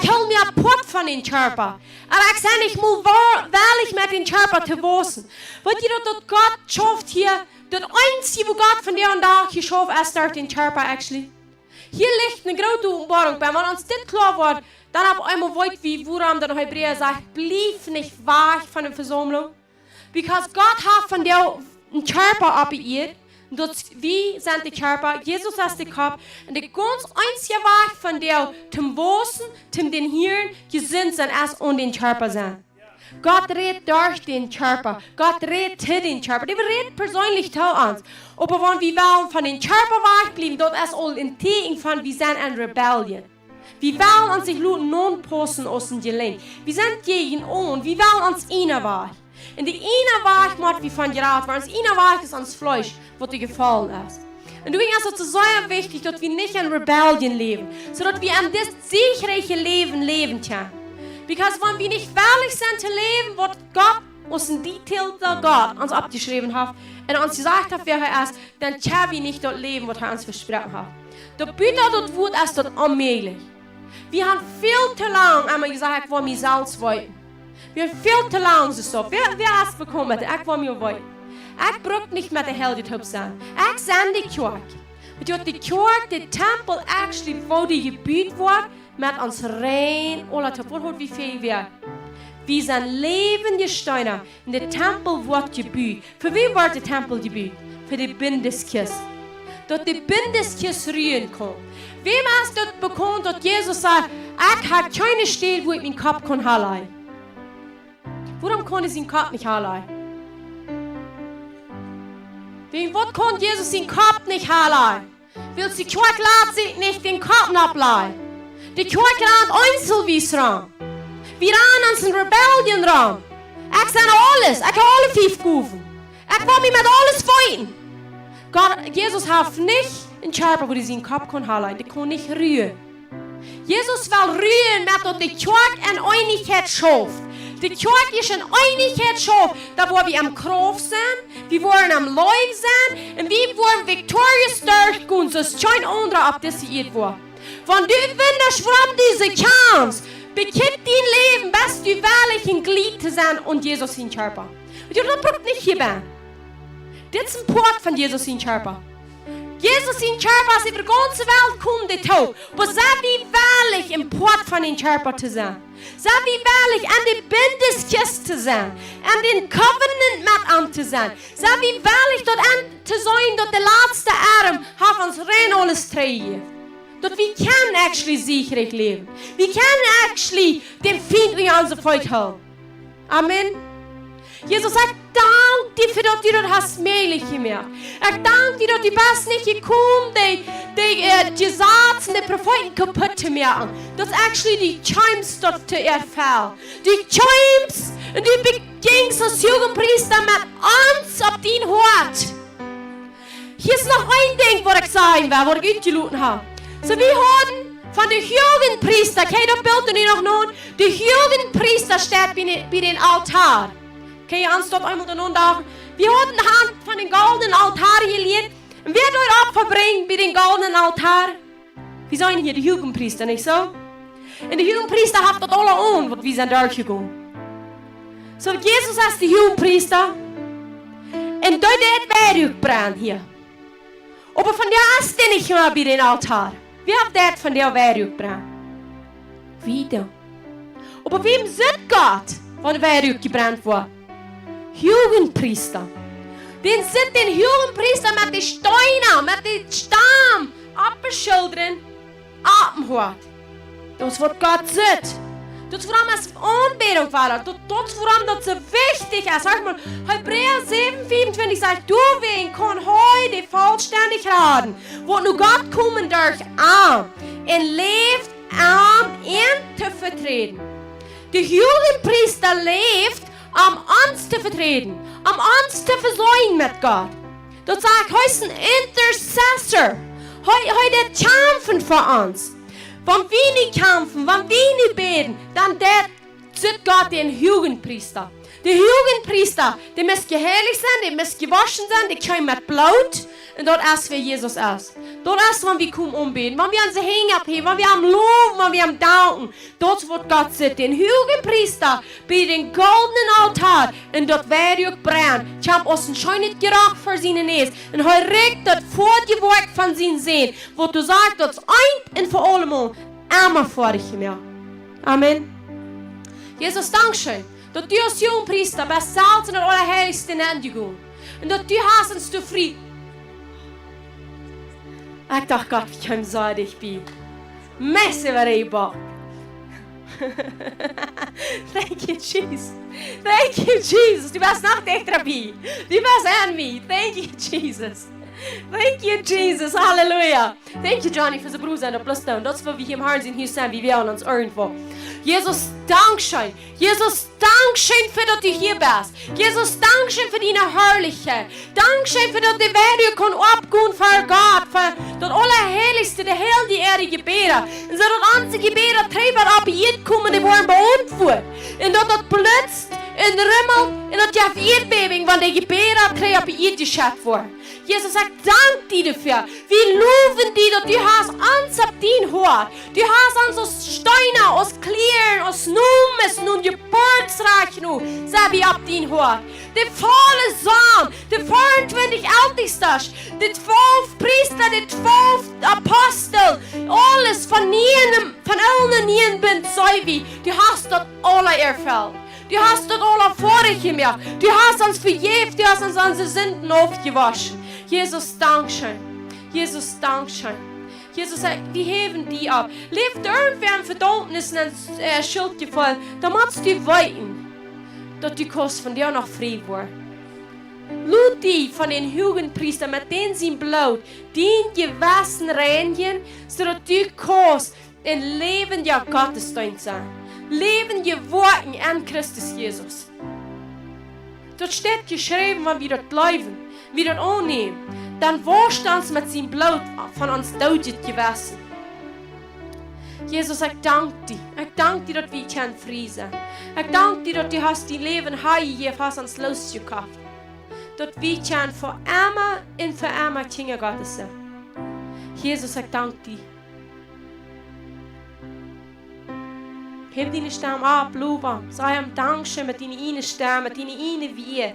Ich hol mir einen Pott von den Körper. Aber ich sage nicht, muss wahrlich mit den Körper zu wissen. Weil ihr dort Gott schafft hier, das Einzige, wo Gott von dir und da geschafft ist, dort den Körper actually. Hier liegt eine große Umbarung. Wenn man uns das klar wird, dann auf einmal wollt, wie Wuram der Hebräer sagt, blieb nicht wahr von der Versammlung. Because Gott hat von dir einen Körper abgegeben. Wie sind die Körper? Jesus ist der Kopf. Und die ganz einzige Weg von dir zum Wissen, zum den Hirn, gesinnt sind, ist und den Körper sein. Gott redet durch den Körper. Gott redet zu den Körper. Die redet persönlich zu uns. Aber wenn wir wollen von den Körper wegbleiben, dort ist all ein Tee von, wir sind eine Rebellion. Wir wollen uns nicht non posten aus dem Gelände. Wir sind gegen uns. Wir wollen uns innerweich. Und die innerweich macht wie von geraten, weil das innerweich ist ans Fleisch, was dir gefallen ist. Und deswegen ist es so sehr wichtig, dass wir nicht in Rebellion leben, sondern dass wir an das siegreiche Leben leben können. Because wenn wir nicht ehrlich sind zu leben, was Gott uns in Detail Gott uns abgeschrieben hat und uns gesagt hat, wer er ist, dann können wir nicht dort leben, was er uns versprochen hat. Der Bitte dort wird es dort unmöglich. Wir haben viel zu lange einmal gesagt, wo wir selbst wollten. Wir haben viel zu lange gesagt, wer hat es bekommen? Ich will mir wollen. Ich brauche nicht mehr der Heldentyp sein. Ich sende die Kirche. Und die Kirche, der Tempel, actually, wo die Gebiet wird, mit uns rein, oder wie viel wir. Wir sind lebende Steine. Und der Tempel wird gebaut. Für wen wird der Tempel gebaut? Für die Bundeskiste. Dort die Bundeskiste rühren kann. Wem hast du dort bekommen, dass Jesus sagt, ich habe keine Stelle, wo ich meinen Kopf kann halten. Warum kann ich seinen Kopf nicht halten? Wegen was kann Jesus seinen Kopf nicht halten? Weil die Kirche lässt sich nicht den Kopf ableihen. Die Kirche lässt einzelwies ran. Wir ran uns in Rebellion ran. Ich sage alles. Ich kann alle 5 rufen. Ich will mich mit alles fighten. Jesus hat nicht einen Körper, wo die seinen Kopf kann halten. Die kann nicht rühren. Jesus will rühren, mit die Kirche in Einigkeit schafft. Die Kirche ist in Einigkeit schafft, da wo wir am Kraft sind, wir wollen am Leib sein und wir wollen victorious durchgehen, so ist kein anderer ab das hier war. Wenn du wünderst, warum diese Chance, bekehrt dein Leben, bis du wahrlich ein Glied zu sein und Jesus in Körper. Und du brauchst nicht hier sein. Das ist ein Port von Jesus in Körper. Jesus in Körper ist über die ganze Welt kommt, der Tod. Aber sei wie wahrlich im Port von den Körper zu sein. Sei wie wahrlich an der Bundeskiste zu sein. An den Covenant mit an zu sein. Sei wie wahrlich dort an zu sein, dort der letzte Atem hat uns rein alles trägt. dat we can actually sicherig leben. We can actually den Feind in onze voet houden. Amen. Jesus, ik dank dir für dat du dat hast möglich gemacht. Ik dank dir dat du bist nicht gekommen, die Gesetze, die Propheten kaputt zu machen. Dat actually die chimes dat te erfallen. Die chimes en die begingst als Jugendpriester mit uns auf dein Hort. Hier ist noch ein Ding, was ich sagen will, was ich ausgeluten habe. So wir haben von den Jugendpriester, kijk dat beeld nu nog noemen, de Jugendpriester steht bij den Altar. Kan je ons dat eenmaal doen dag? Wir haben die Hand von den goldenen Altar gelegt und wer dort Opfer bringt bei den goldenen Altar? Wir sind hier die Jugendpriester, nicht so? Und die Jugendpriester haben das alle an, was wir sind durchgegangen. So Jesus ist die Jugendpriester und dort hat Werk brennt hier. Aber von der ist der nicht mehr bei den Altar. Wie hat der von der Werk brennt? Wieder. Aber wem sind Gott, von Werk gebrannt wurde? Jugendpriester. Den sind den Jugendpriester mit den Steinen, mit den Stamm abgeschildert, abgehört. Das ist, was Gott sagt. Das ist, warum es Anbetung war. Das ist, warum das so wichtig ist. Sag mal, Hebräer 7,25 sagt, du wen kann heute vollständig werden, wo nur Gott kommen durch an und lebt ihn zu vertreten. Der Jugendpriester lebt, uns zu vertreten, uns zu versorgen mit Gott. Das sagt, er ist ein Intercessor. Er kämpfen für uns. Wenn wir nicht kämpfen, wenn wir nicht beten, dann sieht Gott den Jugendpriester. Die Jugendpriester, die müssen geheiligt sein, die müssen gewaschen sein, die kommen mit Blut. Und dort ist, wer Jesus ist. Dort ist, wenn wir kommen umbeten, wenn wir unsere Hände abheben, wenn wir am Loben, wenn wir am Danken. Dort wird Gott sitzt, den Jugendpriester bei den goldenen Altar. Und dort Werk brennt. Ich habe uns ein schönes Geruch für seine Nähe. Und er regt das vor die Werk von seinen Sehen. Wo du sagst, das ein und vor allem immer vor dich mehr. Amen. Jesus, Dankeschön. Dat du als Jugendpriester bist zelfs in het allerheiligste in te gaan. En dat du hast uns zu Frieden. Ik dacht, Gott, wie kann sein, ich bin. Messe war ich Bock. Thank you, Jesus. Thank you, Jesus. Du bist noch dicht dabei. Du bist an mich. Thank you, Jesus. Thank you, Jesus. Halleluja. Thank you, Johnny, für die Brüder und plus down. Das ist, wo wir hier im Herzen hier sind, wie wir uns irgendwo. Jesus, Dankeschön. Jesus, Dankeschön, für dass du hier bist. Jesus, Dankeschön für deine Herrlichkeit. Dankeschön, für dass die Welt kann abgehen für Gott, für das Allerheiligste, der Heil, die Erde gebeten. Und so dass unsere Gebete treiben ab hier kommen, die wollen beantwortet. Und dass das blitzt, und rimmelt, und dass die Erdbebung, wenn die Gebete treiben, ab hier geschafft worden. Jesus, ich danke dir dafür. Wir loben dich, dass du hast uns auf dein Hort. Du hast uns aus Steinen, aus Klären, aus Nummers, nun Geburtsreich, nun, sag ich auf dein Hort. Der volle Sohn, der 24 Älteste, die 12 Priester, die 12 Apostel, alles von allen Nieren bin, so wie, du hast das alle erfüllt. Du hast das alle vorig gemacht. Du hast uns vergeben, du hast uns unsere Sünden aufgewaschen. Jesus, Dankeschön. Jesus, Dankeschön. Jesus, wir heben die ab. Lebt irgendwer ein Verdammnis und ein Schuldgefühl, dann musst du weiten, dass du kannst von dir noch frei werden. Lud die von den Jugendpriestern mit denen sie Blut, den Gewissen reinigen, sodass du kannst ein Leben der Gottesdienst sein. Leben geworden an Christus Jesus. Dort steht geschrieben, wenn wir dort bleiben, wir dort annehmen, dann wascht uns mit seinem Blut von uns deutet Gewissen. Jesus, ich danke dir. Ich danke dir, dass wir frei sein können. Ich danke dir, dass du hast dein Leben hier hast uns losgekauft. Dass wir für immer und für immer Kinder Gottes sind. Jesus, ich danke dir. Heb deine Stimme ab, lobe. Sei am Dankeschön mit deiner einen Stimme, mit deiner einen Wie.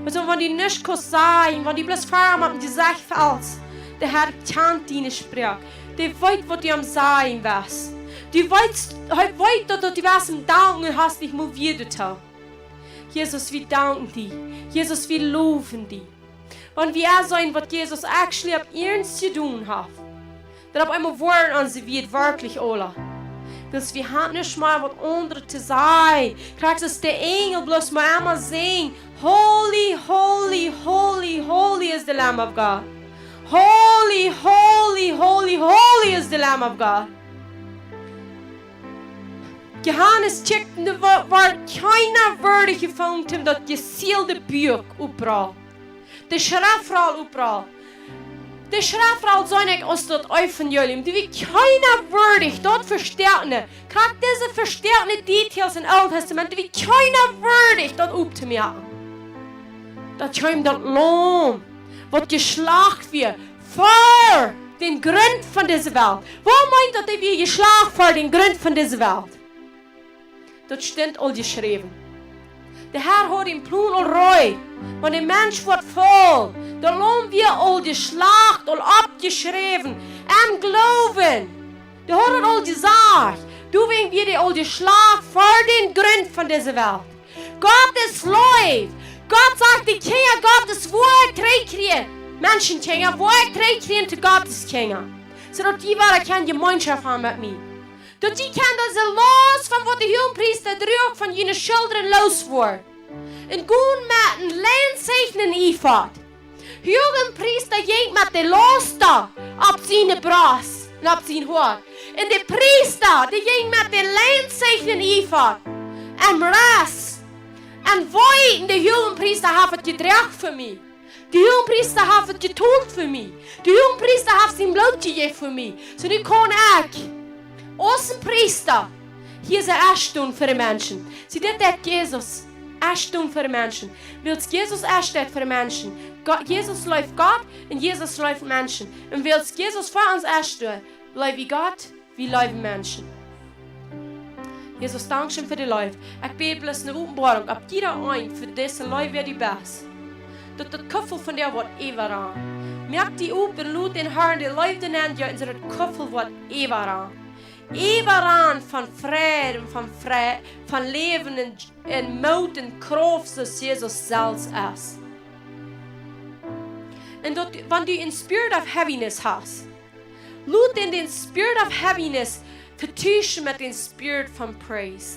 Also, wenn du nicht kannst sagen, wenn du bloß fahren mit dir Sache fällst, der Herr kennt deine Sprache. Der weiß, was du am Sagen wirst. Du weißt, dass du was am Danken hast, dich mal wieder tun. Jesus, wir danken dir. Jesus, wir loben dir. Wenn wir sein, was Jesus actually ab uns zu tun hat, Dat op einmal worden an sie wird wirklich Ola. Dus wir haben nicht mal was anderes zu sein. Kriegst es der Engel bloß mal einmal singen. Holy, holy, holy, holy is the Lamb of God. Holy, holy, holy, holy is the Lamb of God. Johannes checkte, war keiner würdig gefunden, dat geseelde Buch opbral. De schrafral opbral. De schrafral zijn ik als dat evangelium. Die wie keiner würdig, dat versterken. Krijg deze versterkende details in het Oude Testament. Die wie keiner würdig, dat op te maken. Dat je dat loon, wat geslacht wird, voor den Grund van deze Welt. Waar meint dat hij weer geslacht voor den Grund van deze Welt? Dat stond al geschreven. De Herr hat im Plan al roi. Want de mens wordt vol. De loon weer al geslacht, al abgeschreven. En geloven. De hat het al gezegd. Du wegen wir al geslacht voor den Grund van deze Welt. God is lief. God sagt, die Kinder Gottes woord terugkriegen. Menschenkinder woord terugkriegen zu Gottes Kinder. Zodat die wel een gemeenschap hebben met mij. Dat die kan ze los van wat de huwpriester druk van jene children los wordt. En goed met een leenszeichen ifat. Huwpriester ging met de loster op zijn bras en op zijn hoofd. En de priester die ging met de leenszeichen ifat. En ras. En wij, de huwpriester, hebben het gedrag voor mij. De huwpriester heeft het getoond voor mij. De huwpriester heeft zijn bloed gegeven voor mij. Zo nu kan ik. Als een priester, hier is er echt doen voor de mensen. Zie dit dat Jezus echt doen voor de mensen. Wil Jezus echt doen voor de mensen. Jezus leeft God en Jezus leeft mensen. En wil Jezus voor ons echt doen, leef wie God, wie leven mensen. Jezus, dank je voor de leven. Ik bid bloß een openbaring op ieder een voor deze leven weer die best. Dat het kuffel van der wordt eeuwig aan. Merk die op en laat den Herrn de leven aan je en zodat het kuffel wordt eeuwig aan. Eeuwig van vrede, van leven en moed en kracht zoals Jezus zelf is. En dat, wanneer je een spirit of heaviness hebt, laat in den spirit of heaviness vertuschen met den spirit van praise.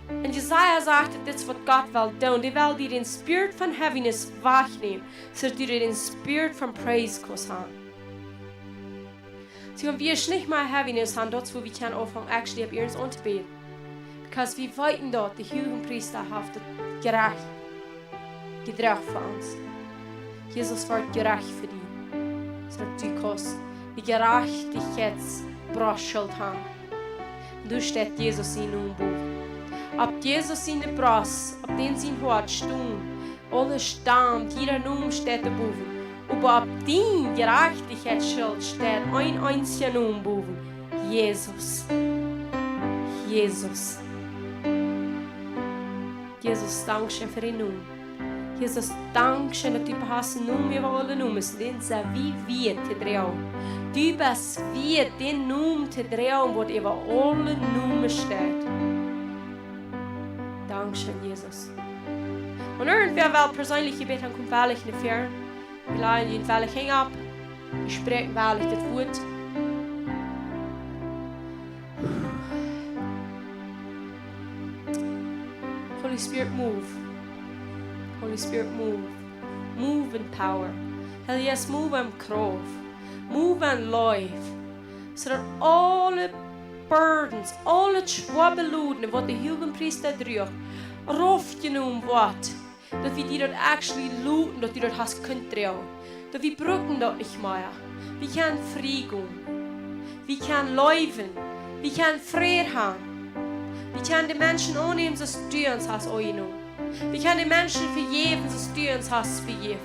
En Jesaja zegt, dit is wat God wil doen. Die wil die den spirit van heaviness wegnemen, zodat die den spirit van praise kan hebben. So, wenn wir nicht mal heaviness haben, dort wo wir können anfangen, actually ab ihrens anzubeten. Because wir weiten dort, die Jugendpriester haben gerecht für uns. Jesus wird gerecht für dich. So, du kannst die Gerechtigkeitsbrust haben. Du steht Jesus in Umbuch. Ab Jesus in der Brust, ab den sein Hort stehen, alle stammt, jeder Name steht oben. Aber ab dem Gerechtigkeitsschild steht ein einziger Name oben. Jesus. Jesus. Jesus, danke für den Namen. Jesus, danke, dass du hast einen Namen über alle Namen. Den ist wie wir zu drehen. Du bist wie den Namen zu drehen, wo über alle Namen steht. Danke, Jesus. Und irgendwer will persönlich gebeten, kommt wahrlich in die Ferne. Wir laden ihn wahrlich ab. Wir sprechen wahrlich das Wort. Holy Spirit, move. Holy Spirit, move. Move in power. Hell yes, move in kraft. Move in life. So that alle burdens, alle schwabbeluden, wat de Jugendpriester droeg, raufgenommen wordt. Dat we die dat actually looten, dat die dat has kunt drehen. Dat we brücken dat nicht mehr. Wir können frei gehen. Wir können leben. Wir können Frieden haben. Wir können die Menschen annehmen, so du uns hast angenommen. Wir können die Menschen vergeben, so du uns hast vergeben.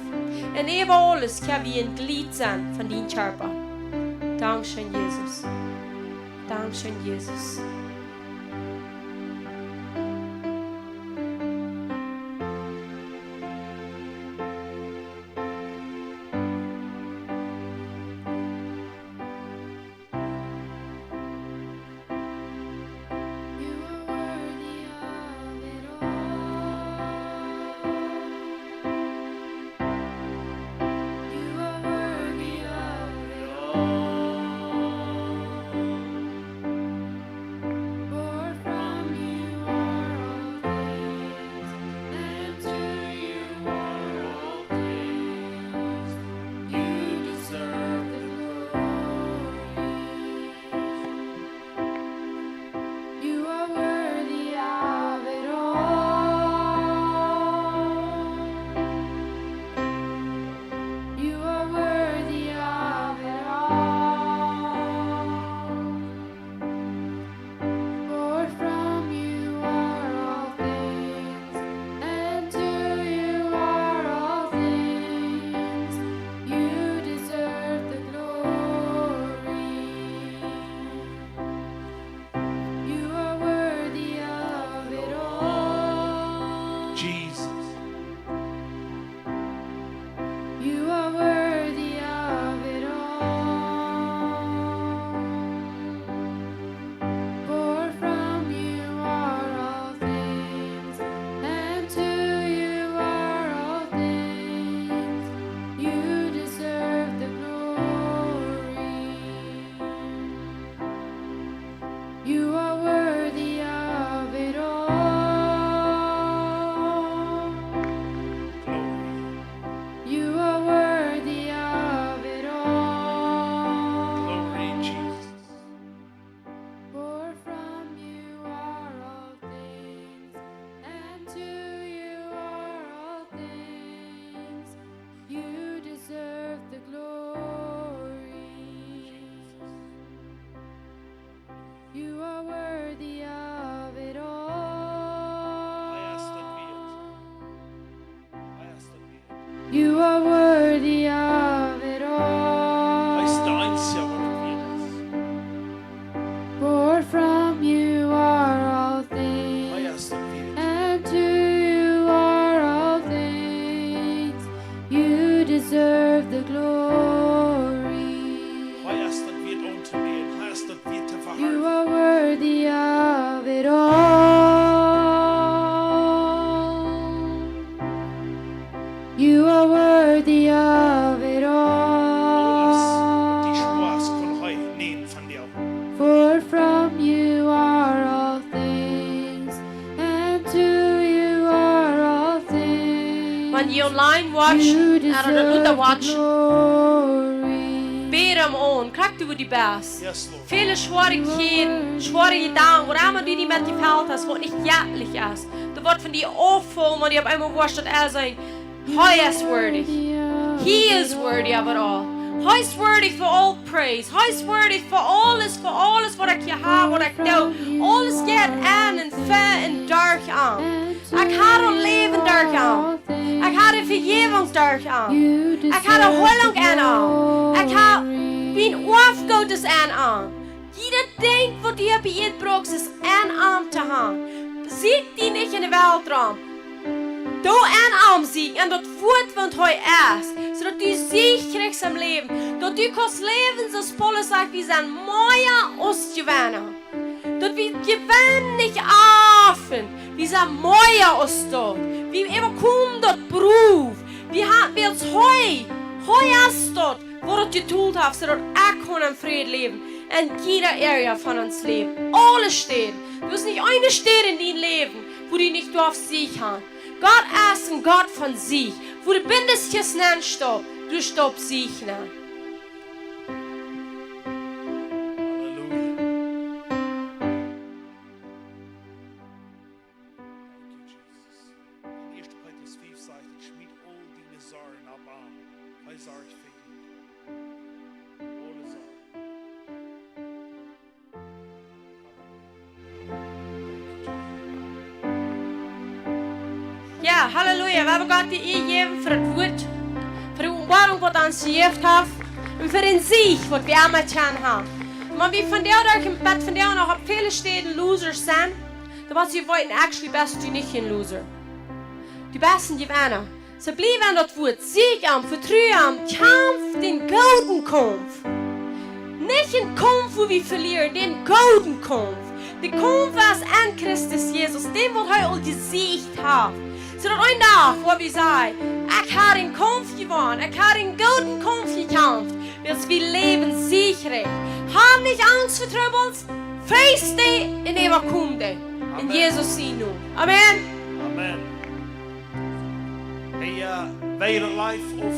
Und über alles können wir ein Glied sein von deinem Körper. Dankeschön, Jesus. Dankeschön, Jesus. For from you are all things, Højest og vidt. and to you are all things. You deserve the glory. Højest og vidt unto me, højest og vidt til You forhørt. are worthy of it all. You are worthy of it Alles, de all. schwars kun høj ned von dir. For from you are all things, and to you are all things. When you online watch, You eller der Luther deserve watch, the glory. bed om on, krijgt du die best. Yes, Lord. Viele Schwierigkeiten, schwierige Dinge, wo immer du nicht gefällt hast, was nicht jährlich ist. Da wird von dir auffallen, wenn die auf einmal wurscht, dass sein, he is worthy. He is worthy of it all. He is worthy for all praise. He is worthy for alles, wat ik hier heb, wat ik doe. Alles gaat aan en ver en dark aan. Ik ga een leven dark aan. Ik ga een vergeving dark aan. Ik ga een heilung aan. Ik ga een Aufgottes aan. Jeder denkt, wat die bij je braucht, is aan te gaan. Ziet die niet in de Weltraum. Du en sieg en dat voort want hij is, zodat du sieg krijgt im Leben. Dat du kannst leven, zoals Paulus sagt, wir sind mehr als Gewinner. Dat wir gewinnen nicht affen, wir sind mehr als dort. Wir überkommen dort Beruf. Wir uns heu ist dort, wo du getun hast, zodat ich kann im Frieden leben. In jeder Area von uns Leben. Alle stehen. Du hast nicht eine Stelle in dein Leben, wo du nicht auf Sieg hast. Gott ist ein Gott von Sieg. Wo du bindest, hier nennen stopp, du stopp Sieg nennen. Halleluja. Thank you, Jesus. In 1. Petrus 5 sagt, ich schmied all deine Sorgen ab an. Hij sorgt für dich. Alle Sorgen. Ja, halleluja. We hebben God die eer gegeven voor het woord. Voor de openbaring wat ons gegeven heeft. En voor den Sieg wat we allemaal gaan hebben. Maar wie van jou daar in bed van jou nog op vele steden losers zijn. Dan was je wollten actually best du nicht geen loser. Die besten gewinnen. Ze blijven aan dat woord. Sieg aan, vertrouw aan, kampf den gouden Kampf. Nicht ein Kampf, wo wir verlieren, den gouden Kampf. Der Kampf ist an Christus Jesus, den wird er all gesiegt haben. Zodat een dag, wo wir sagen, ich habe den Kampf gewonnen, ich habe den gouden Kampf gekämpft, dass wir leben sicher. Hab nicht Angst vor Troubles, face die in überkomm die. In Jesus zijn naam. Amen. Amen. Hey, wij live of